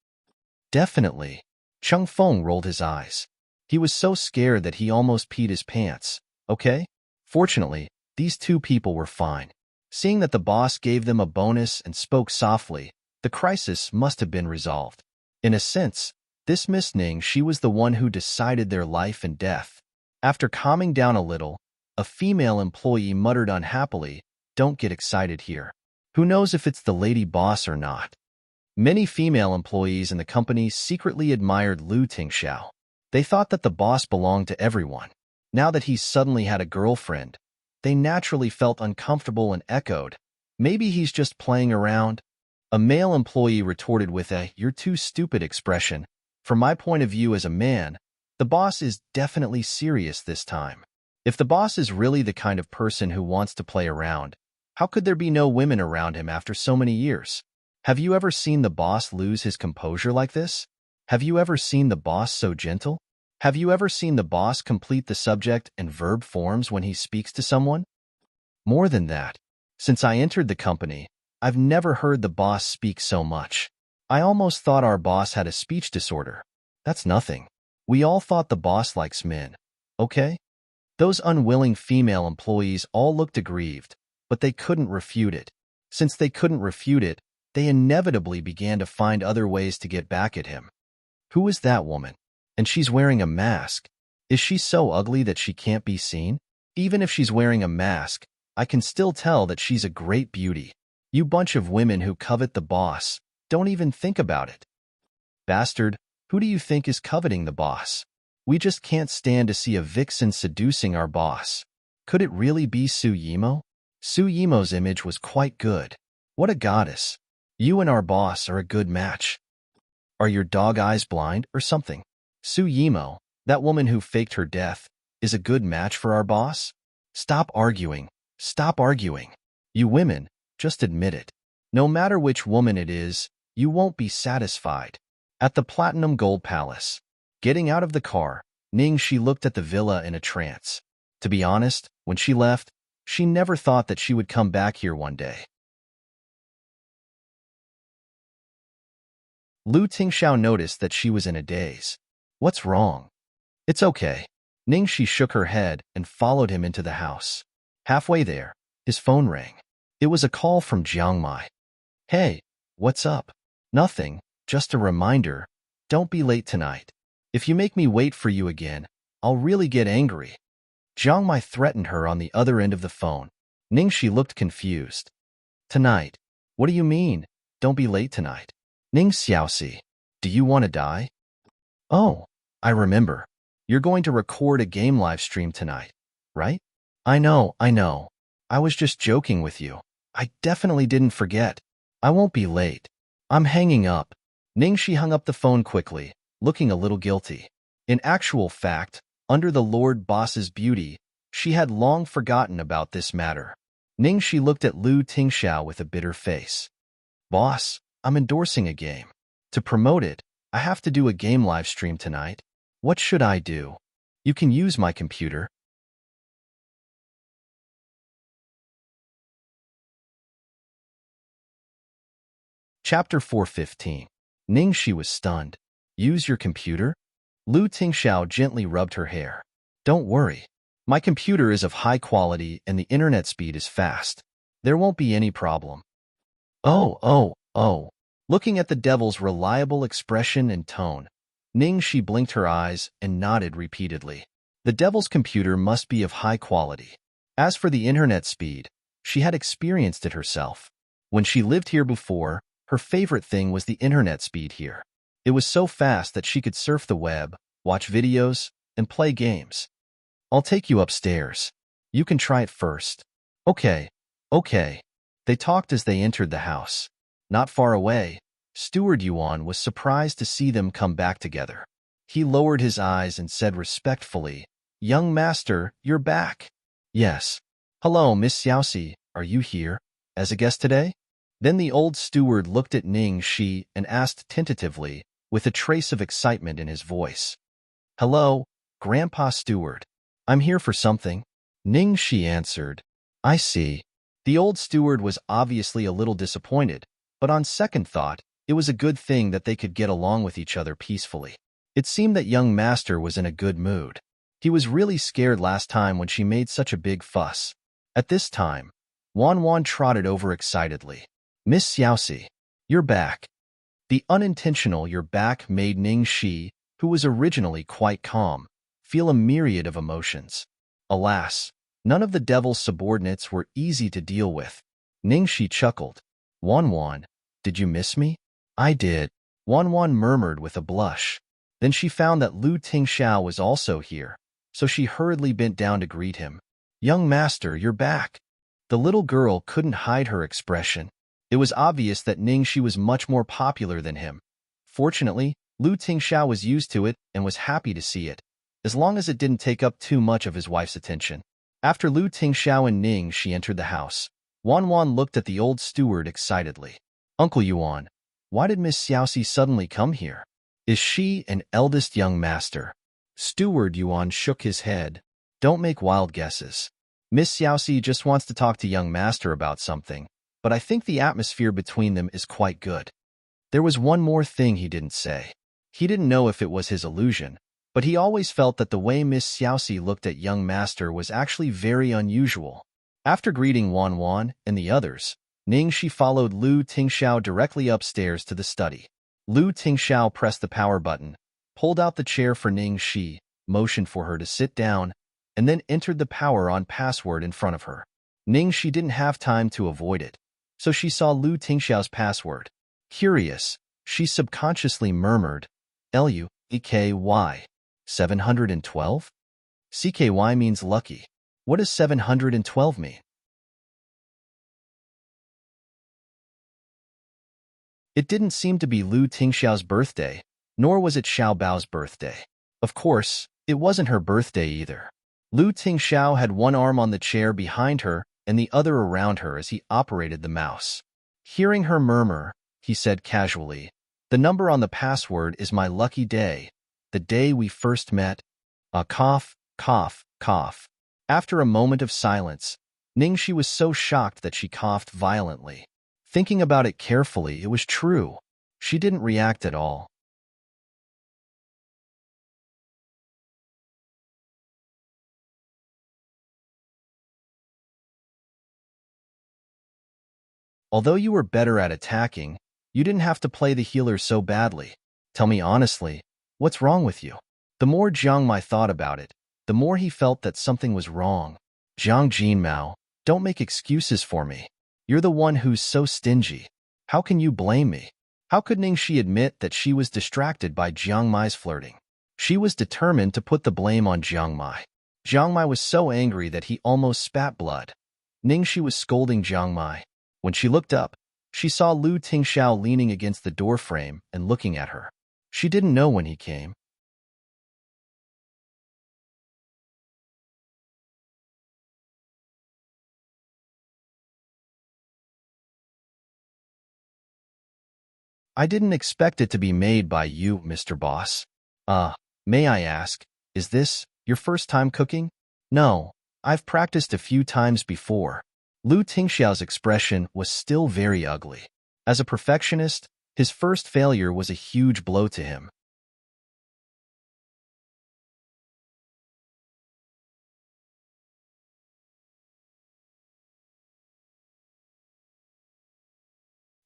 Definitely. Cheng Feng rolled his eyes. He was so scared that he almost peed his pants. Okay? Fortunately, these two people were fine. Seeing that the boss gave them a bonus and spoke softly, the crisis must have been resolved. In a sense, this Miss Ning, she was the one who decided their life and death. After calming down a little, a female employee muttered unhappily, "Don't get excited here. Who knows if it's the lady boss or not?" Many female employees in the company secretly admired Lu Tingxiao. They thought that the boss belonged to everyone. Now that he suddenly had a girlfriend, they naturally felt uncomfortable and echoed, "Maybe he's just playing around." A male employee retorted with a "you're too stupid" expression. From my point of view as a man, the boss is definitely serious this time. If the boss is really the kind of person who wants to play around, how could there be no women around him after so many years? Have you ever seen the boss lose his composure like this? Have you ever seen the boss so gentle? Have you ever seen the boss complete the subject and verb forms when he speaks to someone? More than that, since I entered the company, I've never heard the boss speak so much. I almost thought our boss had a speech disorder. That's nothing. We all thought the boss likes men. Okay? Those unwilling female employees all looked aggrieved, but they couldn't refute it. Since they couldn't refute it, they inevitably began to find other ways to get back at him. Who is that woman? And she's wearing a mask. Is she so ugly that she can't be seen? Even if she's wearing a mask, I can still tell that she's a great beauty. You bunch of women who covet the boss, don't even think about it. Bastard, who do you think is coveting the boss? We just can't stand to see a vixen seducing our boss. Could it really be Su Yimo? Su Yimo's image was quite good. What a goddess. You and our boss are a good match. Are your dog eyes blind or something? Su Yimo, that woman who faked her death, is a good match for our boss? Stop arguing. Stop arguing. You women, just admit it. No matter which woman it is, you won't be satisfied. At the Platinum Gold Palace, getting out of the car, Ning she looked at the villa in a trance. To be honest, when she left, she never thought that she would come back here one day. Lu Tingxiao noticed that she was in a daze. What's wrong? It's okay. Ning she shook her head and followed him into the house. Halfway there, his phone rang. It was a call from Jiang Mai. Hey, what's up? Nothing, just a reminder. Don't be late tonight. If you make me wait for you again, I'll really get angry. Jiang Mai threatened her on the other end of the phone. Ning she looked confused. Tonight? What do you mean? Don't be late tonight. Ning Xiaoxi, do you want to die? Oh, I remember. You're going to record a game live stream tonight, right? I know. I was just joking with you. I definitely didn't forget. I won't be late. I'm hanging up. Ning she hung up the phone quickly, looking a little guilty. In actual fact, under the Lord Boss's beauty, she had long forgotten about this matter. Ning she looked at Lu Tingxiao with a bitter face. Boss, I'm endorsing a game. To promote it, I have to do a game live stream tonight. What should I do? You can use my computer. Chapter 415. Ning she was stunned. Use your computer? Lu Tingxiao gently rubbed her hair. Don't worry. My computer is of high quality and the internet speed is fast. There won't be any problem. Oh, Oh. Looking at the devil's reliable expression and tone, Ningxi blinked her eyes and nodded repeatedly. The devil's computer must be of high quality. As for the internet speed, she had experienced it herself. When she lived here before, her favorite thing was the internet speed here. It was so fast that she could surf the web, watch videos, and play games. I'll take you upstairs. You can try it first. Okay, okay. They talked as they entered the house. Not far away, Steward Yuan was surprised to see them come back together. He lowered his eyes and said respectfully, "Young master, you're back." "Yes." "Hello, Miss Xiaoxi, are you here? As a guest today?" Then the old steward looked at Ning Shi and asked tentatively, with a trace of excitement in his voice. "Hello, Grandpa Steward. I'm here for something." Ning Shi answered, "I see." The old steward was obviously a little disappointed, but on second thought, it was a good thing that they could get along with each other peacefully. It seemed that young master was in a good mood. He was really scared last time when she made such a big fuss. At this time, Wan trotted over excitedly. "Miss Xiaoxi, you're back." The unintentional "you're back" made Ning Shi, who was originally quite calm, feel a myriad of emotions. Alas, none of the devil's subordinates were easy to deal with. Ning Shi chuckled. Wan, did you miss me?" "I did," Wan murmured with a blush. Then she found that Lu Tingxiao was also here, so she hurriedly bent down to greet him. "Young master, you're back." The little girl couldn't hide her expression. It was obvious that Ning Shi was much more popular than him. Fortunately, Lu Tingxiao was used to it and was happy to see it, as long as it didn't take up too much of his wife's attention. After Lu Tingxiao and Ning Shi entered the house, Wan looked at the old steward excitedly. "Uncle Yuan, why did Miss Xiaoxi suddenly come here? Is she an eldest young master?" Steward Yuan shook his head. "Don't make wild guesses. Miss Xiaoxi just wants to talk to young master about something, but I think the atmosphere between them is quite good." There was one more thing he didn't say. He didn't know if it was his illusion, but he always felt that the way Miss Xiaoxi looked at young master was actually very unusual. After greeting Wan and the others, Ning Shi followed Lu Tingxiao directly upstairs to the study. Lu Tingxiao pressed the power button, pulled out the chair for Ning Shi, motioned for her to sit down, and then entered the power-on password in front of her. Ning Shi didn't have time to avoid it, so she saw Lu Tingxiao's password. Curious, she subconsciously murmured, "Lucky, 712? CKY means lucky. What does 712 mean?" It didn't seem to be Lu Tingxiao's birthday, nor was it Xiao Bao's birthday. Of course, it wasn't her birthday either. Lu Tingxiao had one arm on the chair behind her and the other around her as he operated the mouse. Hearing her murmur, he said casually, "The number on the password is my lucky day, the day we first met." A cough, cough, cough. After a moment of silence, Ningxi was so shocked that she coughed violently. Thinking about it carefully, it was true. She didn't react at all. Although you were better at attacking, you didn't have to play the healer so badly. Tell me honestly, what's wrong with you? The more Jiang Mai thought about it, the more he felt that something was wrong. Jiang Jinmao, don't make excuses for me. You're the one who's so stingy. How can you blame me? How could Ningxi admit that she was distracted by Jiang Mai's flirting? She was determined to put the blame on Jiang Mai. Jiang Mai was so angry that he almost spat blood. Ningxi was scolding Jiang Mai. When she looked up, she saw Lu Tingxiao leaning against the doorframe and looking at her. She didn't know when he came. "I didn't expect it to be made by you, Mr. Boss. May I ask, is this your first time cooking?" "No, I've practiced a few times before." Lu Tingxiao's expression was still very ugly. As a perfectionist, his first failure was a huge blow to him.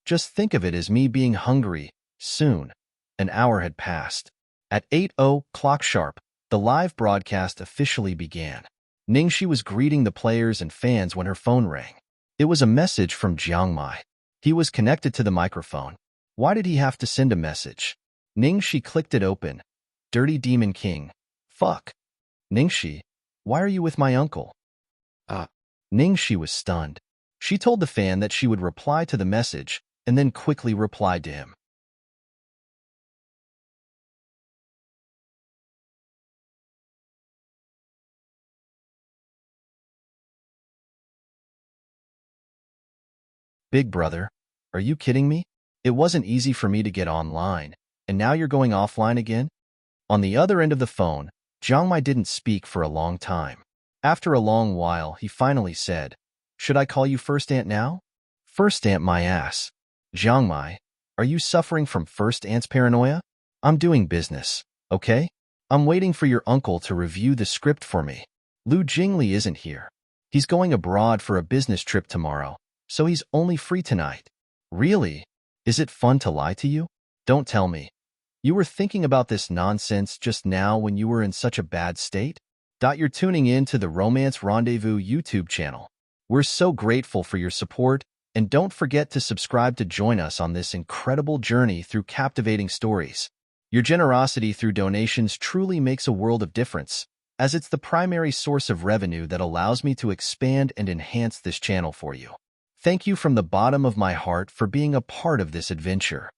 Just think of it as me being hungry. Soon. An hour had passed. At 8:00 sharp, the live broadcast officially began. Ningxi was greeting the players and fans when her phone rang. It was a message from Jiangmai. He was connected to the microphone. Why did he have to send a message? Ningxi clicked it open. Dirty Demon King. Fuck. Ningxi, why are you with my uncle? Ningxi was stunned. She told the fan that she would reply to the message and then quickly replied to him. Big brother, are you kidding me? It wasn't easy for me to get online, and now you're going offline again? On the other end of the phone, Jiangmai didn't speak for a long time. After a long while, he finally said, "Should I call you First Aunt now?" First Aunt my ass. Jiangmai, are you suffering from First Aunt's paranoia? I'm doing business, okay? I'm waiting for your uncle to review the script for me. Lu Jingli isn't here. He's going abroad for a business trip tomorrow, so he's only free tonight. Really? Is it fun to lie to you? Don't tell me. You were thinking about this nonsense just now when you were in such a bad state? You're tuning in to the Romance Rendezvous YouTube channel. We're so grateful for your support, and don't forget to subscribe to join us on this incredible journey through captivating stories. Your generosity through donations truly makes a world of difference, as it's the primary source of revenue that allows me to expand and enhance this channel for you. Thank you from the bottom of my heart for being a part of this adventure.